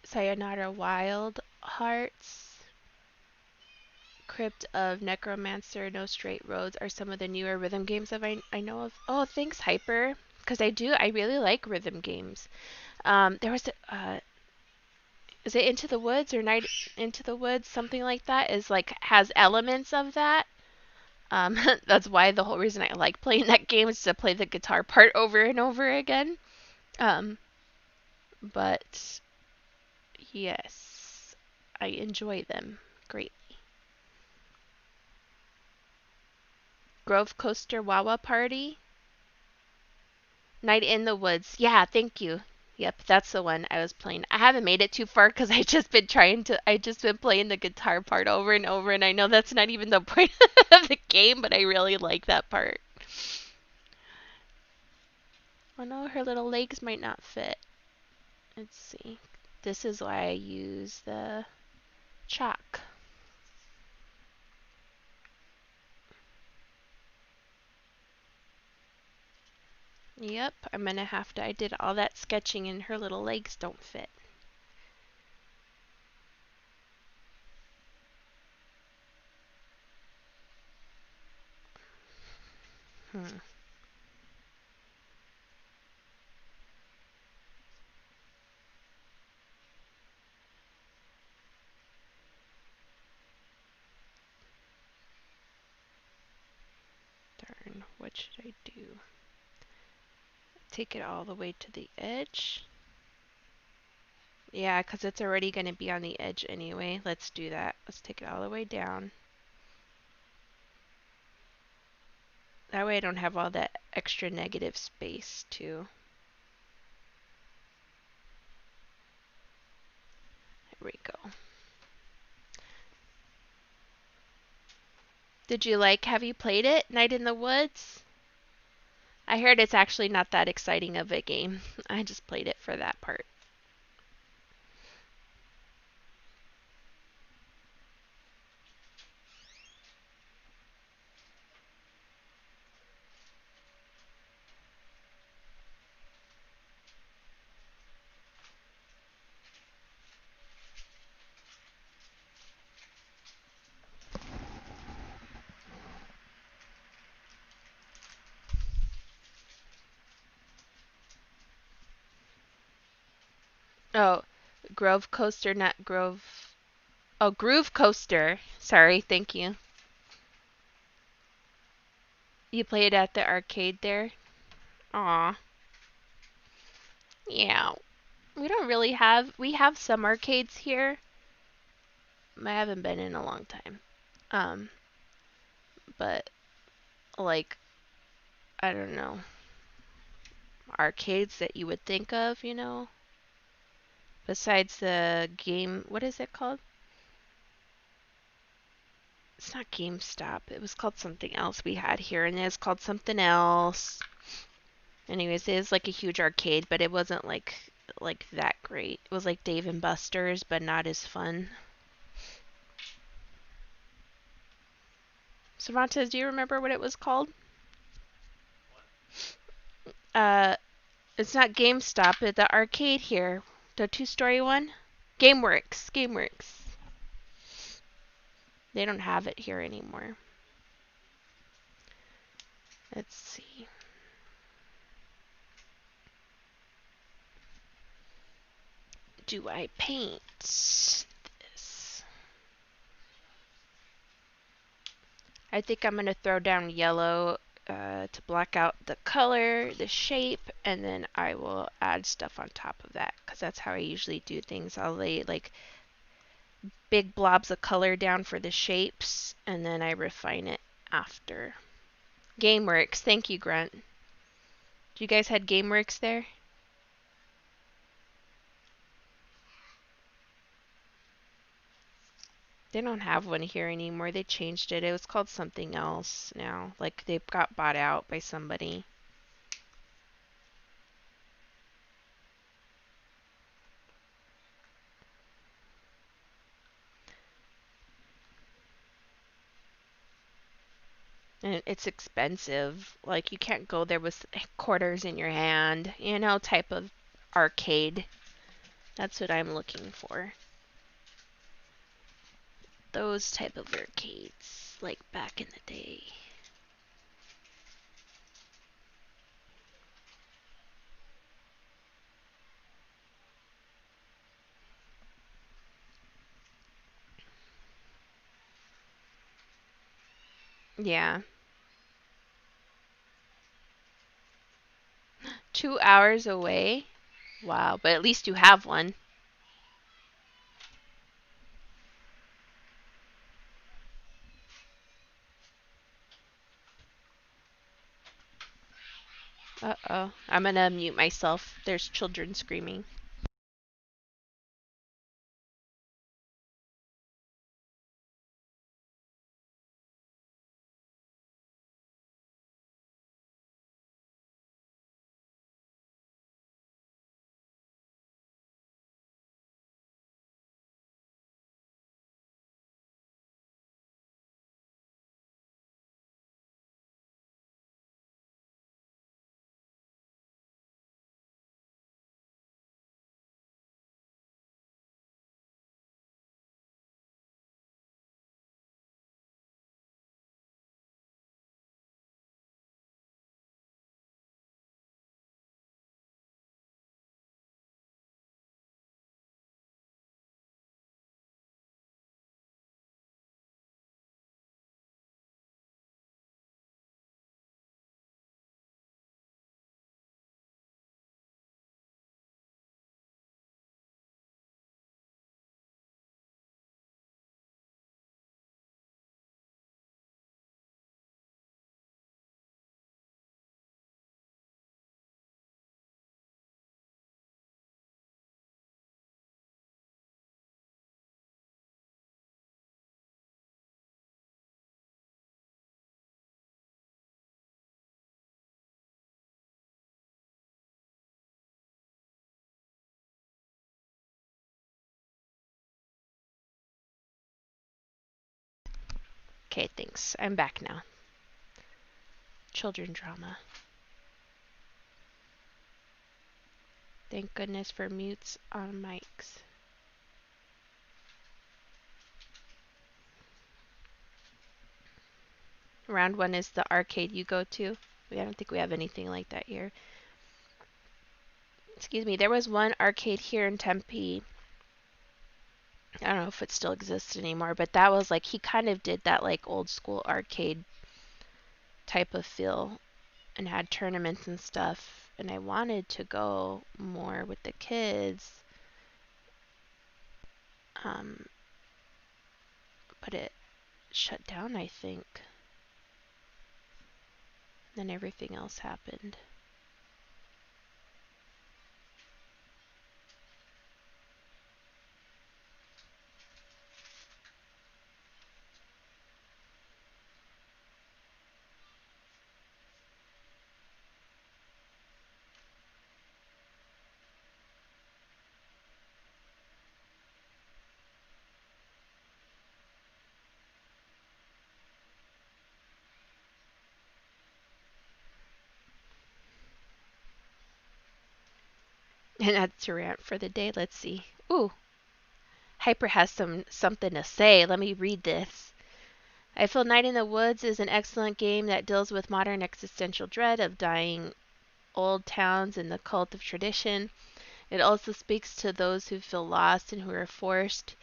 Sayonara Wild Hearts, Crypt of Necromancer, No Straight Roads are some of the newer rhythm games that I know of. Oh, thanks, Hyper. Because I really like rhythm games. There was, is it Into the Woods or Night Into the Woods? Something like that is like, has elements of that. That's why the whole reason I like playing that game is to play the guitar part over and over again. Um, but yes, I enjoy them greatly. Grove Coaster Wawa Party, Night in the Woods. Yeah, thank you. Yep, that's the one I was playing. I haven't made it too far because I just been playing the guitar part over and over, and I know that's not even the point of the game, but I really like that part. Oh no, her little legs might not fit. Let's see. This is why I use the chalk. Yep, I'm gonna have to. I did all that sketching and her little legs don't fit. Hmm. Darn, what should I do? Take it all the way to the edge. Yeah, because it's already going to be on the edge anyway. Let's do that. Let's take it all the way down. That way I don't have all that extra negative space too. we go. Have you played it, Night in the Woods? I heard it's actually not that exciting of a game. I just played it for that part. Oh, Grove Coaster, not Grove. Oh, Groove Coaster. Sorry, thank you. You played at the arcade there? Aw. Yeah. We don't really we have some arcades here. I haven't been in a long time. Um, but like, I don't know, arcades that you would think of, besides the game, what is it called? It's not GameStop. It was called something else we had here, and it's called something else. Anyways, it is like a huge arcade, but it wasn't like that great. It was like Dave and Buster's, but not as fun. Cervantes, do you remember what it was called? Uh, it's not GameStop, but the arcade here, the two-story one. GameWorks. GameWorks. They don't have it here anymore. Let's see. Do I paint this? I think I'm going to throw down yellow to black out the color, the shape, and then I will add stuff on top of that because that's how I usually do things. I'll lay like big blobs of color down for the shapes, and then I refine it after. GameWorks. Thank you, Grunt. Do you guys had GameWorks there? They don't have one here anymore. They changed it. It was called something else now. Like they got bought out by somebody. And it's expensive. Like you can't go there with quarters in your hand, type of arcade. That's what I'm looking for. Those type of arcades, like back in the day. Yeah. 2 hours away? Wow, but at least you have one. Uh-oh. I'm gonna mute myself. There's children screaming. Okay, thanks. I'm back now. Children drama. Thank goodness for mutes on mics. Round 1 is the arcade you go to. I don't think we have anything like that here. Excuse me, there was one arcade here in Tempe. I don't know if it still exists anymore, but that was like, he kind of did that like old school arcade type of feel and had tournaments and stuff. And I wanted to go more with the kids. But it shut down, I think. Then everything else happened. And that's your rant for the day. Let's see. Ooh, Hyper has something to say. Let me read this. I feel Night in the Woods is an excellent game that deals with modern existential dread of dying old towns and the cult of tradition. It also speaks to those who feel lost and who are forced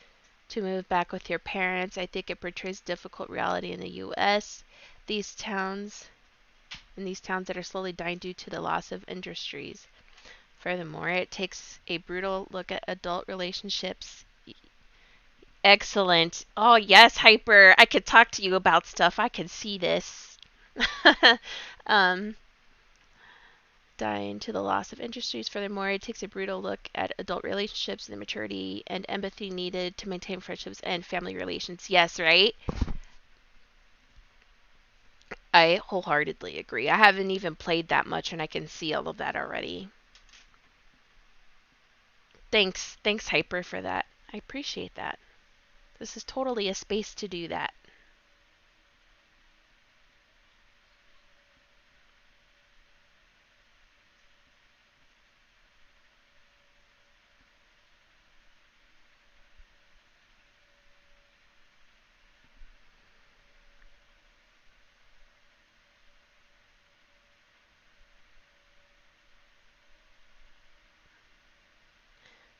to move back with your parents. I think it portrays difficult reality in the U.S. These towns that are slowly dying due to the loss of industries. Furthermore, it takes a brutal look at adult relationships. Excellent. Oh, yes, Hyper. I could talk to you about stuff. I can see this. um, Dying to the loss of industries. Furthermore, it takes a brutal look at adult relationships, the maturity and empathy needed to maintain friendships and family relations. Yes, right? I wholeheartedly agree. I haven't even played that much and I can see all of that already. Thanks, Hyper, for that. I appreciate that. This is totally a space to do that.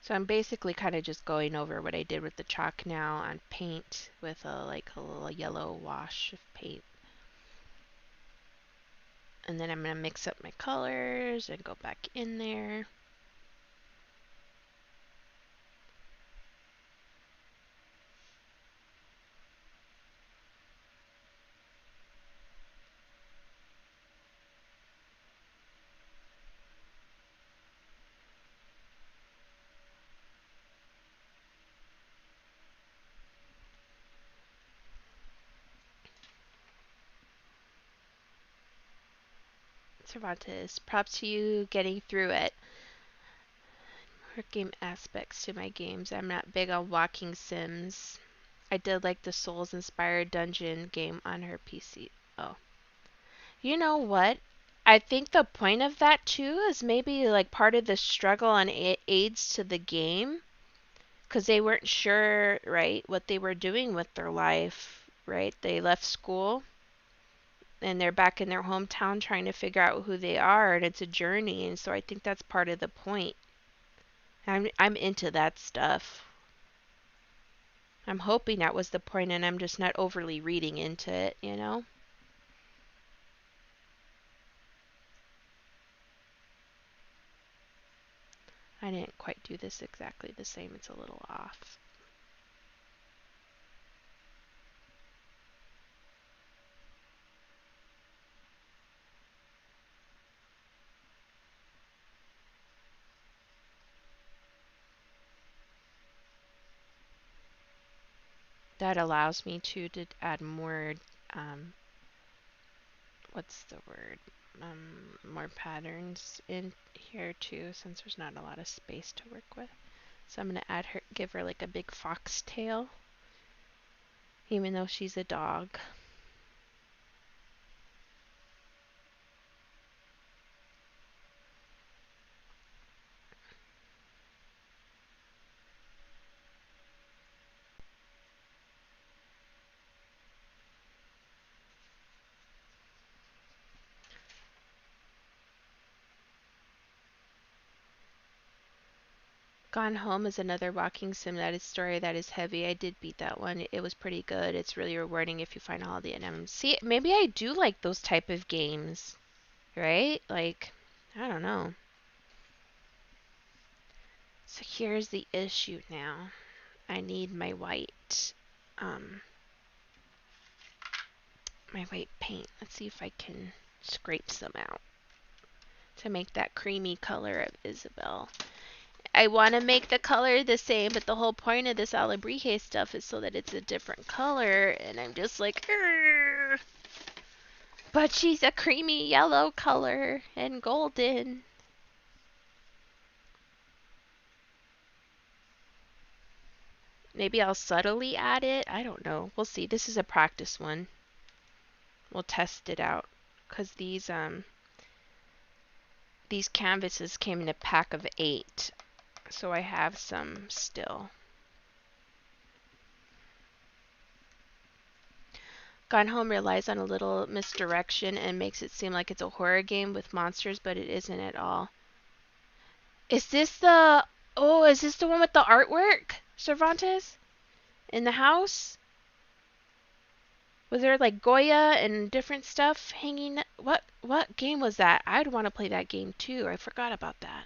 So I'm basically kind of just going over what I did with the chalk now on paint with a little yellow wash of paint. And then I'm going to mix up my colors and go back in there. Cervantes, props to you getting through it. More game aspects to my games. I'm not big on walking sims. I did like the Souls-inspired dungeon game on her PC. Oh. You know what? I think the point of that too is maybe like part of the struggle and aids to the game because they weren't sure, right, what they were doing with their life, right? They left school and they're back in their hometown trying to figure out who they are, and it's a journey, and so I think that's part of the point. I'm into that stuff. I'm hoping that was the point and I'm just not overly reading into it, you know? I didn't quite do this exactly the same. It's a little off. That allows me to add more, what's the word? More patterns in here too, since there's not a lot of space to work with. So I'm gonna give her like a big fox tail, even though she's a dog. Gone Home is another walking sim that is story that is heavy. I did beat that one. It was pretty good. It's really rewarding if you find all the items. See, maybe I do like those type of games, right? Like, I don't know. So here's the issue now. I need my um, white paint. Let's see if I can scrape some out to make that creamy color of Isabelle. I want to make the color the same, but the whole point of this Alebrije stuff is so that it's a different color, and I'm just like, "Urgh." But she's a creamy yellow color and golden. Maybe I'll subtly add it. I don't know. We'll see. This is a practice one. We'll test it out, because these canvases came in a pack of 8, so I have some still. Gone Home relies on a little misdirection and makes it seem like it's a horror game with monsters, but it isn't at all. Is this the... Oh, is this the one with the artwork, Cervantes? In the house? Was there like Goya and different stuff hanging? What game was that? I'd want to play that game too. I forgot about that.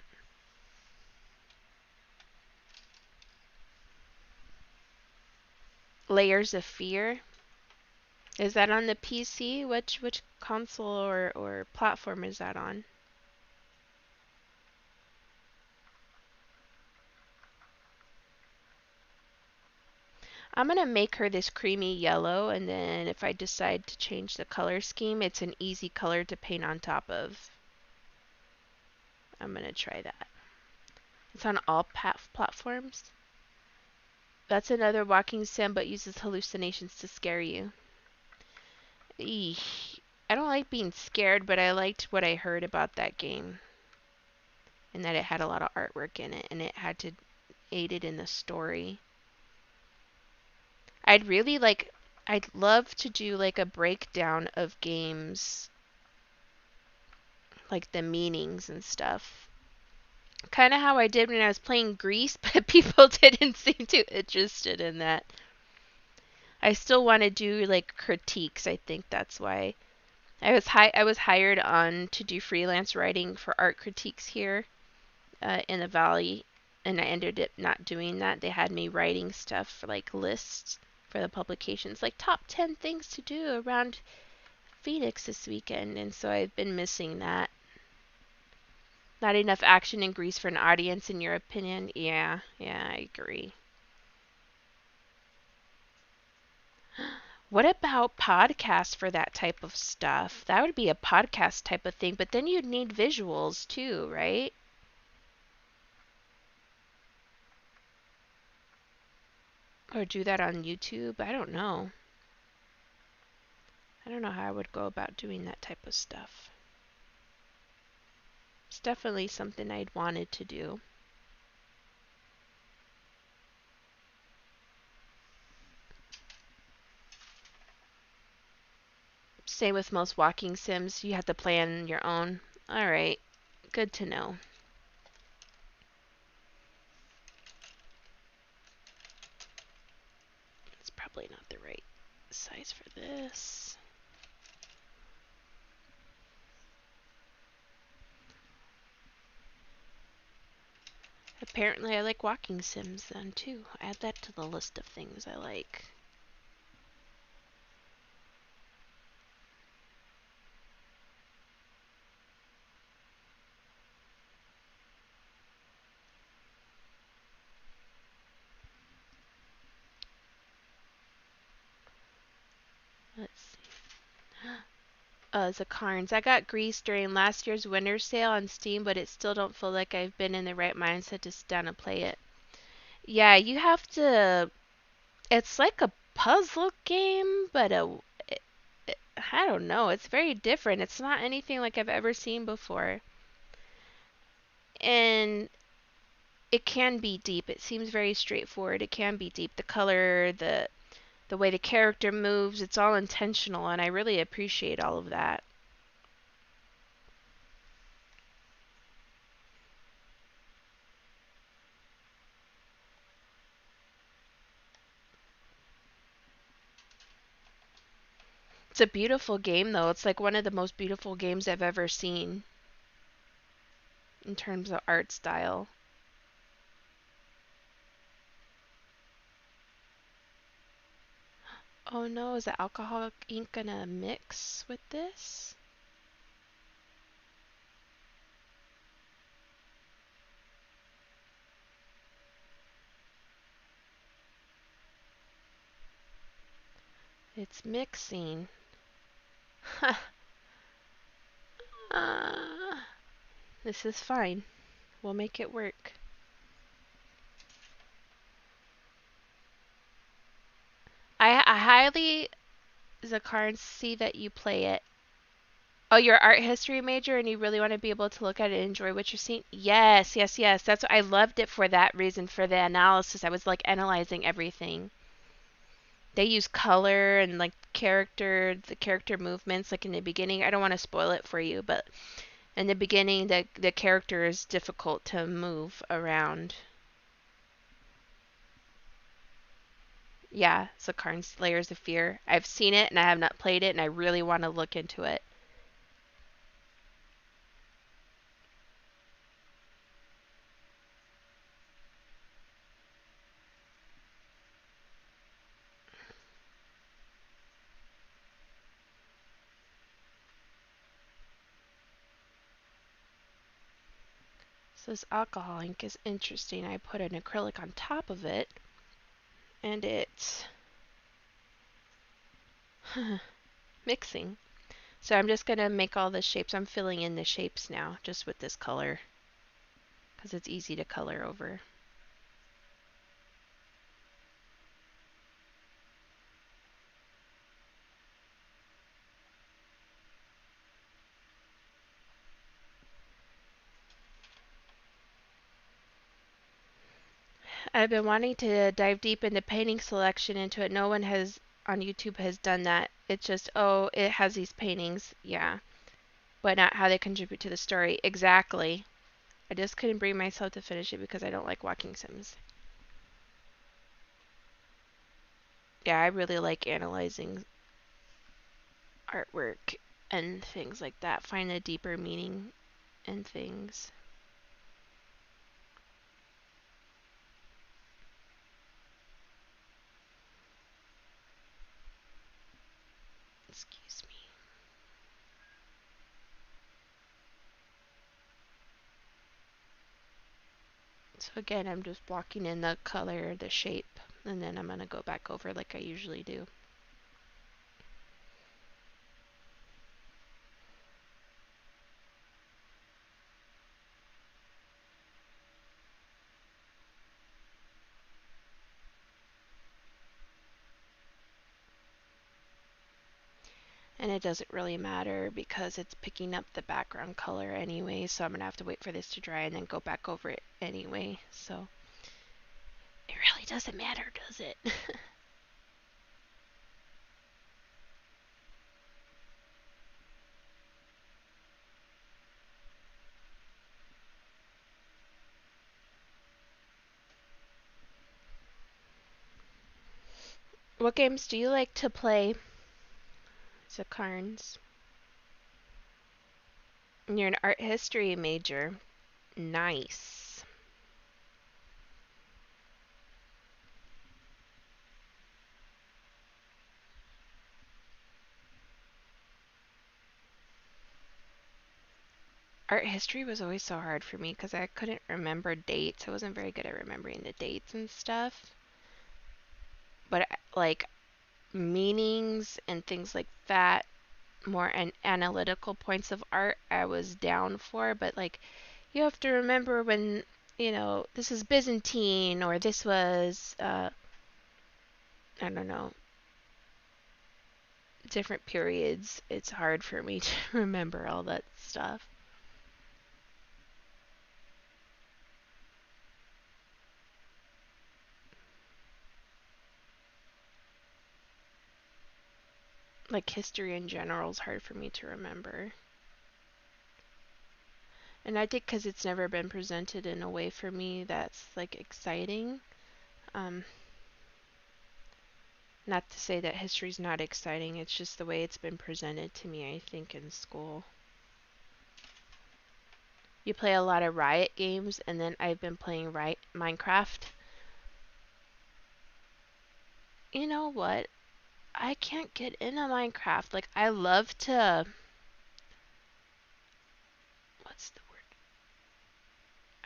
Layers of Fear. Is that on the PC? Which console or platform is that on? I'm going to make her this creamy yellow, and then if I decide to change the color scheme, it's an easy color to paint on top of. I'm going to try that. It's on all platforms. That's another walking sim, but uses hallucinations to scare you. Eesh. I don't like being scared, but I liked what I heard about that game. And that it had a lot of artwork in it, and it had to aid it in the story. I'd love to do like a breakdown of games, like the meanings and stuff. Kind of how I did when I was playing Grease, but people didn't seem too interested in that. I still want to do like critiques. I think that's why I was hired on to do freelance writing for art critiques here in the Valley, and I ended up not doing that. They had me writing stuff for like lists for the publications, like top 10 things to do around Phoenix this weekend, and so I've been missing that. Not enough action in Grease for an audience, in your opinion? Yeah, I agree. What about podcasts for that type of stuff? That would be a podcast type of thing, but then you'd need visuals too, right? Or do that on YouTube? I don't know. I don't know how I would go about doing that type of stuff. It's definitely something I'd wanted to do. Same with most walking sims. You have to plan your own. Alright. Good to know. It's probably not the right size for this. Apparently I like walking sims then too. Add that to the list of things I like. Let's see. Zakarns. I got Grease during last year's winter sale on Steam, but it still don't feel like I've been in the right mindset to sit down and play it. Yeah, you have to... It's like a puzzle game, but I don't know. It's very different. It's not anything like I've ever seen before. And it can be deep. It seems very straightforward. It can be deep. The color, the way the character moves, it's all intentional, and I really appreciate all of that. It's a beautiful game though. It's like one of the most beautiful games I've ever seen in terms of art style. Oh no, is the alcoholic ink gonna mix with this? It's mixing. uh, this is fine. We'll make it work. I highly, Zakar, see that you play it. Oh, you're an art history major and you really want to be able to look at it and enjoy what you're seeing? Yes, yes, yes. That's what I loved it for that reason, for the analysis. I was like analyzing everything. They use color and like the character movements like in the beginning. I don't want to spoil it for you, but in the beginning the character is difficult to move around. Yeah, Zakarn's Layers of Fear. I've seen it and I have not played it and I really want to look into it. So this alcohol ink is interesting. I put an acrylic on top of it and it's mixing. So I'm just going to make all the shapes. I'm filling in the shapes now just with this color because it's easy to color over. I've been wanting to dive deep into painting selection into it. No one has on YouTube has done that. It's just, oh, it has these paintings. Yeah. But not how they contribute to the story. Exactly. I just couldn't bring myself to finish it because I don't like walking sims. Yeah, I really like analyzing artwork and things like that. Find a deeper meaning in things. Excuse me. So again, I'm just blocking in the color, the shape, and then I'm going to go back over like I usually do. And it doesn't really matter because it's picking up the background color anyway, so I'm going to have to wait for this to dry and then go back over it anyway. So it really doesn't matter, does it? What games do you like to play, Zakarns? You're an art history major. Nice. Art history was always so hard for me because I couldn't remember dates. I wasn't very good at remembering the dates and stuff. But like meanings and things like that, more analytical points of art, I was down for. But like you have to remember when, this is Byzantine or this was, I don't know, different periods. It's hard for me to remember all that stuff. Like history in general is hard for me to remember. And I think because it's never been presented in a way for me that's like exciting. Um, Not to say that history's not exciting, it's just the way it's been presented to me, I think, in school. You play a lot of Riot games, and then I've been playing Minecraft. You know what? I can't get into Minecraft. Like, I love to... What's the word?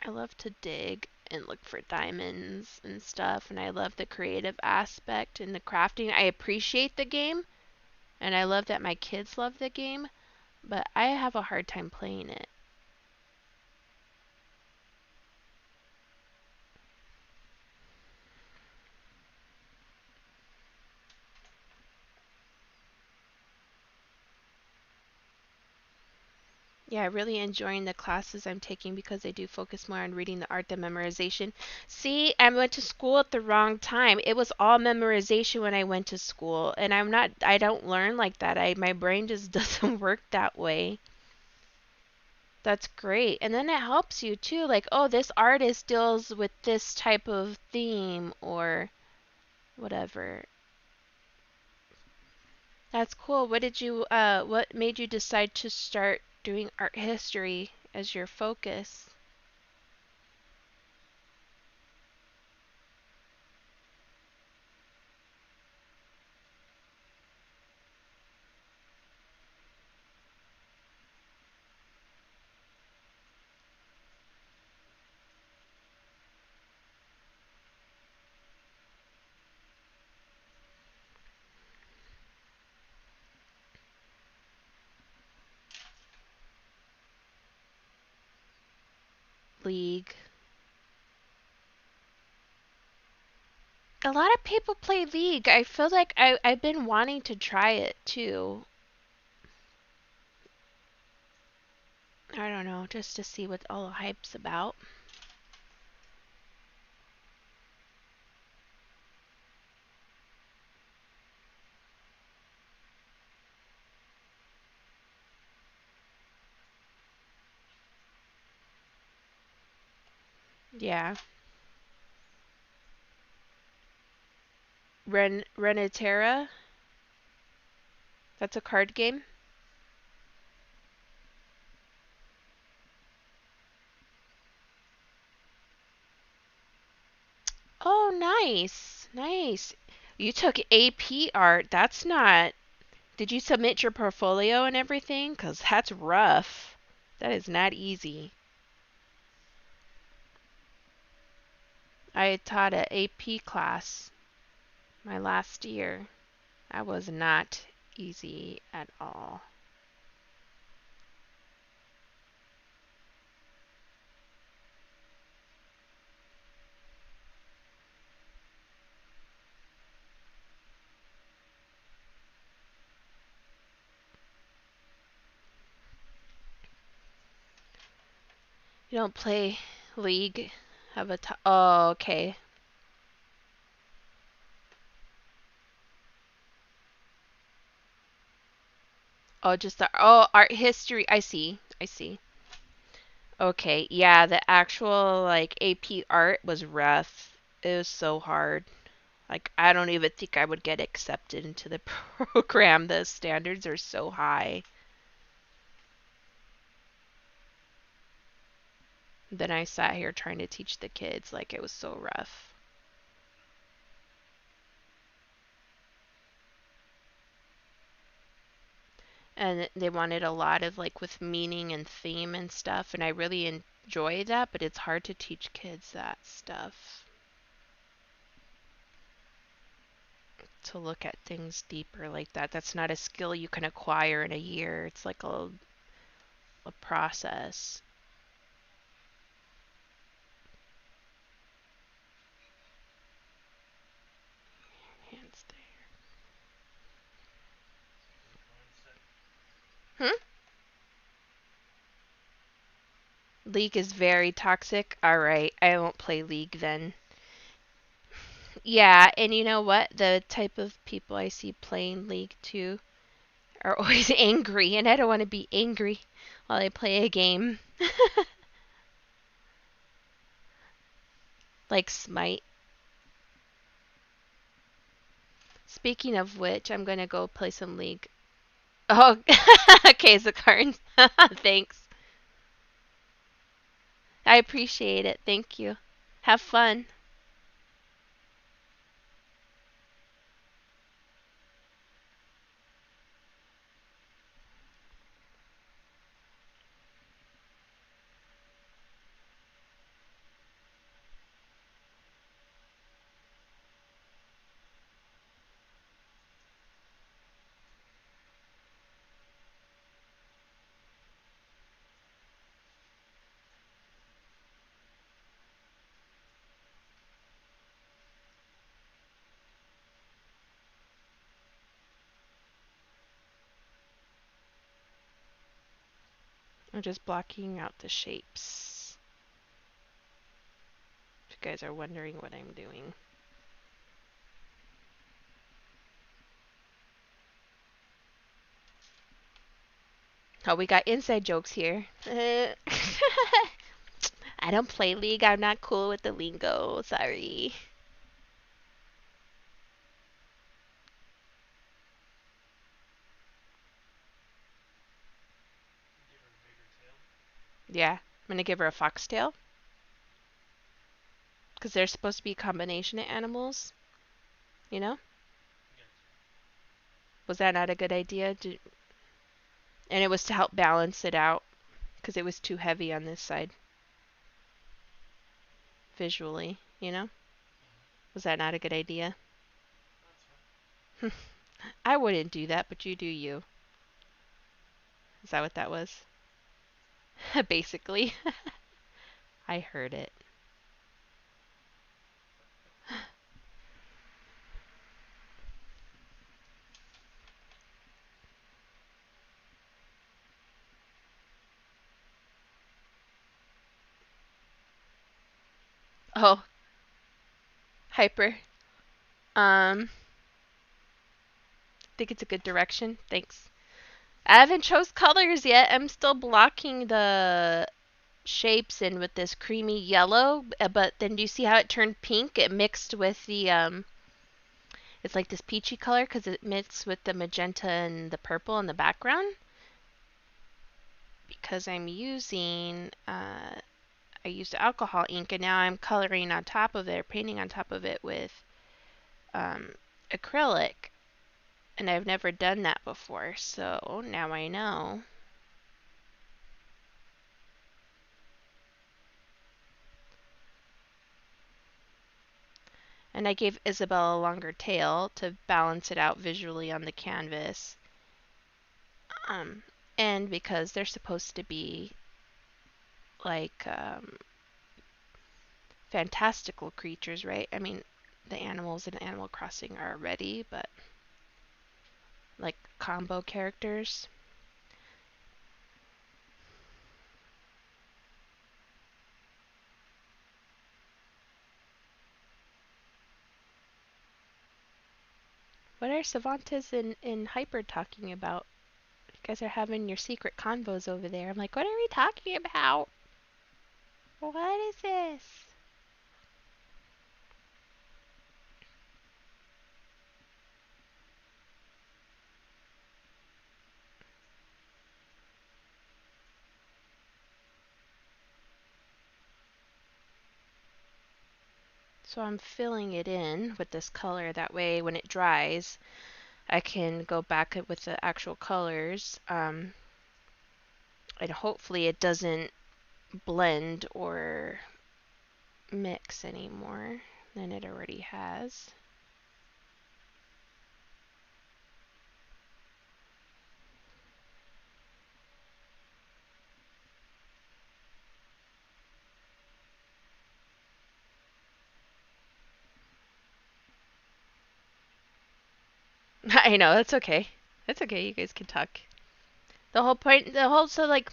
I love to dig and look for diamonds and stuff, and I love the creative aspect and the crafting. I appreciate the game, and I love that my kids love the game, but I have a hard time playing it. Yeah, really enjoying the classes I'm taking because they do focus more on reading the art than memorization. See, I went to school at the wrong time. It was all memorization when I went to school, and I don't learn like that. My brain just doesn't work that way. That's great. And then it helps you too, like, oh, this artist deals with this type of theme or whatever. That's cool. What made you decide to start doing art history as your focus? League. A lot of people play League. I feel like I've been wanting to try it too. I don't know, just to see what all the hype's about. Yeah. Renetera? That's a card game? Oh, nice. Nice. You took AP art. That's not... Did you submit your portfolio and everything? 'Cause that's rough. That is not easy. I taught a AP class my last year. That was not easy at all. You don't play League? Have a oh, okay. Oh, just the art history. I see. I see. Okay, yeah, the actual like AP art was rough. It was so hard. Like I don't even think I would get accepted into the program. The standards are so high. Then I sat here trying to teach the kids like it was so rough. And they wanted a lot of like with meaning and theme and stuff, and I really enjoy that, but it's hard to teach kids that stuff. To look at things deeper like that. That's not a skill you can acquire in a year. It's like a process. Hands there. Hmm? League is very toxic. Alright, I won't play League then. Yeah, and you know what? The type of people I see playing League too are always angry, and I don't want to be angry while I play a game. Like Smite. Speaking of which, I'm gonna go play some League. Oh, okay, Zakarn. Thanks. I appreciate it. Thank you. Have fun. I'm just blocking out the shapes. If you guys are wondering what I'm doing. Oh, we got inside jokes here. I don't play League. I'm not cool with the lingo. Sorry. Give her a bigger tail. Yeah, I'm gonna give her a foxtail. Because they're supposed to be a combination of animals. You know? Gotcha. Was that not a good idea? And it was to help balance it out. Because it was too heavy on this side. Visually, you know? Was that not a good idea? That's fine. I wouldn't do that, but you do you. Is that what that was? Basically. I heard it. Oh, hyper. Think it's a good direction. Thanks. I haven't chose colors yet. I'm still blocking the shapes in with this creamy yellow, but then do you see how it turned pink? It mixed with the it's like this peachy color because it mixed with the magenta and the purple in the background. Because I'm using I used alcohol ink and now I'm coloring on top of it, or painting on top of it with acrylic. And I've never done that before, so now I know. And I gave Isabelle a longer tail to balance it out visually on the canvas. And because they're supposed to be like fantastical creatures, right? I mean, the animals in Animal Crossing are already, but like combo characters. What are Savantas and Hyper talking about? You guys are having your secret convos over there. I'm like, what are we talking about? What is this? So I'm filling it in with this color. That way, when it dries, I can go back with the actual colors. And hopefully it doesn't blend or mix anymore than it already has. I know, that's okay. That's okay, you guys can talk. So like,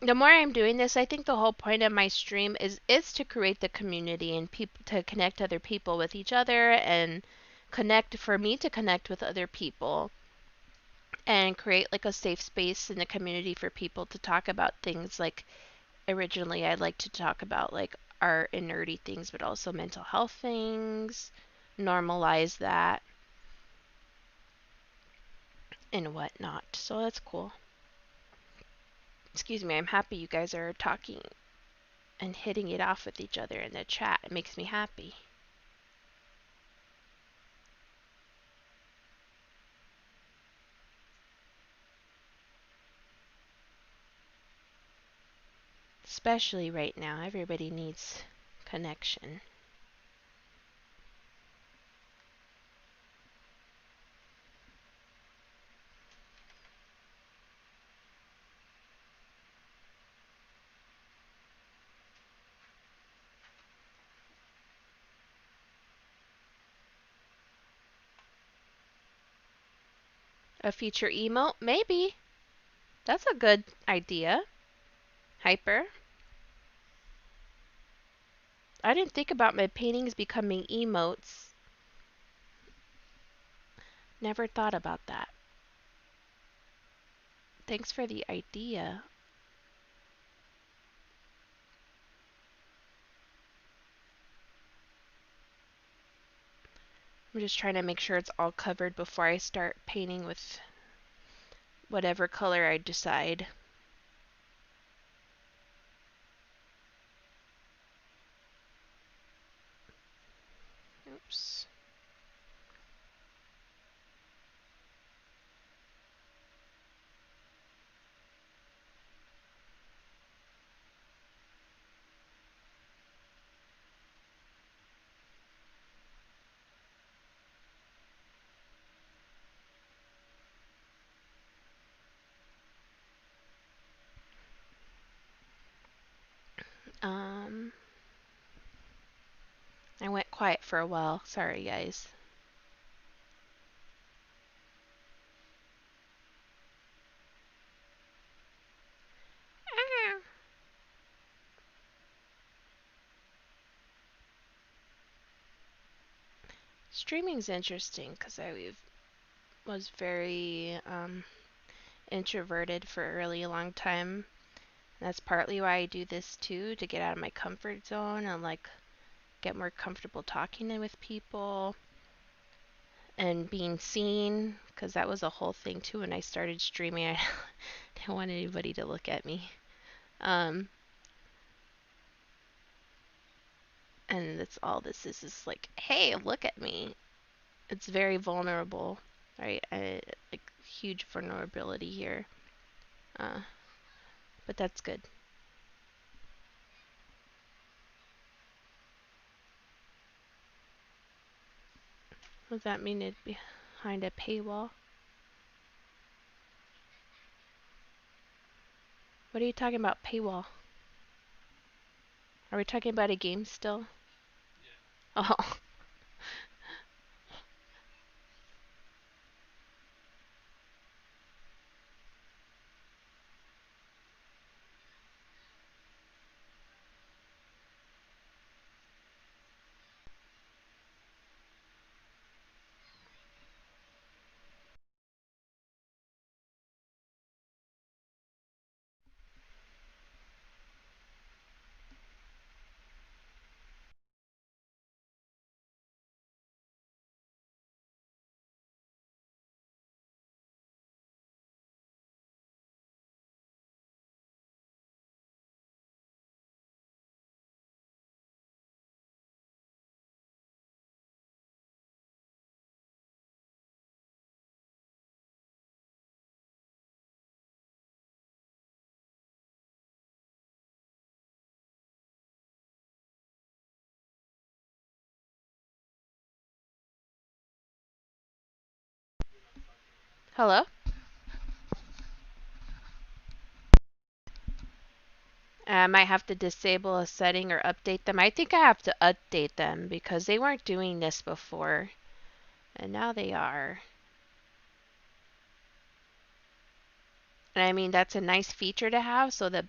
the more I'm doing this, I think the whole point of my stream is to create the community and people to connect other people with each other and for me to connect with other people and create like a safe space in the community for people to talk about things like originally I'd like to talk about like art and nerdy things, but also mental health things, normalize that and whatnot. So that's cool. Excuse me, I'm happy you guys are talking and hitting it off with each other in the chat. It makes me happy. Especially right now, everybody needs connection. A feature emote? Maybe. That's a good idea. Hyper. I didn't think about my paintings becoming emotes. Never thought about that. Thanks for the idea. I'm just trying to make sure it's all covered before I start painting with whatever color I decide. Oops. Um, I went quiet for a while. Sorry, guys. Streaming's interesting because I was very introverted for a really long time. That's partly why I do this too, to get out of my comfort zone and like get more comfortable talking with people and being seen, because that was a whole thing too when I started streaming. I didn't want anybody to look at me. Um, and that's all this is like, hey, look at me. It's very vulnerable, right? Like huge vulnerability here. Uh, but that's good. What does that mean? It behind a paywall? What are you talking about, paywall? Are we talking about a game still? Yeah. Oh. Hello? I might have to disable a setting or update them. I think I have to update them because they weren't doing this before. And now they are. And I mean, that's a nice feature to have so the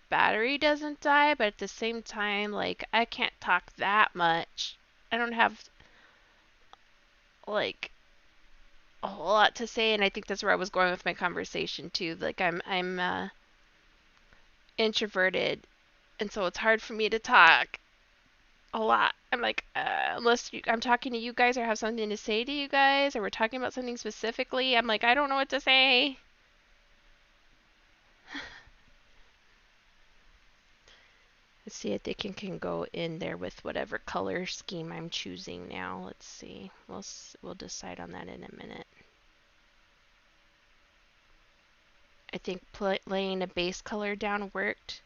battery doesn't die, but at the same time, like, I can't talk that much. I don't have, like, a whole lot to say, and I think that's where I was going with my conversation too. Like, I'm introverted, and so it's hard for me to talk. a lot. I'm like, I'm talking to you guys or have something to say to you guys, or we're talking about something specifically, I'm like, I don't know what to say. Let's see if they can go in there with whatever color scheme I'm choosing now. Let's see. We'll decide on that in a minute. I think laying a base color down worked.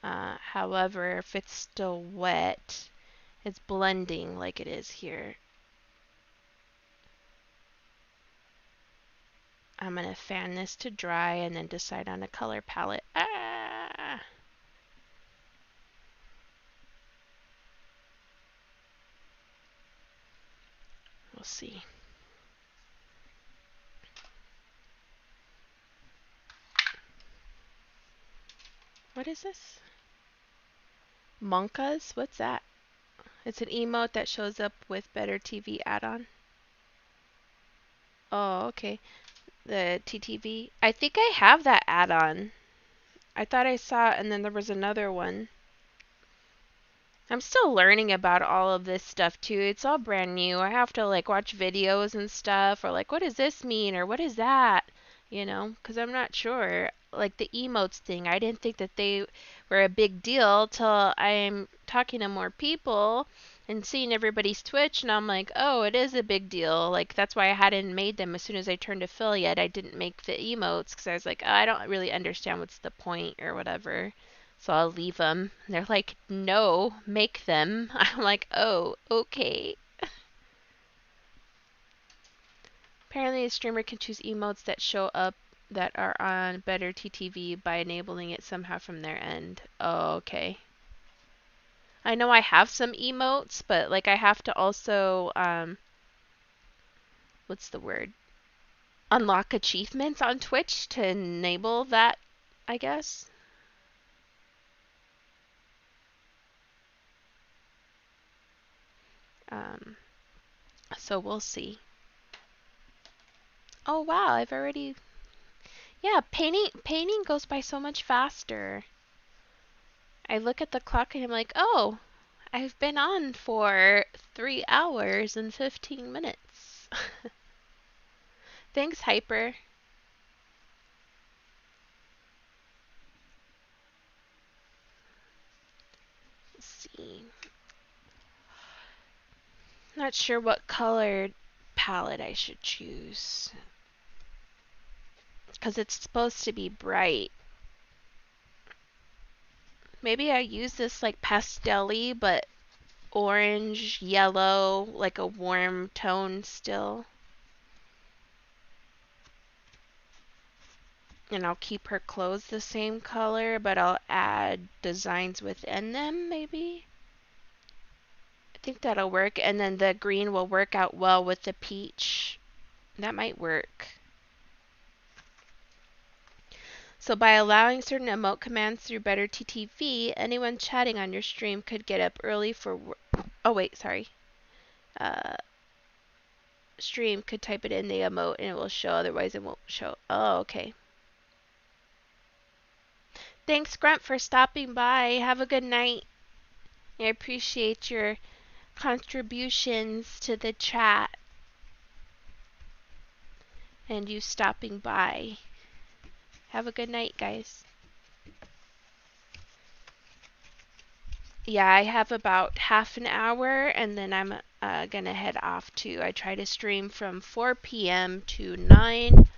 However, if it's still wet, it's blending like it is here. I'm going to fan this to dry and then decide on a color palette. We'll see. What is this? Monkas? What's that? It's an emote that shows up with Better TV add-on. Oh, okay. The TTV. I think I have that add-on. I thought I saw it and then there was another one. I'm still learning about all of this stuff too. It's all brand new. I have to like watch videos and stuff or like what does this mean or what is that? You know, because I'm not sure. Like the emotes thing, I didn't think that they were a big deal till I'm talking to more people and seeing everybody's Twitch and I'm like, "Oh, it is a big deal." Like that's why I hadn't made them as soon as I turned affiliate. I didn't make the emotes because I was like, oh, I don't really understand what's the point or whatever. So I'll leave them. And they're like, no, make them. I'm like, oh, okay. Apparently, a streamer can choose emotes that show up that are on Better TTV by enabling it somehow from their end. Oh, okay. I know I have some emotes, but like I have to also, what's the word? Unlock achievements on Twitch to enable that, I guess. Um, so we'll see. Oh wow, I've already. Yeah, painting goes by so much faster. I look at the clock and I'm like, oh, I've been on for 3 hours and 15 minutes. Thanks, Hyper. Let's see. Not sure what colored palette I should choose. Because it's supposed to be bright. Maybe I use this like pastel-y, but orange, yellow, like a warm tone still. And I'll keep her clothes the same color, but I'll add designs within them, maybe? I think that'll work. And then the green will work out well with the peach. That might work. So by allowing certain emote commands through Better TTV, anyone chatting on your stream could get up early for oh wait, sorry. Stream could type it in the emote and it will show, otherwise it won't show. Oh, okay. Thanks, Grunt, for stopping by. Have a good night. I appreciate your contributions to the chat and you stopping by. Have a good night, guys. Yeah, I have about half an hour and then I'm gonna head off too. I try to stream from 4 p.m. to 9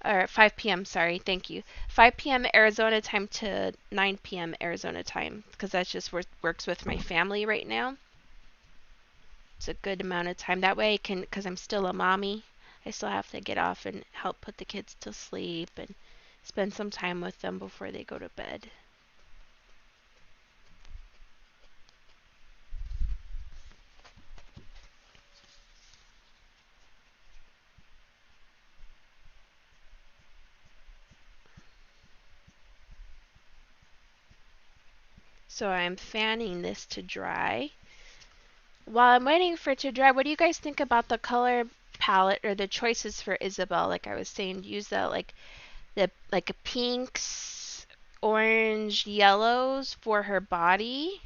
or 5 p.m. Sorry, thank you. 5 p.m. Arizona time to 9 p.m. Arizona time because that's just works with my family right now. It's a good amount of time. That way I can, because I'm still a mommy, I still have to get off and help put the kids to sleep and spend some time with them before they go to bed. So I'm fanning this to dry. While I'm waiting for it to dry, what do you guys think about the color palette or the choices for Isabel? Like I was saying, use the like pinks, orange, yellows for her body.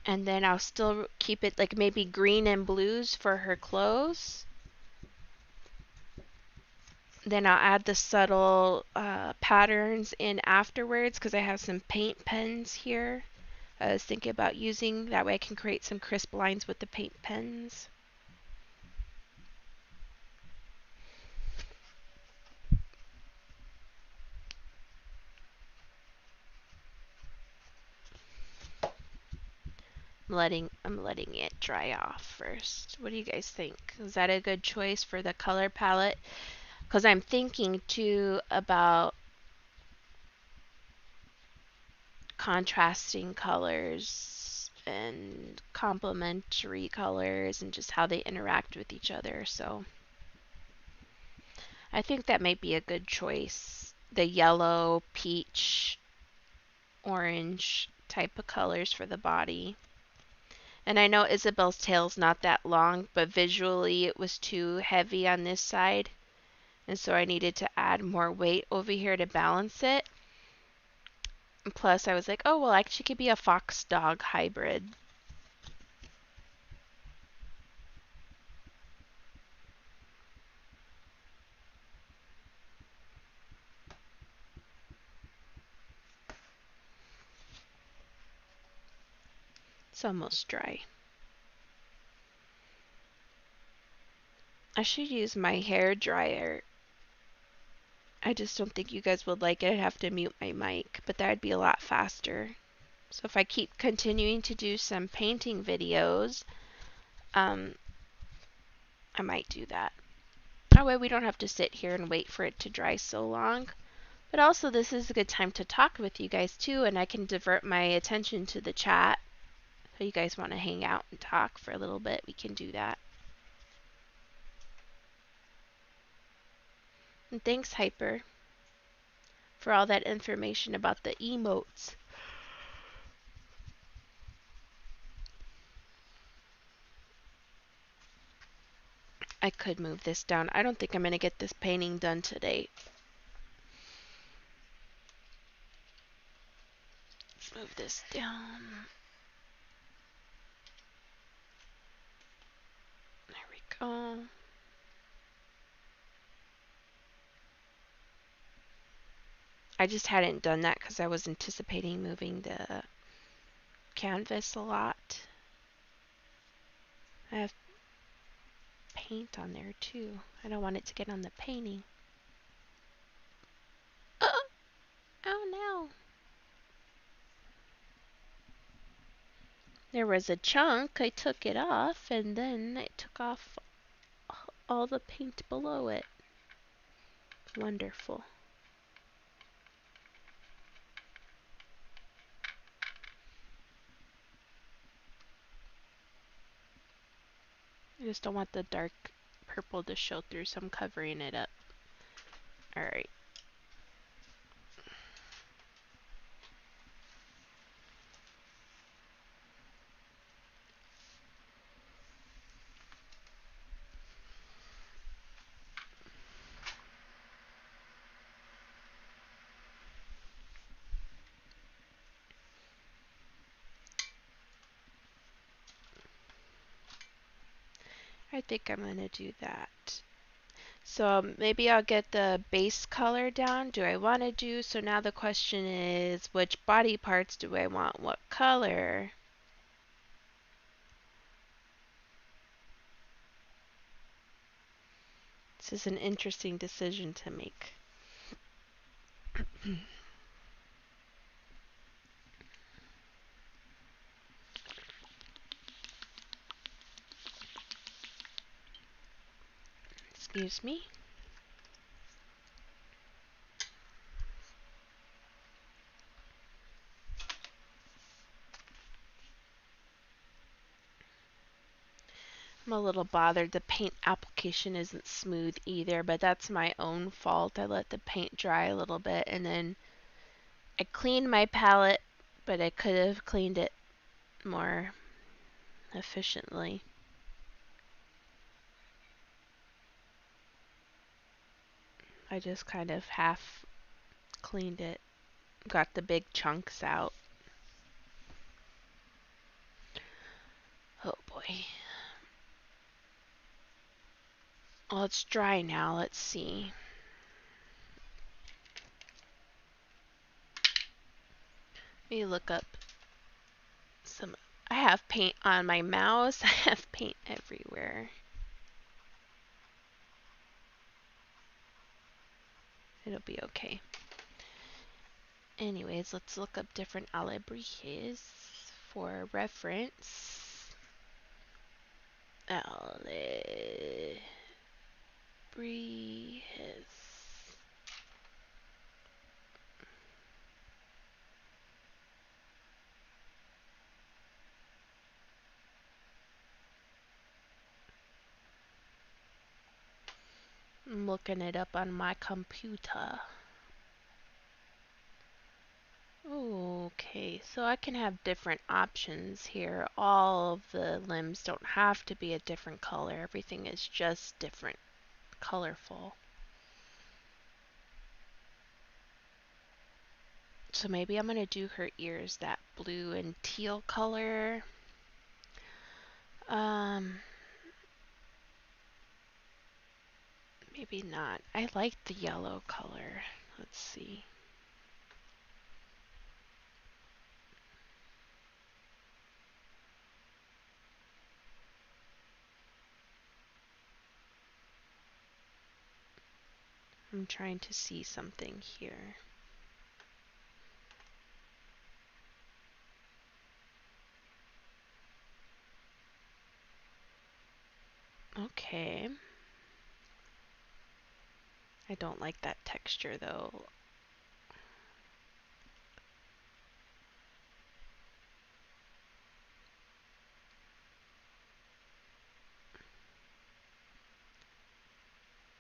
And then I'll still keep it like maybe green and blues for her clothes. Then I'll add the subtle patterns in afterwards because I have some paint pens here. I was thinking about using, that way I can create some crisp lines with the paint pens. I'm letting it dry off first. What do you guys think? Is that a good choice for the color palette? Because I'm thinking too about contrasting colors and complementary colors and just how they interact with each other. So I think that might be a good choice. The yellow, peach, orange type of colors for the body. And I know Isabel's tail's not that long, but visually it was too heavy on this side. And so I needed to add more weight over here to balance it. Plus I was like, oh well, she could be a fox dog hybrid. It's almost dry. I should use my hair dryer. I just don't think you guys would like it. I'd have to mute my mic, but that would be a lot faster. So if I keep continuing to do some painting videos, I might do that. That way we don't have to sit here and wait for it to dry so long. But also this is a good time to talk with you guys too, and I can divert my attention to the chat. If you guys want to hang out and talk for a little bit, we can do that. And thanks, Hyper, for all that information about the emotes. I could move this down. I don't think I'm going to get this painting done today. Let's move this down. There we go. I just hadn't done that because I was anticipating moving the canvas a lot. I have paint on there too. I don't want it to get on the painting. Oh, oh no. There was a chunk. I took it off and then I took off all the paint below it. Wonderful. I just don't want the dark purple to show through, so I'm covering it up. Alright. I think I'm going to do that. So maybe I'll get the base color down. Do I want to do? So now the question is, which body parts do I want? What color? This is an interesting decision to make. Excuse me. I'm a little bothered the paint application isn't smooth either, but that's my own fault. I let the paint dry a little bit and then I cleaned my palette, but I could have cleaned it more efficiently. I just kind of half cleaned it, got the big chunks out. Okay. Well, it's dry now. Let's see. Let me look up some. I have paint on my mouse. I have paint everywhere. It'll be okay. Anyways, let's look up different alebrijes for reference. Alebrijes. I'm looking it up on my computer. Okay, so I can have different options here. All of the limbs don't have to be a different color. Everything is just different, colorful. So maybe I'm going to do her ears that blue and teal color. Maybe not. I like the yellow color. Let's see. I'm trying to see something here. Okay. I don't like that texture though.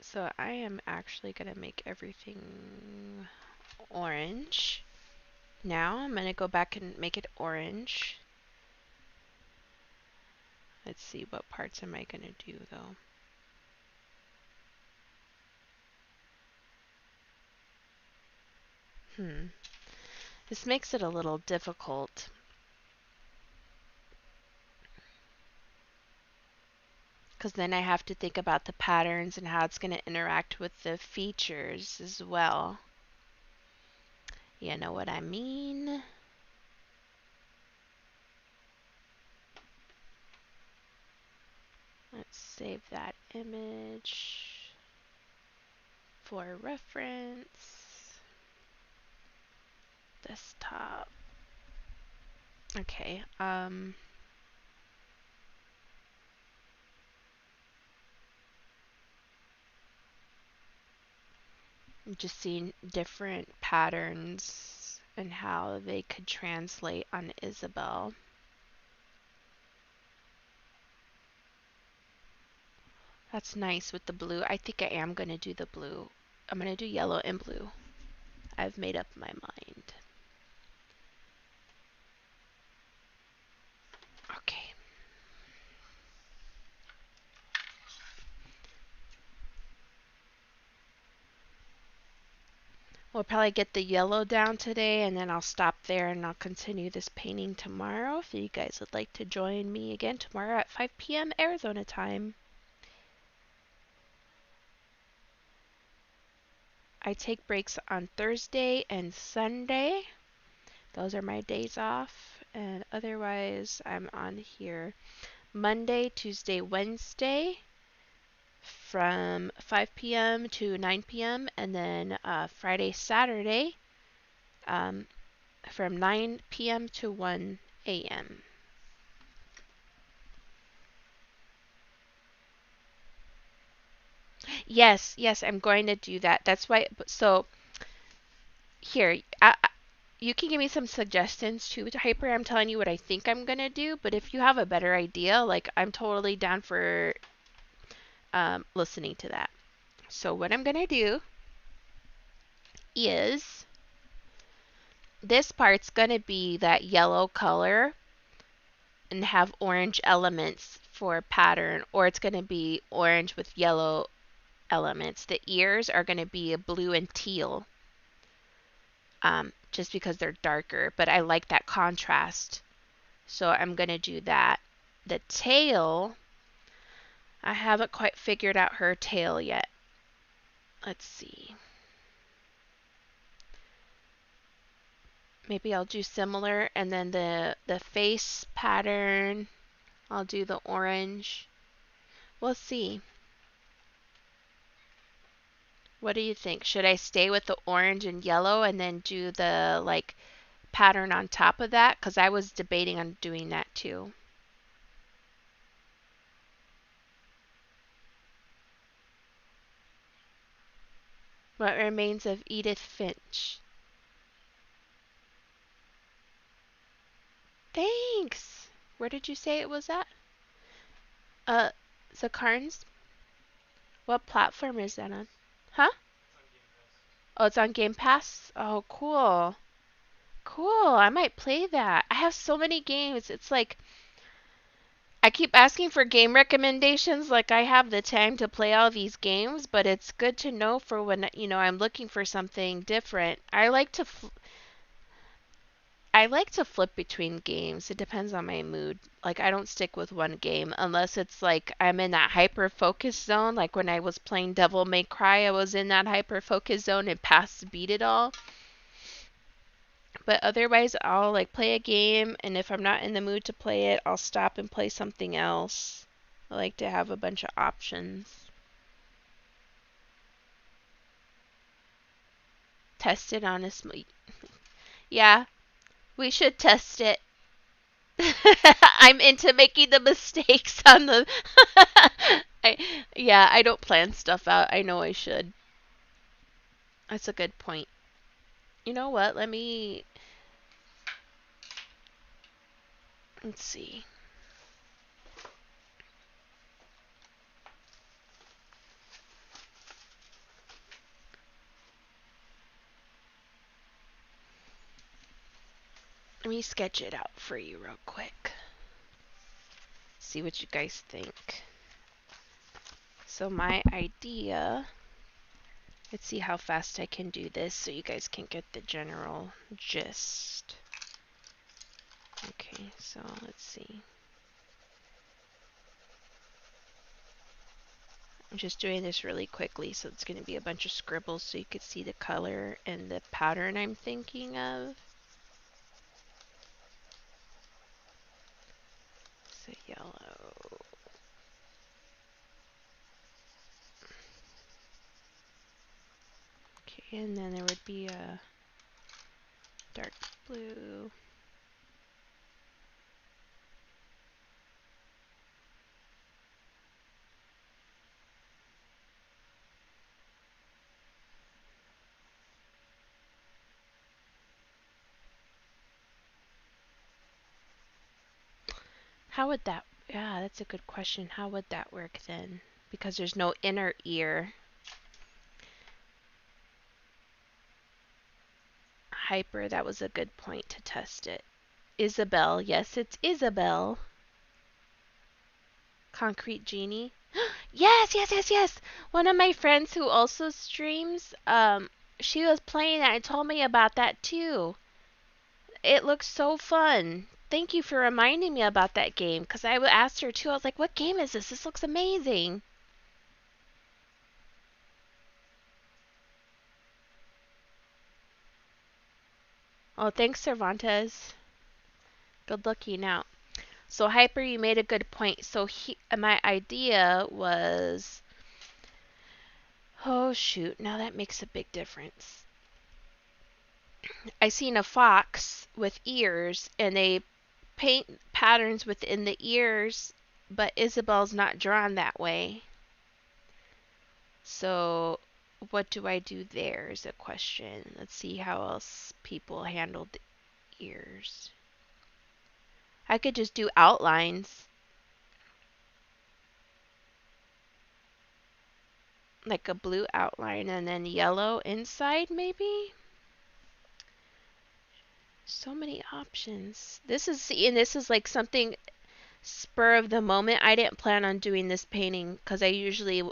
So I am actually going to make everything orange. Now I'm going to go back and make it orange. Let's see, what parts am I going to do though? This makes it a little difficult. Because then I have to think about the patterns and how it's going to interact with the features as well. You know what I mean? Let's save that image for reference. Desktop. Okay, I'm just seeing different patterns and how they could translate on Isabelle. That's nice with the blue. I think I am going to do the blue. I'm going to do yellow and blue. I've made up my mind. Okay. We'll probably get the yellow down today and then I'll stop there and I'll continue this painting tomorrow. If you guys would like to join me again tomorrow at 5 p.m. Arizona time. I take breaks on Thursday and Sunday. Those are my days off. And otherwise, I'm on here Monday, Tuesday, Wednesday from 5 p.m. to 9 p.m. And then Friday, Saturday from 9 p.m. to 1 a.m. Yes, yes, I'm going to do that. That's why. So here, you can give me some suggestions too, Hyper. I'm telling you what I think I'm gonna do, but if you have a better idea, like I'm totally down for listening to that. So what I'm gonna do is this part's gonna be that yellow color and have orange elements for pattern, or it's gonna be orange with yellow elements. The ears are gonna be a blue and teal. Just because they're darker, but I like that contrast. So I'm going to do that. the tail, I haven't quite figured out her tail yet. Let's see. Maybe I'll do similar, and then the face pattern, I'll do the orange. We'll see. What do you think? Should I stay with the orange and yellow and then do the like pattern on top of that? Because I was debating on doing that too. What Remains of Edith Finch? Thanks! Where did you say it was at? Zakarns? What platform is that on? Huh? Oh, it's on Game Pass? Oh, cool. Cool. I might play that. I have so many games. It's like I keep asking for game recommendations, like I have the time to play all these games, but it's good to know for when, I'm looking for something different. I like to flip between games. It depends on my mood. Like I don't stick with one game unless it's like I'm in that hyper focus zone. Like when I was playing Devil May Cry, I was in that hyper focus zone and past beat it all. But otherwise, I'll like play a game, and if I'm not in the mood to play it, I'll stop and play something else. I like to have a bunch of options. Test it on a Yeah, we should test it. I'm into making the mistakes on the. I don't plan stuff out. I know I should. That's a good point. You know what? Let's see. Let me sketch it out for you real quick. See what you guys think. So my idea, let's see how fast I can do this so you guys can get the general gist. Okay, so let's see. I'm just doing this really quickly, so it's going to be a bunch of scribbles so you can see the color and the pattern I'm thinking of. So yellow. Okay, and then there would be a dark blue. How would that, yeah, that's a good question. How would that work then? Because there's no inner ear. Hyper, that was a good point to test it. Isabelle, yes, it's Isabelle. Concrete Genie. Yes, yes, yes, yes. One of my friends who also streams, she was playing that and told me about that too. It looks so fun. Thank you for reminding me about that game because I asked her too. I was like, "What game is this? This looks amazing." Oh, thanks, Cervantes. Good looking out. So Hyper, you made a good point. So my idea was, oh shoot, now that makes a big difference. I seen a fox with ears, and they paint patterns within the ears, but Isabelle's not drawn that way. So what do I do there is a question. Let's see how else people handled the ears. I could just do outlines. Like a blue outline and then yellow inside maybe? So many options. This is like something spur of the moment. I didn't plan on doing this painting because I usually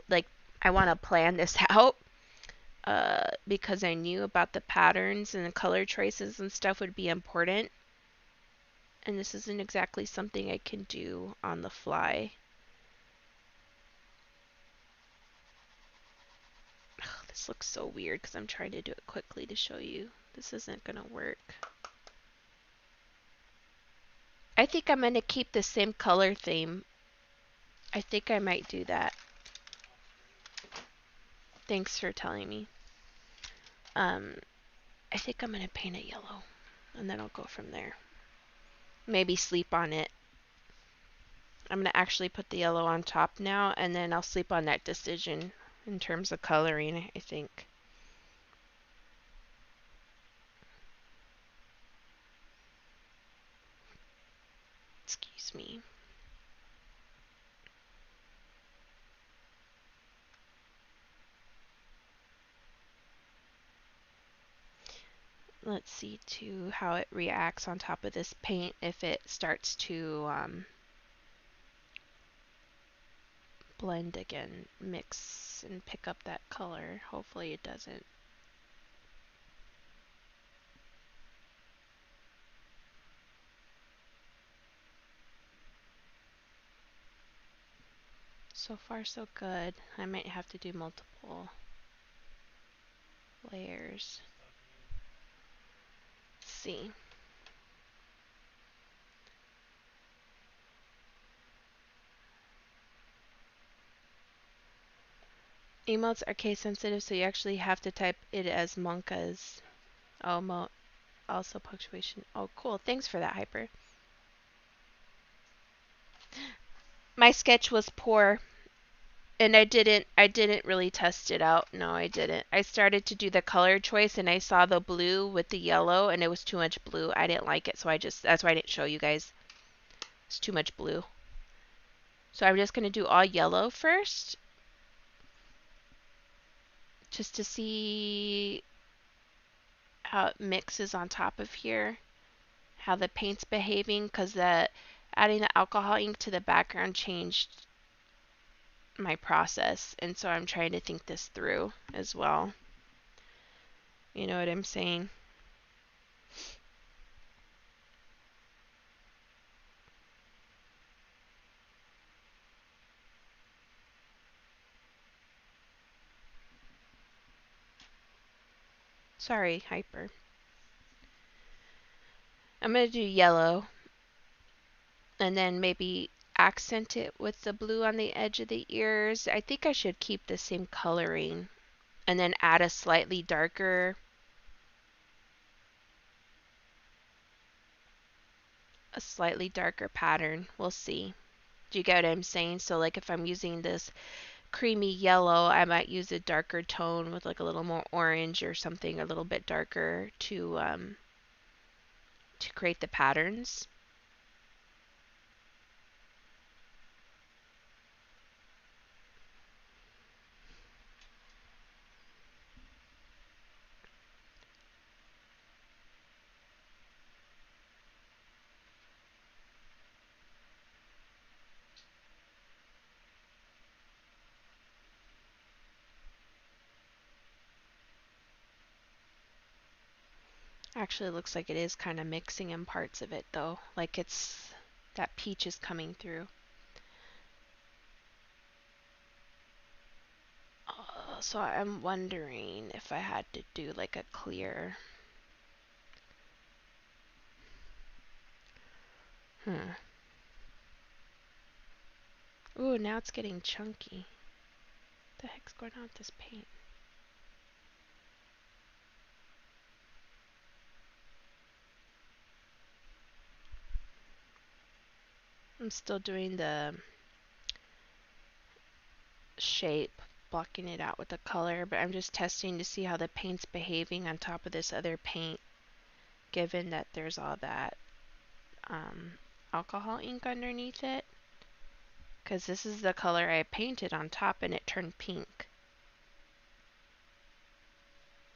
I want to plan this out because I knew about the patterns and the color choices and stuff would be important. And this isn't exactly something I can do on the fly. Ugh, this looks so weird because I'm trying to do it quickly to show you. This isn't gonna work. I think I'm gonna keep the same color theme. I think I might do that. Thanks for telling me. I think I'm gonna paint it yellow and then I'll go from there. Maybe sleep on it. I'm gonna actually put the yellow on top now and then I'll sleep on that decision in terms of coloring, I think. Excuse me. Let's see too how it reacts on top of this paint if it starts to blend again, mix and pick up that color. Hopefully it doesn't. So far so good. I might have to do multiple layers. Let's see. Emotes are case sensitive, so you actually have to type it as Monka's. Oh, also punctuation. Oh, cool. Thanks for that, Hyper. My sketch was poor, and I didn't really test it out. No, I didn't. I started to do the color choice, and I saw the blue with the yellow, and it was too much blue. I didn't like it, so that's why I didn't show you guys. It's too much blue. So I'm just gonna do all yellow first, just to see how it mixes on top of here, how the paint's behaving, because adding the alcohol ink to the background changed my process, and so I'm trying to think this through as well. You know what I'm saying? Sorry, Hyper. I'm going to do yellow and then maybe accent it with the blue on the edge of the ears. I think I should keep the same coloring and then add a slightly darker pattern. We'll see. Do you get what I'm saying? So like if I'm using this creamy yellow, I might use a darker tone with like a little more orange or something a little bit darker to create the patterns. Actually, it looks like it is kind of mixing in parts of it though. Like that peach is coming through. So I'm wondering if I had to do like a clear. Ooh, now it's getting chunky. What the heck's going on with this paint? I'm still doing the shape, blocking it out with the color, but I'm just testing to see how the paint's behaving on top of this other paint, given that there's all that alcohol ink underneath it. Because this is the color I painted on top and it turned pink.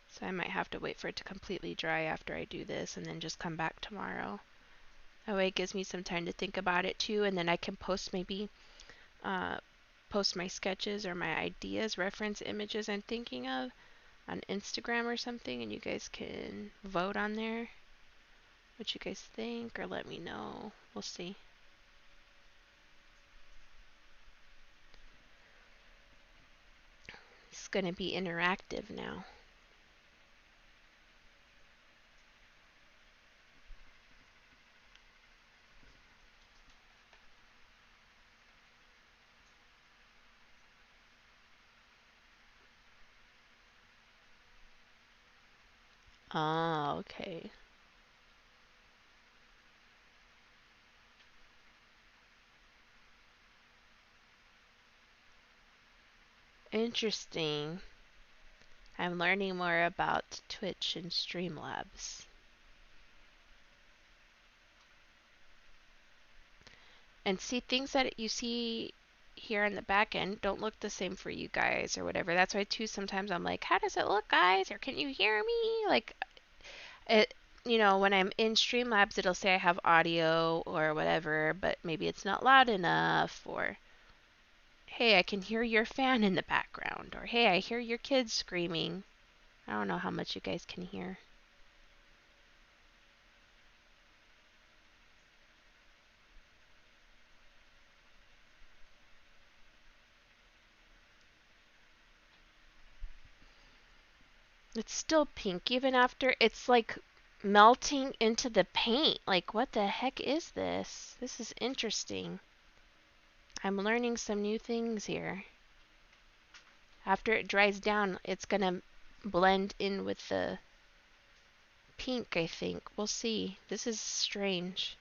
So I might have to wait for it to completely dry after I do this and then just come back tomorrow. That way it gives me some time to think about it too, and then I can post my sketches or my ideas, reference images I'm thinking of on Instagram or something, and you guys can vote on there what you guys think, or let me know. We'll see. It's gonna be interactive now. Oh, okay. Interesting. I'm learning more about Twitch and Streamlabs. And see, things that you see here on the back end don't look the same for you guys or whatever. That's why too sometimes I'm like, how does it look, guys? Or can you hear me? Like it, when I'm in Streamlabs, it'll say I have audio or whatever, but maybe it's not loud enough, or hey, I can hear your fan in the background, or hey, I hear your kids screaming. I don't know how much you guys can hear. It's still pink even after it's like melting into the paint. Like, what the heck is this? This is interesting. I'm learning some new things here. After it dries down, it's gonna blend in with the pink, I think. We'll see. This is strange.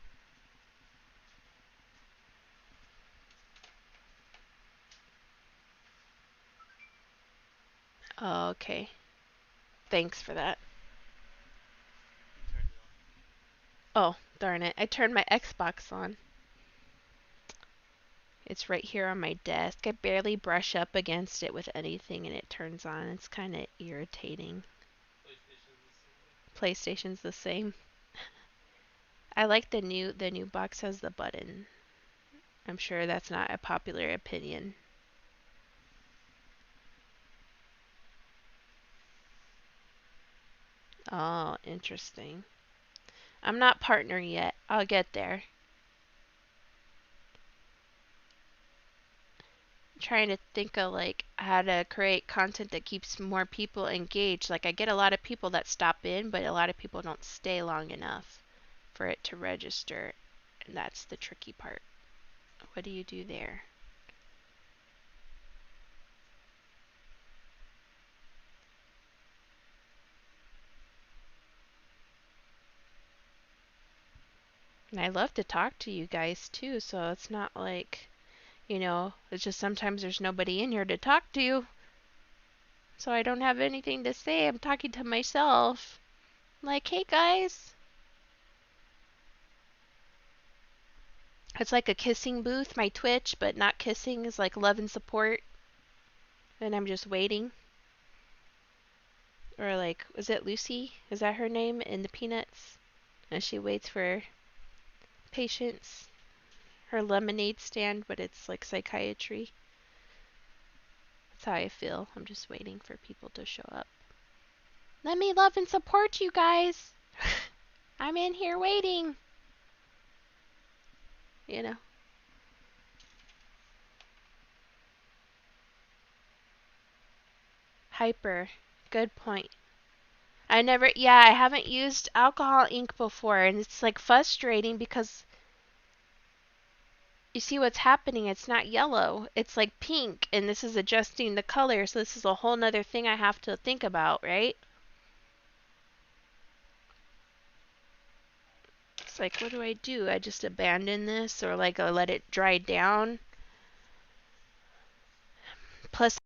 Oh, okay. Thanks for that. You turned it Oh, darn it. I turned my Xbox on. It's right here on my desk. I barely brush up against it with anything and it turns on. It's kind of irritating. on. PlayStation's the same way. PlayStation's the same. I like the new box has the button. I'm sure that's not a popular opinion. Oh, interesting. I'm not partner yet. I'll get there. I'm trying to think of like how to create content that keeps more people engaged. Like I get a lot of people that stop in, but a lot of people don't stay long enough for it to register. And that's the tricky part. What do you do there? And I love to talk to you guys too, so it's not like, it's just sometimes there's nobody in here to talk to. So I don't have anything to say. I'm talking to myself. Like, hey guys. It's like a kissing booth, my Twitch, but not kissing is like love and support. And I'm just waiting. Or like, was it Lucy? Is that her name in the Peanuts? And she waits for patients. Her lemonade stand, but it's like psychiatry. That's how I feel. I'm just waiting for people to show up. Let me love and support you guys. I'm in here waiting. You know. Hyper. Good point. I haven't used alcohol ink before, and it's like frustrating because you see what's happening. It's not yellow, it's like pink, and this is adjusting the color, so this is a whole nother thing I have to think about, right? It's like, what do I do? I just abandon this, or like I let it dry down? Plus,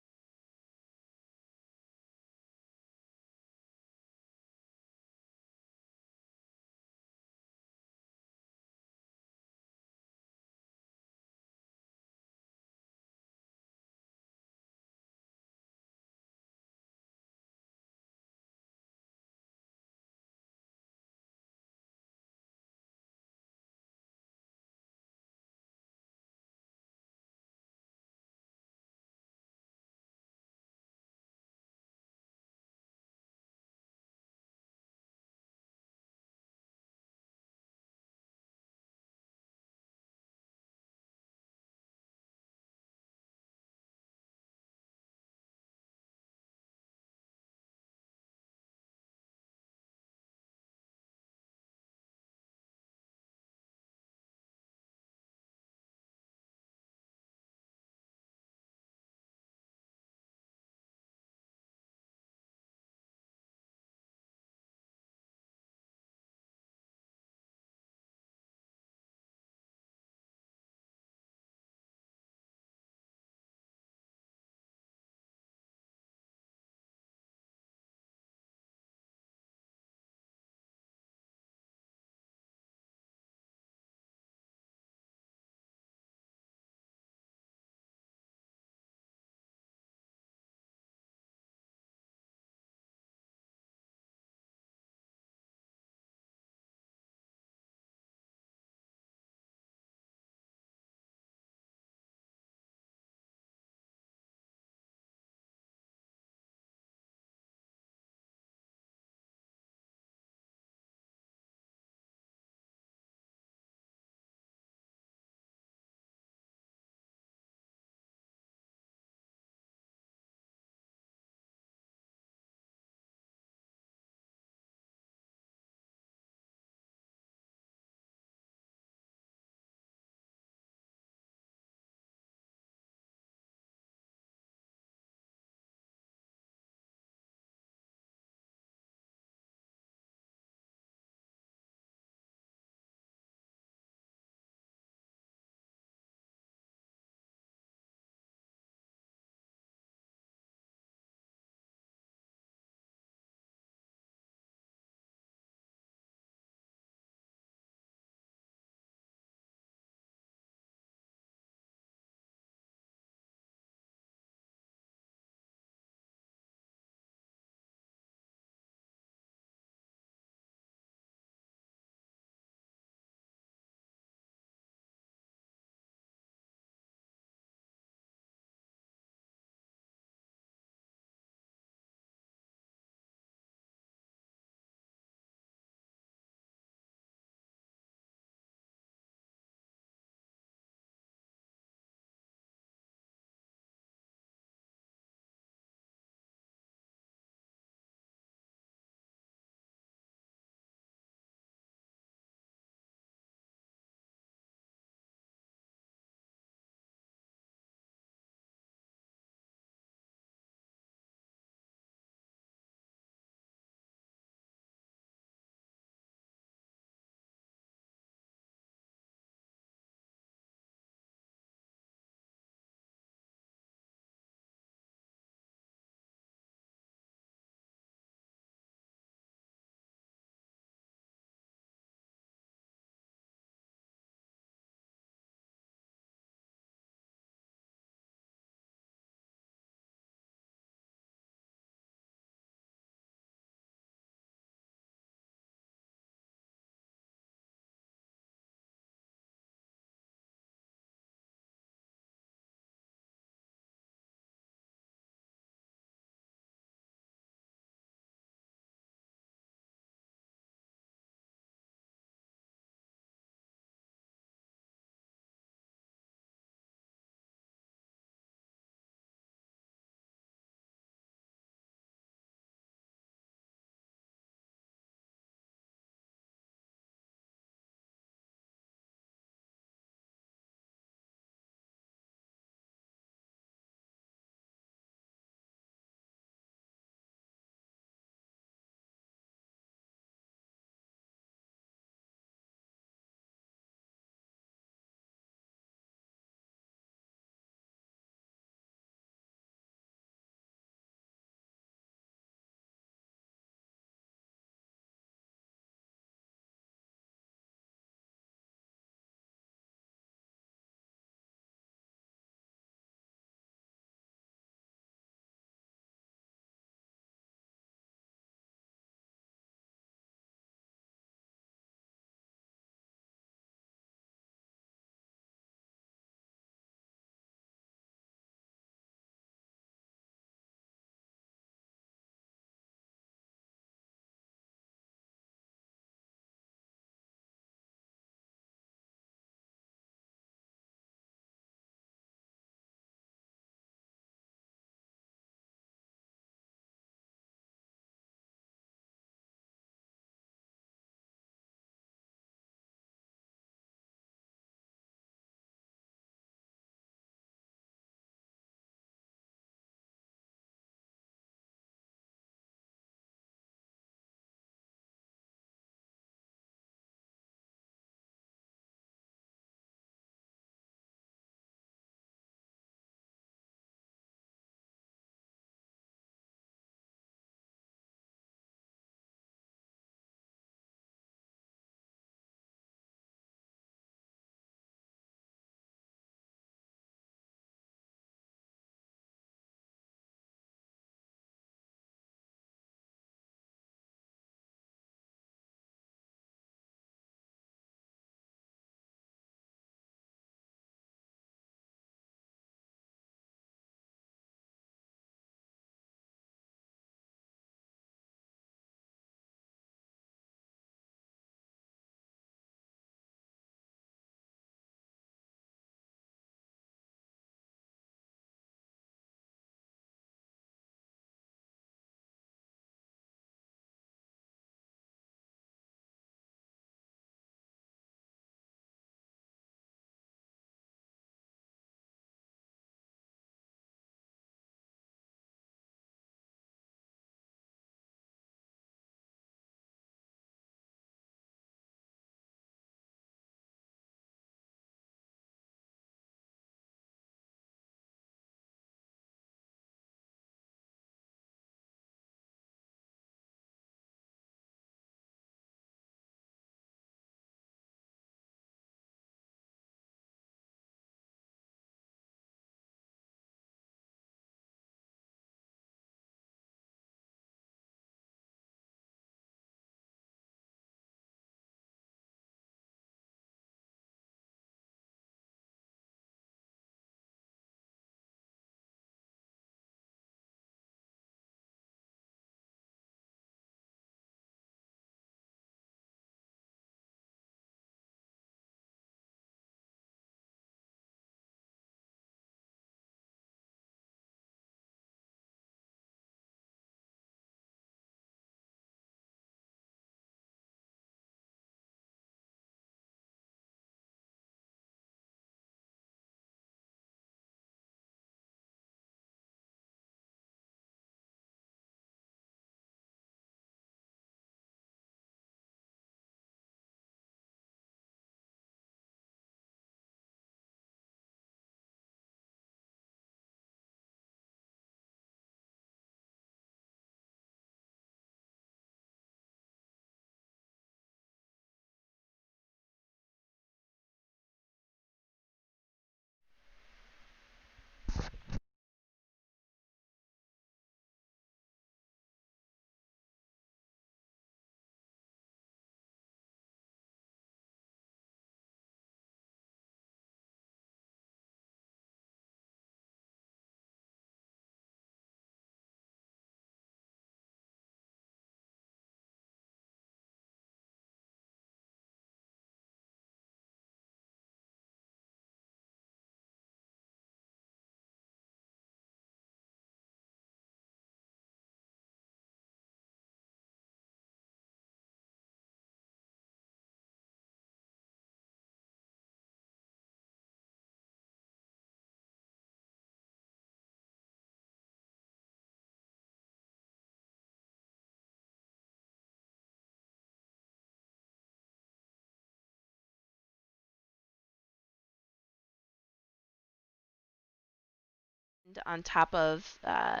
on top of the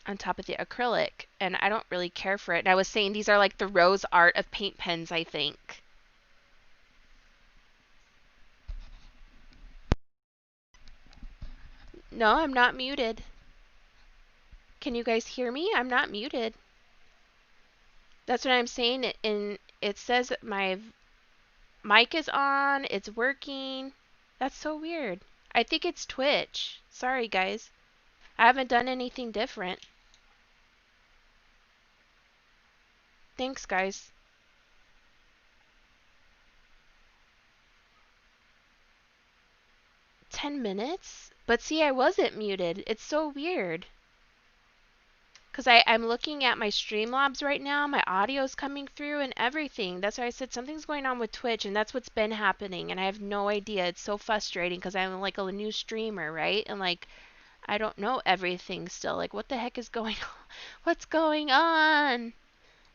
acrylic, and I don't really care for it. And I was saying these are like the Rose Art of paint pens, I think. No, I'm not muted. Can you guys hear me? I'm not muted. That's what I'm saying. And it says my mic is on, it's working. That's so weird. I think it's Twitch. Sorry, guys. I haven't done anything different. Thanks, guys. 10 minutes? But see, I wasn't muted. It's so weird. Because I'm looking at my Streamlabs right now. My audio's coming through and everything. That's why I said something's going on with Twitch, and that's what's been happening. And I have no idea. It's so frustrating because I'm like a new streamer, right? And like, I don't know everything still. Like, what the heck is going on? What's going on?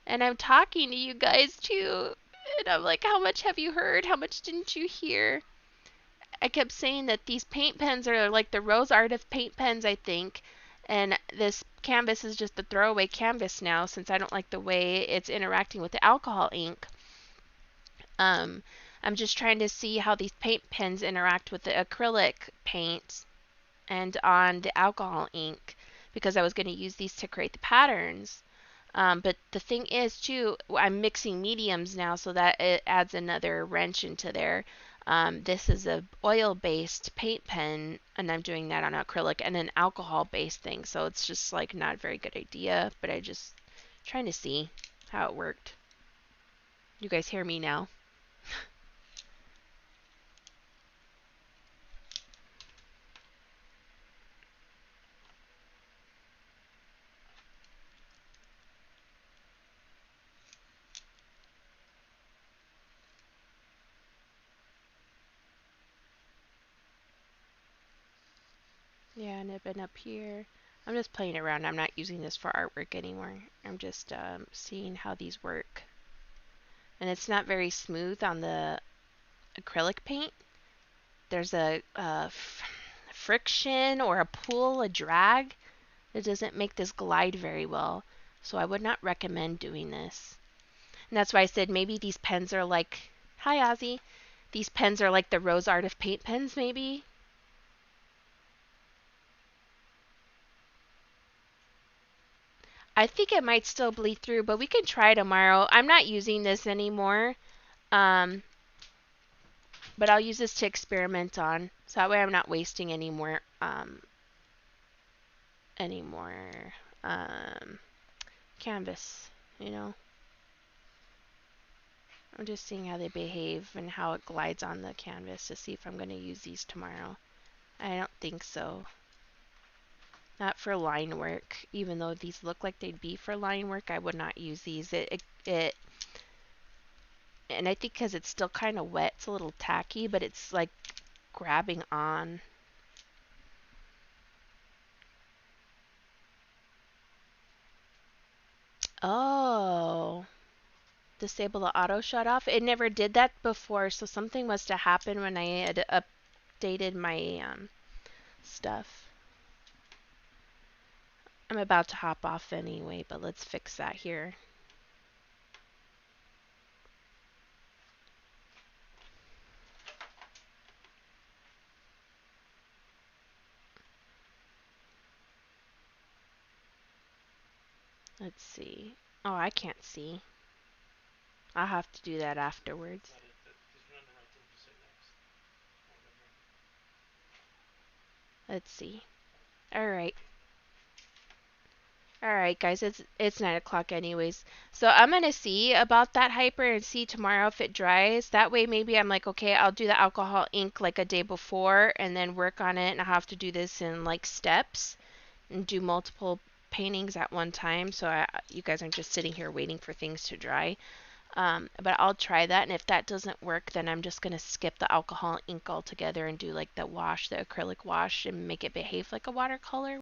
And I'm talking to you guys too. And I'm like, how much have you heard? How much didn't you hear? I kept saying that these paint pens are like the Rose Art of paint pens, I think. And this canvas is just a throwaway canvas now since I don't like the way it's interacting with the alcohol ink. Um, I'm just trying to see how these paint pens interact with the acrylic paint and on the alcohol ink because I was going to use these to create the patterns. But the thing is, too, I'm mixing mediums now, so that it adds another wrench into there. This is a oil-based paint pen, and I'm doing that on acrylic and an alcohol-based thing. So it's just like not a very good idea, but I just trying to see how it worked. You guys hear me now? Yeah, and I've been up here. I'm just playing around. I'm not using this for artwork anymore. I'm just seeing how these work. And it's not very smooth on the acrylic paint. There's a friction or a pull, a drag. It doesn't make this glide very well. So I would not recommend doing this. And that's why I said maybe these pens are like, hi Ozzy, these pens are like the Rose Art of paint pens maybe. I think it might still bleed through, but we can try tomorrow. I'm not using this anymore. Um, but I'll use this to experiment on. So that way I'm not wasting any more um, canvas, you know. I'm just seeing how they behave and how it glides on the canvas to see if I'm going to use these tomorrow. I don't think so. Not for line work. Even though these look like they'd be for line work, I would not use these. And I think because it's still kind of wet, it's a little tacky, but it's like grabbing on. Oh, disable the auto shut off. It never did that before, so something must have happened when I had updated my stuff. I'm about to hop off anyway, but let's fix that here. Let's see. Oh, I can't see. I'll have to do that afterwards. Let's see. All right. All right, guys. It's 9 o'clock anyways. So I'm gonna see about that hyper and see tomorrow if it dries. That way, maybe I'm like, okay, I'll do the alcohol ink like a day before and then work on it. And I have to do this in like steps and do multiple paintings at one time. So you guys aren't just sitting here waiting for things to dry. But I'll try that, and if that doesn't work, then I'm just going to skip the alcohol ink altogether and do like the wash, the acrylic wash, and make it behave like a watercolor.